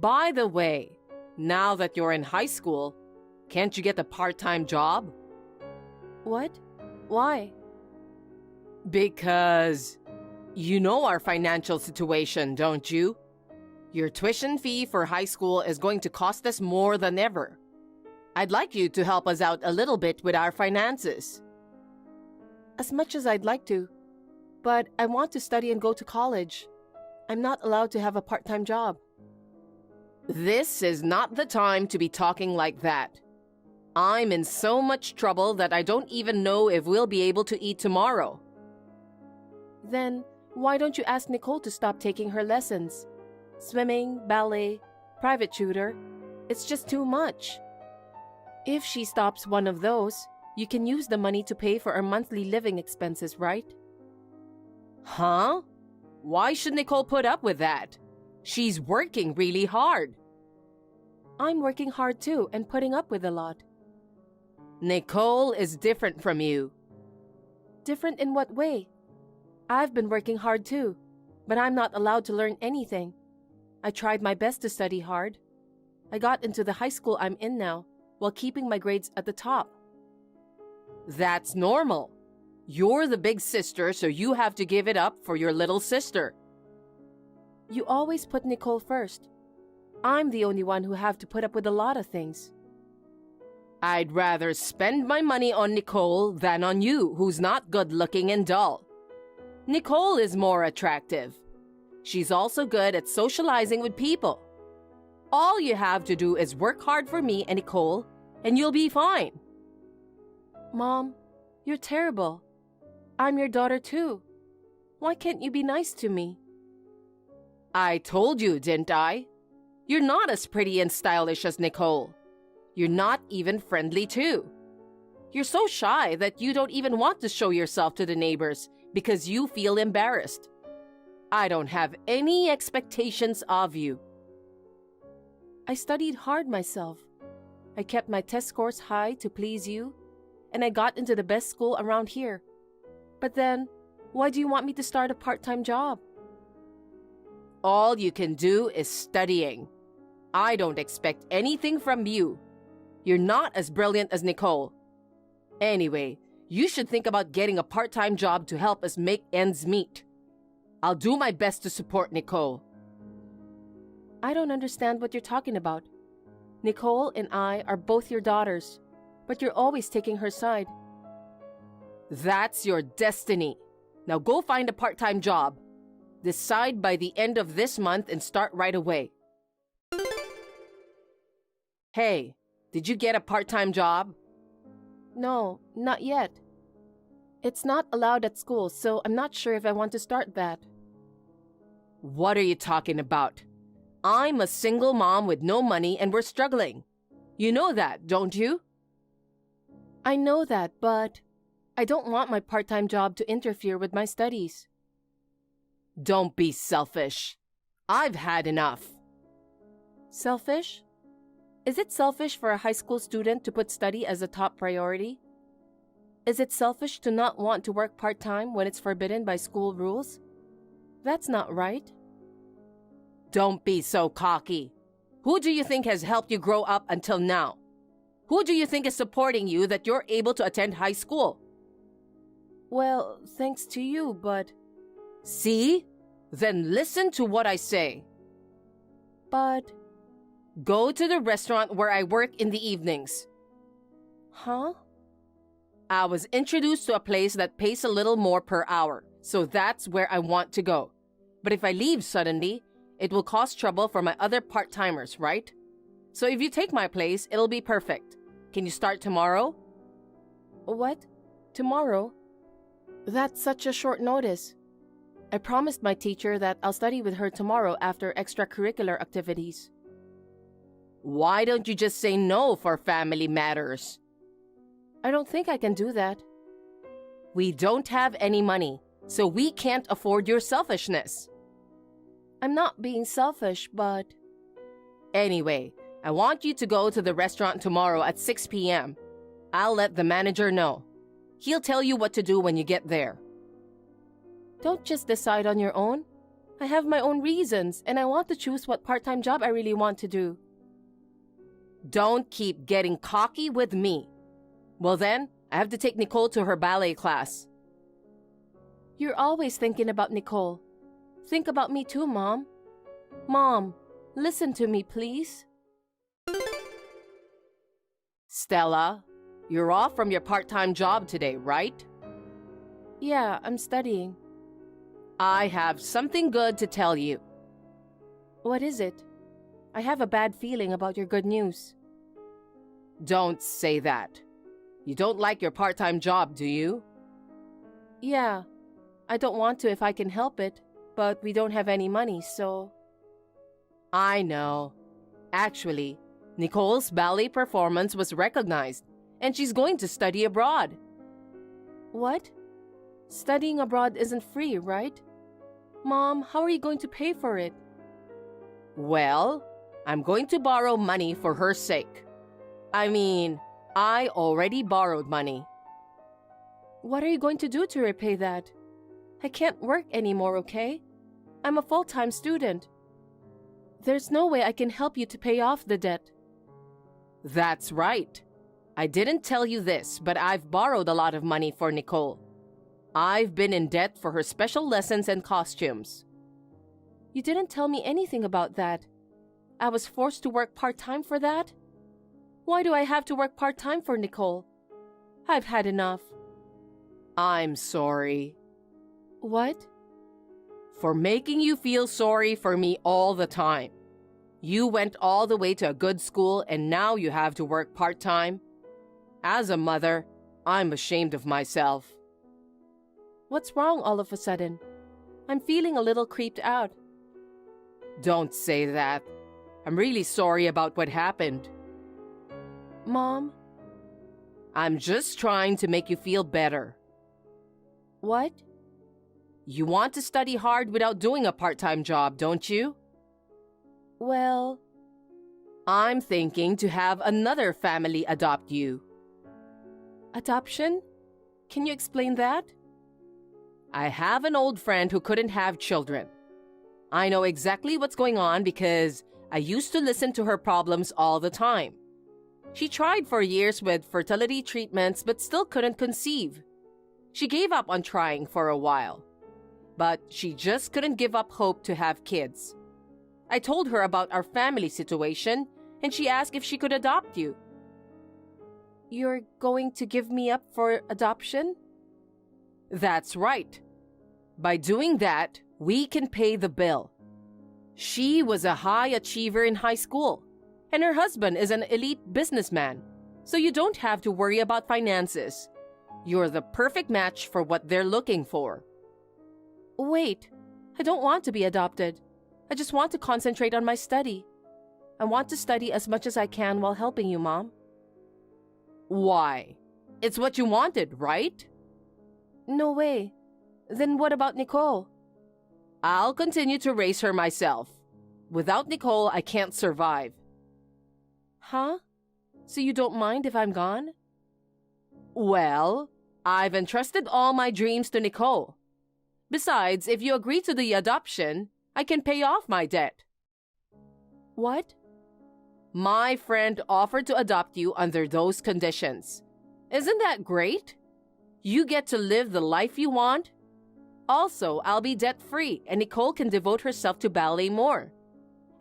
By the way, now that you're in high school, can't you get a part-time job? What? Why? Because you know our financial situation, don't you? Your tuition fee for high school is going to cost us more than ever. I'd like you to help us out a little bit with our finances. As much as I'd like to, but I want to study and go to college. I'm not allowed to have a part-time job. This is not the time to be talking like that. I'm in so much trouble that I don't even know if we'll be able to eat tomorrow. Then, why don't you ask Nicole to stop taking her lessons? Swimming, ballet, private tutor. It's just too much. If she stops one of those, you can use the money to pay for our monthly living expenses, right? Huh? Why should Nicole put up with that? She's working really hard. I'm working hard too and putting up with a lot. Nicole is different from you. Different in what way? I've been working hard too, but I'm not allowed to learn anything. I tried my best to study hard. I got into the high school I'm in now, while keeping my grades at the top. That's normal. You're the big sister, so you have to give it up for your little sister. You always put Nicole first. I'm the only one who have to put up with a lot of things. I'd rather spend my money on Nicole than on you, who's not good-looking and dull. Nicole is more attractive. She's also good at socializing with people. All you have to do is work hard for me and Nicole, and you'll be fine. Mom, you're terrible. I'm your daughter too. Why can't you be nice to me? I told you, didn't I? You're not as pretty and stylish as Nicole. You're not even friendly too. You're so shy that you don't even want to show yourself to the neighbors because you feel embarrassed. I don't have any expectations of you. I studied hard myself. I kept my test scores high to please you, and I got into the best school around here. But then, why do you want me to start a part-time job? All you can do is studying. I don't expect anything from you. You're not as brilliant as Nicole. Anyway, you should think about getting a part-time job to help us make ends meet. I'll do my best to support Nicole. I don't understand what you're talking about. Nicole and I are both your daughters, but you're always taking her side. That's your destiny. Now go find a part-time job. Decide by the end of this month and start right away. Hey, did you get a part-time job? No, not yet. It's not allowed at school, so I'm not sure if I want to start that. What are you talking about? I'm a single mom with no money and we're struggling. You know that, don't you? I know that, but I don't want my part-time job to interfere with my studies. Don't be selfish. I've had enough. Selfish? Is it selfish for a high school student to put study as a top priority? Is it selfish to not want to work part-time when it's forbidden by school rules? That's not right. Don't be so cocky. Who do you think has helped you grow up until now? Who do you think is supporting you that you're able to attend high school? Well, thanks to you, but... See? Then listen to what I say. But... Go to the restaurant where I work in the evenings. Huh? I was introduced to a place that pays a little more per hour, so that's where I want to go. But if I leave suddenly, it will cause trouble for my other part-timers, right? So if you take my place, it'll be perfect. Can you start tomorrow? What? Tomorrow? That's such a short notice. I promised my teacher that I'll study with her tomorrow after extracurricular activities. Why don't you just say no for family matters? I don't think I can do that. We don't have any money, so we can't afford your selfishness. I'm not being selfish, but... Anyway, I want you to go to the restaurant tomorrow at 6 p.m. I'll let the manager know. He'll tell you what to do when you get there. Don't just decide on your own. I have my own reasons, and I want to choose what part-time job I really want to do. Don't keep getting cocky with me. Well then, I have to take Nicole to her ballet class. You're always thinking about Nicole. Think about me too, Mom. Mom, listen to me, please. Stella, you're off from your part-time job today, right? Yeah, I'm studying. I have something good to tell you. What is it? I have a bad feeling about your good news. Don't say that. You don't like your part-time job, do you? Yeah, I don't want to if I can help it, but we don't have any money, so... I know. Actually, Nicole's ballet performance was recognized, and she's going to study abroad. What? Studying abroad isn't free, right? Mom, how are you going to pay for it? Well, I'm going to borrow money for her sake. I mean, I already borrowed money. What are you going to do to repay that? I can't work anymore, okay? I'm a full-time student. There's no way I can help you to pay off the debt. That's right. I didn't tell you this, but I've borrowed a lot of money for Nicole. I've been in debt for her special lessons and costumes. You didn't tell me anything about that. I was forced to work part-time for that? Why do I have to work part-time for Nicole? I've had enough. I'm sorry. What? For making you feel sorry for me all the time. You went all the way to a good school and now you have to work part-time. As a mother, I'm ashamed of myself. What's wrong all of a sudden? I'm feeling a little creeped out. Don't say that. I'm really sorry about what happened. Mom? I'm just trying to make you feel better. What? You want to study hard without doing a part-time job, don't you? Well... I'm thinking to have another family adopt you. Adoption? Can you explain that? I have an old friend who couldn't have children. I know exactly what's going on because I used to listen to her problems all the time. She tried for years with fertility treatments but still couldn't conceive. She gave up on trying for a while. But she just couldn't give up hope to have kids. I told her about our family situation and she asked if she could adopt you. You're going to give me up for adoption? That's right. By doing that, we can pay the bill. She was a high achiever in high school, and her husband is an elite businessman, so you don't have to worry about finances. You're the perfect match for what they're looking for. Wait, I don't want to be adopted. I just want to concentrate on my study. I want to study as much as I can while helping you, Mom. Why? It's what you wanted, right? No way. Then what about Nicole? I'll continue to raise her myself. Without Nicole, I can't survive. Huh? So you don't mind if I'm gone? Well, I've entrusted all my dreams to Nicole. Besides, if you agree to the adoption, I can pay off my debt. What? My friend offered to adopt you under those conditions. Isn't that great? You get to live the life you want. Also, I'll be debt-free and Nicole can devote herself to ballet more.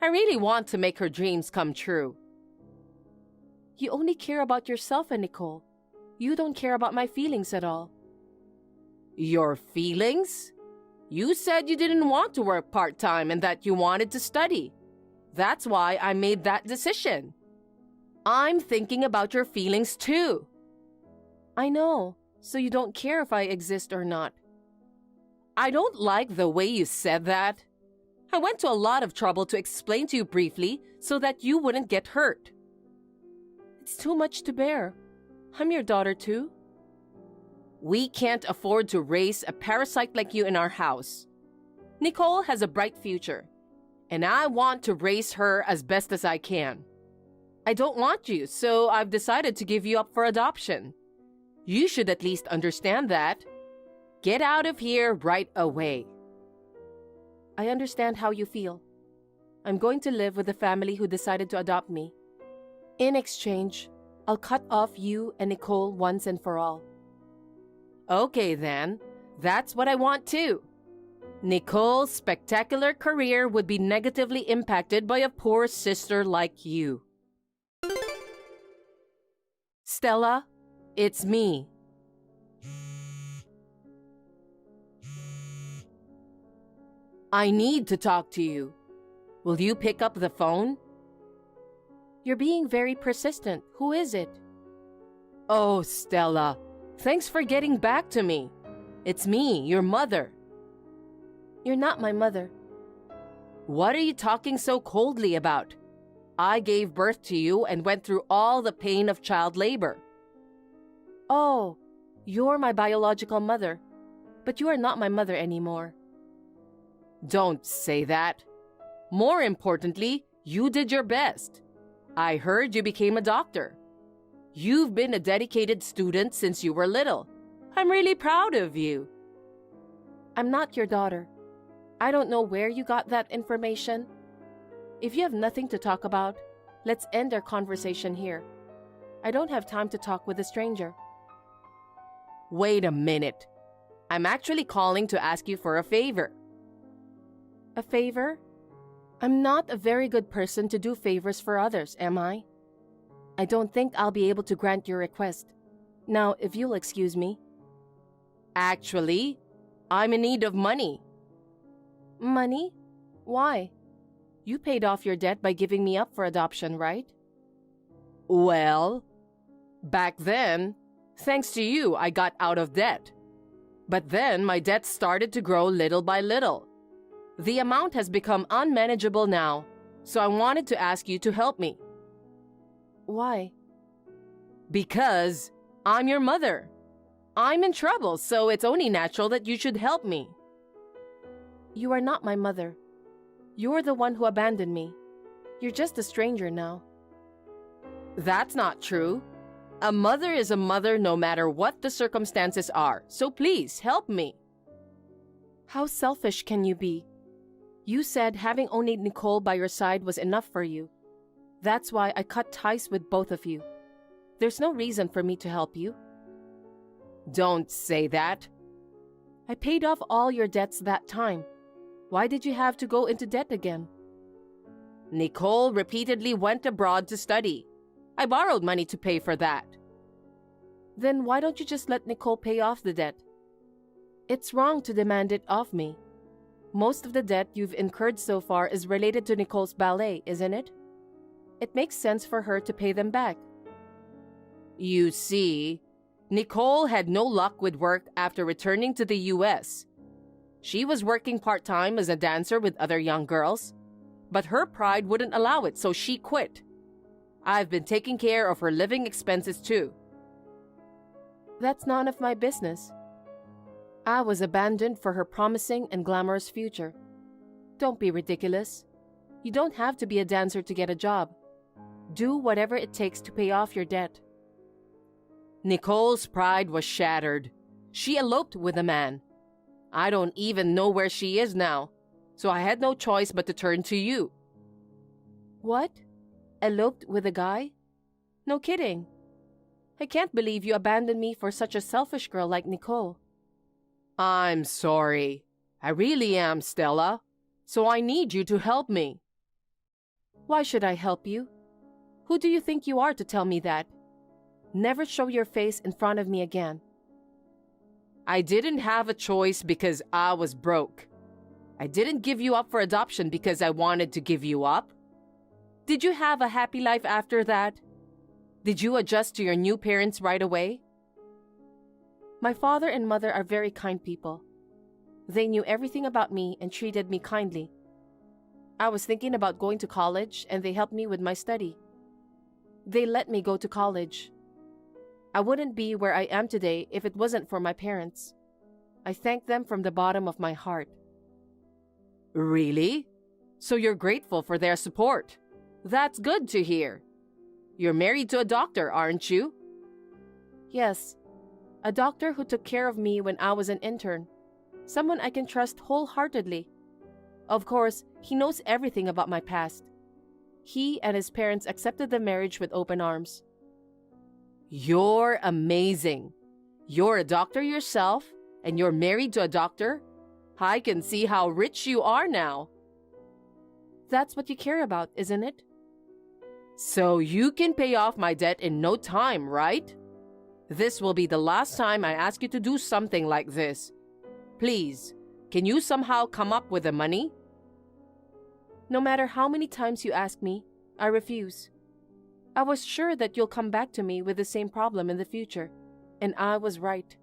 I really want to make her dreams come true. You only care about yourself and Nicole. You don't care about my feelings at all. Your feelings? You said you didn't want to work part-time and that you wanted to study. That's why I made that decision. I'm thinking about your feelings too. I know, so you don't care if I exist or not. I don't like the way you said that. I went to a lot of trouble to explain to you briefly so that you wouldn't get hurt. It's too much to bear. I'm your daughter too. We can't afford to raise a parasite like you in our house. Nicole has a bright future, and I want to raise her as best as I can. I don't want you, so I've decided to give you up for adoption. You should at least understand that. Get out of here right away. I understand how you feel. I'm going to live with the family who decided to adopt me. In exchange, I'll cut off you and Nicole once and for all. Okay then, that's what I want too. Nicole's spectacular career would be negatively impacted by a poor sister like you. Stella, it's me. I need to talk to you. Will you pick up the phone? You're being very persistent. Who is it? Oh, Stella, thanks for getting back to me. It's me, your mother. You're not my mother. What are you talking so coldly about? I gave birth to you and went through all the pain of child labor. Oh, you're my biological mother, but you are not my mother anymore. Don't say that. More importantly, you did your best. I heard you became a doctor. You've been a dedicated student since you were little. I'm really proud of you. I'm not your daughter. I don't know where you got that information. If you have nothing to talk about, let's end our conversation here. I don't have time to talk with a stranger. Wait a minute. I'm actually calling to ask you for a favor. A favor? I'm not a very good person to do favors for others, am I? I don't think I'll be able to grant your request. Now, if you'll excuse me. Actually, I'm in need of money. Money? Why? You paid off your debt by giving me up for adoption, right? Well, back then, thanks to you, I got out of debt. But then my debt started to grow little by little. The amount has become unmanageable now, so I wanted to ask you to help me. Why? Because I'm your mother. I'm in trouble, so it's only natural that you should help me. You are not my mother. You're the one who abandoned me. You're just a stranger now. That's not true. A mother is a mother no matter what the circumstances are, so please help me. How selfish can you be? You said having only Nicole by your side was enough for you. That's why I cut ties with both of you. There's no reason for me to help you. Don't say that. I paid off all your debts that time. Why did you have to go into debt again? Nicole repeatedly went abroad to study. I borrowed money to pay for that. Then why don't you just let Nicole pay off the debt? It's wrong to demand it off me. Most of the debt you've incurred so far is related to Nicole's ballet, isn't it? It makes sense for her to pay them back. You see, Nicole had no luck with work after returning to the US. She was working part-time as a dancer with other young girls, but her pride wouldn't allow it, so she quit. I've been taking care of her living expenses too. That's none of my business. I was abandoned for her promising and glamorous future. Don't be ridiculous. You don't have to be a dancer to get a job. Do whatever it takes to pay off your debt. Nicole's pride was shattered. She eloped with a man. I don't even know where she is now, so I had no choice but to turn to you. What? Eloped with a guy? No kidding. I can't believe you abandoned me for such a selfish girl like Nicole. I'm sorry. I really am, Stella. So I need you to help me. Why should I help you? Who do you think you are to tell me that? Never show your face in front of me again. I didn't have a choice because I was broke. I didn't give you up for adoption because I wanted to give you up. Did you have a happy life after that? Did you adjust to your new parents right away? My father and mother are very kind people. They knew everything about me and treated me kindly. I was thinking about going to college and they helped me with my study. They let me go to college. I wouldn't be where I am today if it wasn't for my parents. I thank them from the bottom of my heart. Really? So you're grateful for their support. That's good to hear. You're married to a doctor, aren't you? Yes, a doctor who took care of me when I was an intern. Someone I can trust wholeheartedly. Of course, he knows everything about my past. He and his parents accepted the marriage with open arms. You're amazing. You're a doctor yourself, and you're married to a doctor? I can see how rich you are now. That's what you care about, isn't it? So you can pay off my debt in no time, right? This will be the last time I ask you to do something like this. Please, can you somehow come up with the money? No matter how many times you ask me, I refuse. I was sure that you'll come back to me with the same problem in the future, and I was right.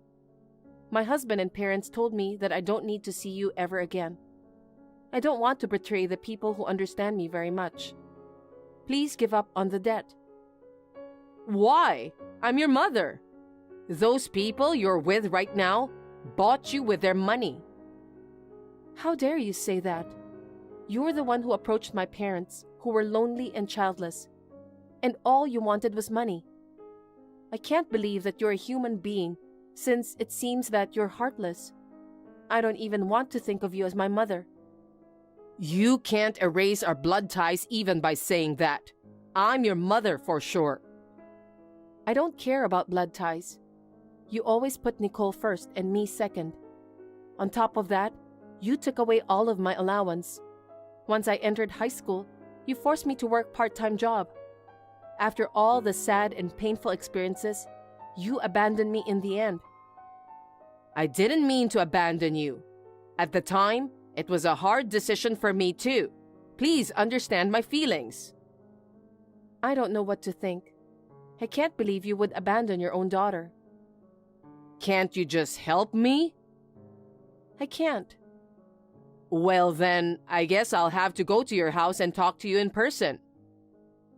My husband and parents told me that I don't need to see you ever again. I don't want to betray the people who understand me very much. Please give up on the debt. Why? I'm your mother. Those people you're with right now bought you with their money. How dare you say that? You're the one who approached my parents, who were lonely and childless, and all you wanted was money. I can't believe that you're a human being, since it seems that you're heartless. I don't even want to think of you as my mother. You can't erase our blood ties even by saying that. I'm your mother for sure. I don't care about blood ties. You always put Nicole first and me second. On top of that, you took away all of my allowance. Once I entered high school, you forced me to work part-time job. After all the sad and painful experiences, you abandoned me in the end. I didn't mean to abandon you. At the time, it was a hard decision for me too. Please understand my feelings. I don't know what to think. I can't believe you would abandon your own daughter. Can't you just help me? I can't. Well then, I guess I'll have to go to your house and talk to you in person.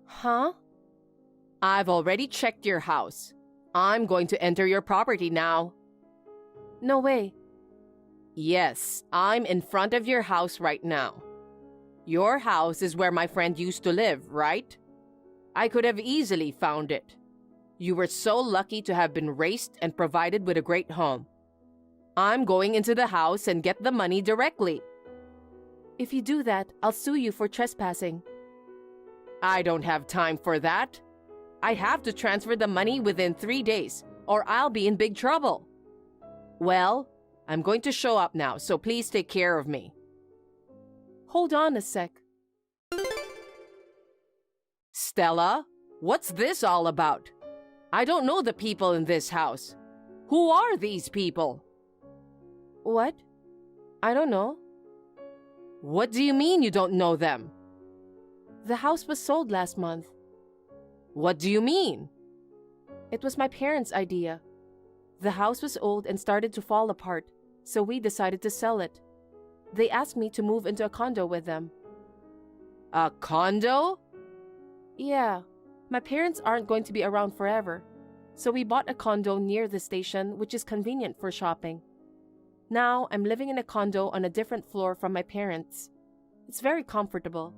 Huh? I've already checked your house. I'm going to enter your property now. No way. Yes, I'm in front of your house right now. Your house is where my friend used to live, right? I could have easily found it. You were so lucky to have been raised and provided with a great home. I'm going into the house and get the money directly. If you do that, I'll sue you for trespassing. I don't have time for that. I have to transfer the money within 3 days, or I'll be in big trouble. Well, I'm going to show up now, so please take care of me. Hold on a sec. Stella, what's this all about? I don't know the people in this house. Who are these people? What? I don't know. What do you mean you don't know them? The house was sold last month. What do you mean? It was my parents' idea. The house was old and started to fall apart, so we decided to sell it. They asked me to move into a condo with them. A condo? Yeah, my parents aren't going to be around forever, so we bought a condo near the station, which is convenient for shopping. Now I'm living in a condo on a different floor from my parents. It's very comfortable.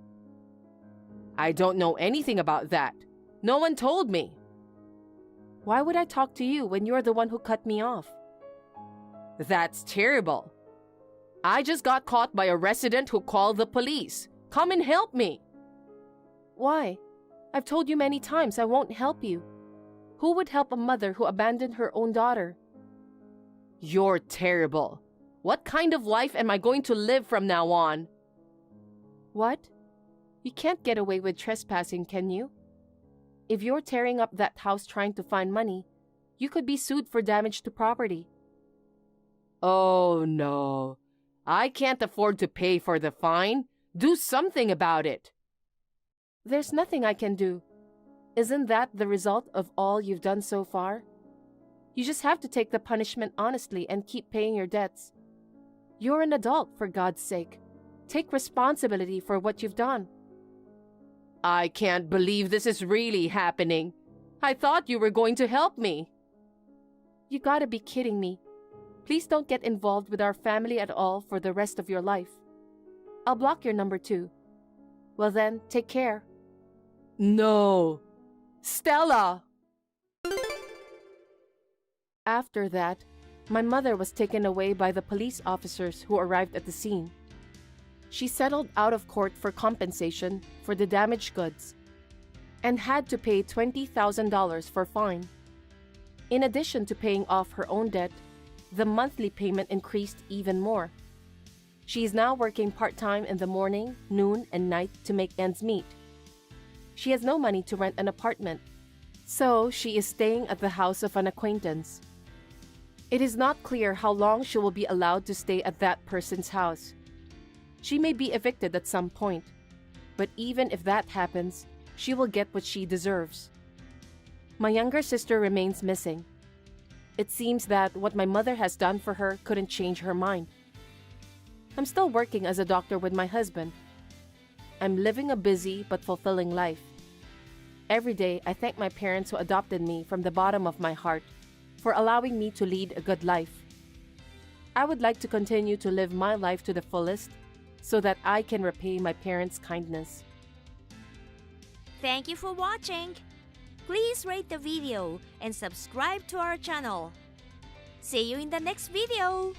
I don't know anything about that. No one told me. Why would I talk to you when you're the one who cut me off? That's terrible. I just got caught by a resident who called the police. Come and help me. Why? I've told you many times I won't help you. Who would help a mother who abandoned her own daughter? You're terrible. What kind of life am I going to live from now on? What? You can't get away with trespassing, can you? If you're tearing up that house trying to find money, you could be sued for damage to property. Oh no. I can't afford to pay for the fine. Do something about it. There's nothing I can do. Isn't that the result of all you've done so far? You just have to take the punishment honestly and keep paying your debts. You're an adult, for God's sake. Take responsibility for what you've done. I can't believe this is really happening. I thought you were going to help me. You gotta be kidding me. Please don't get involved with our family at all for the rest of your life. I'll block your number too. Well then, take care. No. Stella! After that, my mother was taken away by the police officers who arrived at the scene. She settled out of court for compensation for the damaged goods and had to pay $20,000 for fine. In addition to paying off her own debt, the monthly payment increased even more. She is now working part-time in the morning, noon, and night to make ends meet. She has no money to rent an apartment, so she is staying at the house of an acquaintance. It is not clear how long she will be allowed to stay at that person's house. She may be evicted at some point, but even if that happens, she will get what she deserves. My younger sister remains missing. It seems that what my mother has done for her couldn't change her mind. I'm still working as a doctor with my husband. I'm living a busy but fulfilling life. Every day, I thank my parents who adopted me from the bottom of my heart for allowing me to lead a good life. I would like to continue to live my life to the fullest so that I can repay my parents' kindness. Thank you for watching. Please rate the video and subscribe to our channel. See you in the next video.